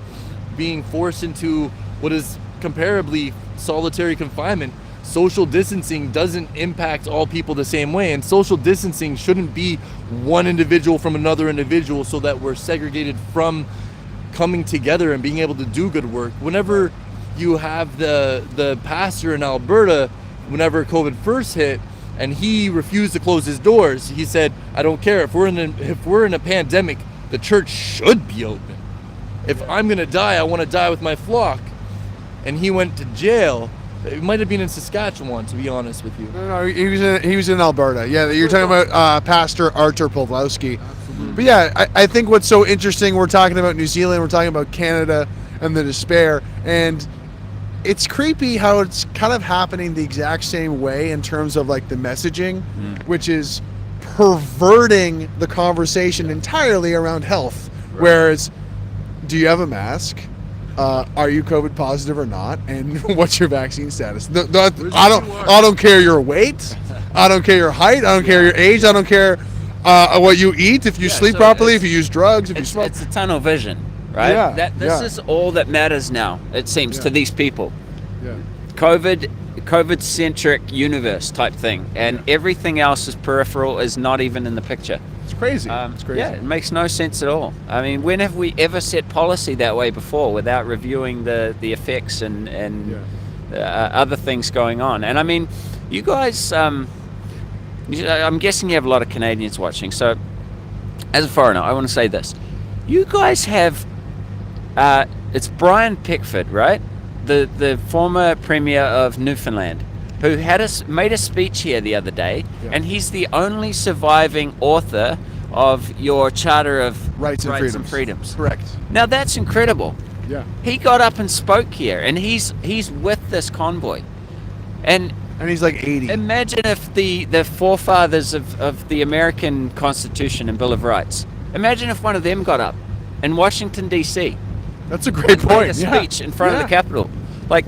being forced into what is comparably solitary confinement. Social distancing doesn't impact all people the same way, and social distancing shouldn't be one individual from another individual so that we're segregated from coming together and being able to do good work. Whenever you have the pastor in Alberta, whenever COVID first hit, and he refused to close his doors, he said, "I don't care if we're in a pandemic, the church should be open. If I'm gonna die, I want to die with my flock." And he went to jail. It might have been in Saskatchewan, to be honest with you. No, he was in Alberta. Yeah, you're talking about Pastor Artur Pawlowski. But yeah, I think what's so interesting, we're talking about New Zealand, we're talking about Canada and the despair, and it's creepy how it's kind of happening the exact same way in terms of like the messaging, which is perverting the conversation entirely around health. Right. Whereas, do you have a mask? Are you COVID positive or not? And what's your vaccine status? I don't care your weight. I don't care your height. I don't care your age. I don't care what you eat. If you sleep properly. If you use drugs. If you smoke. It's a tunnel vision, right? Yeah. This is all that matters now. It seems to these people. Yeah. COVID-centric universe type thing, and everything else is peripheral, is not even in the picture. It's crazy. It's crazy. Yeah, it makes no sense at all. I mean, when have we ever set policy that way before without reviewing the effects and other things going on? And I mean, you guys, I'm guessing you have a lot of Canadians watching. So, as a foreigner, I want to say this: you guys have, it's Brian Pickford, right? The former Premier of Newfoundland, who made a speech here the other day, and he's the only surviving author of your Charter of Rights and Freedoms. Correct. Now that's incredible. Yeah. He got up and spoke here, and he's with this convoy, and he's like 80. Imagine if the forefathers of the American Constitution and Bill of Rights. Imagine if one of them got up in Washington D.C. That's a great point. Made a speech in front of the Capitol. Like,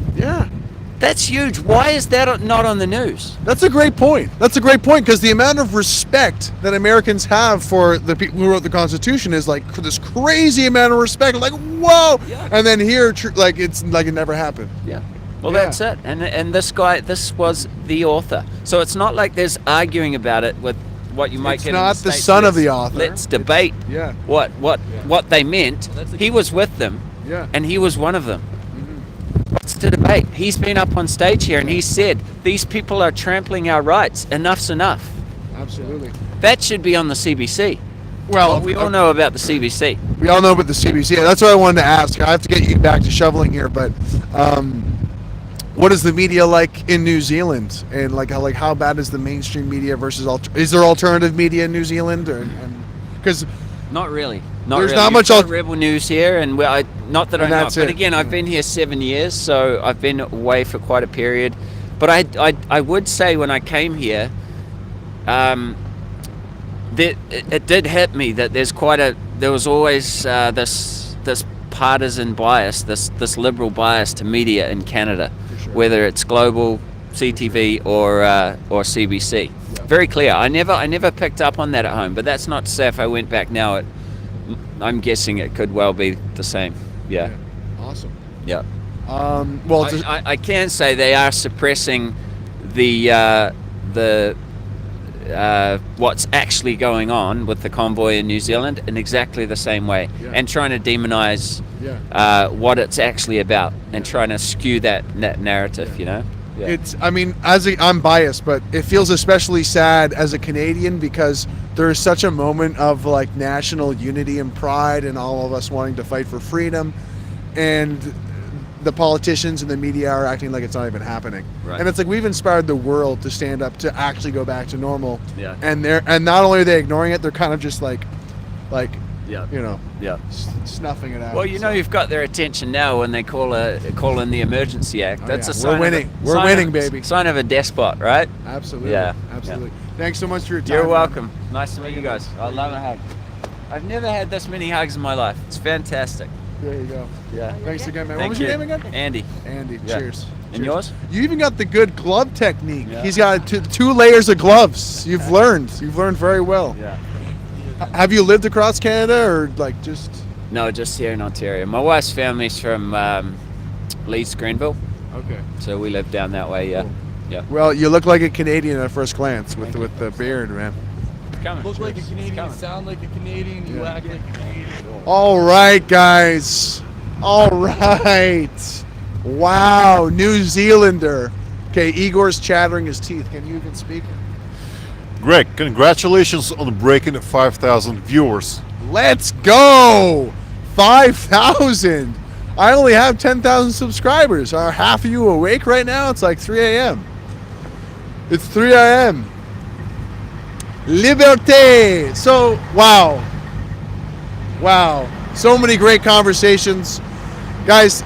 That's huge. Why is that not on the news? That's a great point. That's a great point, because the amount of respect that Americans have for the people who wrote the Constitution is like this crazy amount of respect. Like, whoa! Yeah. And then here, like it's like it never happened. Yeah. Well, Yeah. that's it. And this guy, this was the author. So it's not like there's arguing about it with what you might It's get. not in the States. son of the author. Let's debate. Yeah. What they meant. He was with them. Yeah. And he was one of them. What's to debate? He's been up on stage here and he said, these people are trampling our rights. Enough's enough. Absolutely. That should be on the CBC. Well, we all know about the CBC. We all know about the CBC. That's what I wanted to ask. I have to get you back to shoveling here, but what is the media like in New Zealand, and how bad is the mainstream media versus is there alternative media in New Zealand, or because Not really. There's really. not You've much got Rebel News here, and not that And I'm not, that's but it. again, I've been here 7 years, so I've been away for quite a period. But I would say when I came here, that it did hit me that there was always this partisan bias, this liberal bias to media in Canada, whether it's Global, CTV or CBC. Very clear. I never picked up on that at home, but that's not to say if I went back now, I'm guessing it could well be the same. Yeah. Awesome. Yeah. Well, I can say they are suppressing the what's actually going on with the convoy in New Zealand in exactly the same way, and trying to demonize what it's actually about, and trying to skew that narrative. You know. Yeah. It's. I mean, I'm biased, but it feels especially sad as a Canadian because there is such a moment of like national unity and pride, and all of us wanting to fight for freedom, and the politicians and the media are acting like it's not even happening. Right. And it's like we've inspired the world to stand up to actually go back to normal. Yeah. And not only are they ignoring it, they're kind of just like Yeah. you know, Yeah. snuffing it out. Well, you know, you've got their attention now when they call in the Emergency Act. That's yeah. a sign. We're winning. Of a, We're sign winning, of, baby. Sign of a despot, right? Absolutely. Yeah. Absolutely. Yeah. Thanks so much for your time. You're man. welcome. Nice to meet you guys. I love a hug. I've never had this many hugs in my life. It's fantastic. There you go. Yeah. Thanks again, man. Thank What was you. your name again? Andy. Andy. Yeah. Cheers. And Cheers. yours? You even got the good glove technique. Yeah. He's got two layers of gloves. You've learned. You've learned very well. Yeah. Have you lived across Canada or like just? No, just here in Ontario. My wife's family's from Leeds, Grenville. Okay. So we live down that way. Yeah. Cool. Yeah. Well, you look like a Canadian at first glance with the beard, man. Coming. Look like a Canadian, sound like a Canadian, you Yeah. act like a Canadian. All right, guys. All right. Wow, New Zealander. Okay, Igor's chattering his teeth. Can you even speak? Greg, congratulations on breaking 5,000 viewers. Let's go! 5,000. I only have 10,000 subscribers. Are half of you awake right now? It's like 3 a.m. It's 3 a.m. Liberté. So, wow. Wow. So many great conversations. Guys,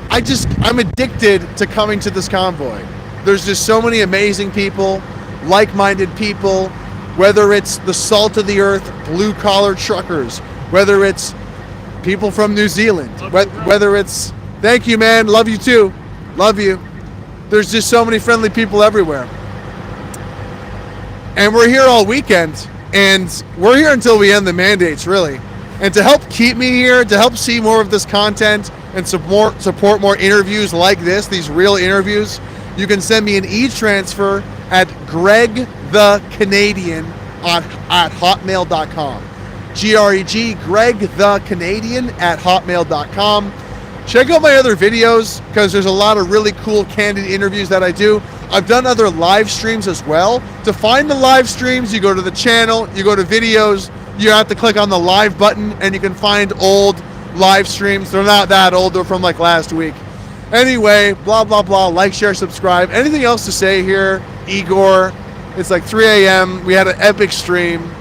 I'm addicted to coming to this convoy. There's just so many amazing people, like-minded people, whether it's the salt of the earth, blue-collar truckers, whether it's people from New Zealand, whether it's, thank you, man, love you too, love you. There's just so many friendly people everywhere. And we're here all weekend, and we're here until we end the mandates, really. And to help keep me here, to help see more of this content and support more interviews like this, these real interviews, you can send me an e-transfer at GregTheCanadian at hotmail.com. GregTheCanadian at hotmail.com. Check out my other videos because there's a lot of really cool candid interviews that I do. I've done other live streams as well. To find the live streams, you go to the channel, you go to videos, you have to click on the live button and you can find old live streams. They're not that old, they're from like last week. Anyway, blah, blah, blah. Like, share, subscribe. Anything else to say here? Igor, it's like 3 a.m. We had an epic stream.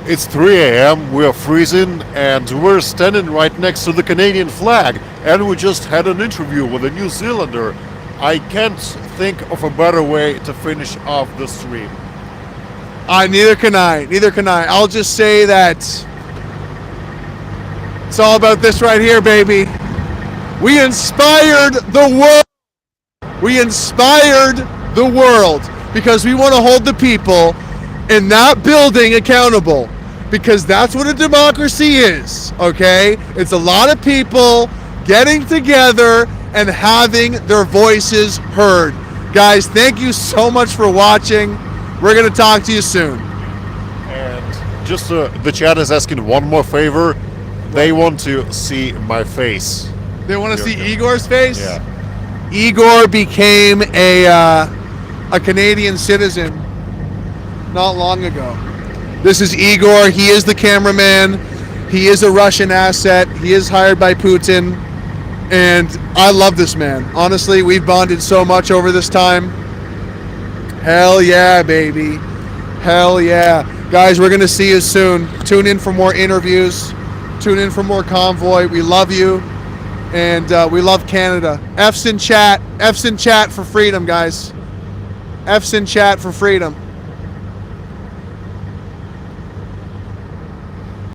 It's 3 a.m., we're freezing, and we're standing right next to the Canadian flag. And we just had an interview with a New Zealander. I can't think of a better way to finish off the stream. Neither can I. Neither can I. I'll just say that it's all about this right here, baby. We inspired the world. We inspired the world because we want to hold the people in that building accountable, because that's what a democracy is, okay? It's a lot of people getting together and having their voices heard. Guys, thank you so much for watching. We're going to talk to you soon. And just the chat is asking one more favor. They want to see my face. They want to see Igor's face? Yeah. Igor became a Canadian citizen not long ago. This is Igor. He is the cameraman. He is a Russian asset. He is hired by Putin. And I love this man. Honestly, we've bonded so much over this time. Hell yeah, baby. Hell yeah. Guys, we're going to see you soon. Tune in for more interviews. Tune in for more Convoy. We love you. And we love Canada. F's in chat. F's in chat for freedom, guys. F's in chat for freedom.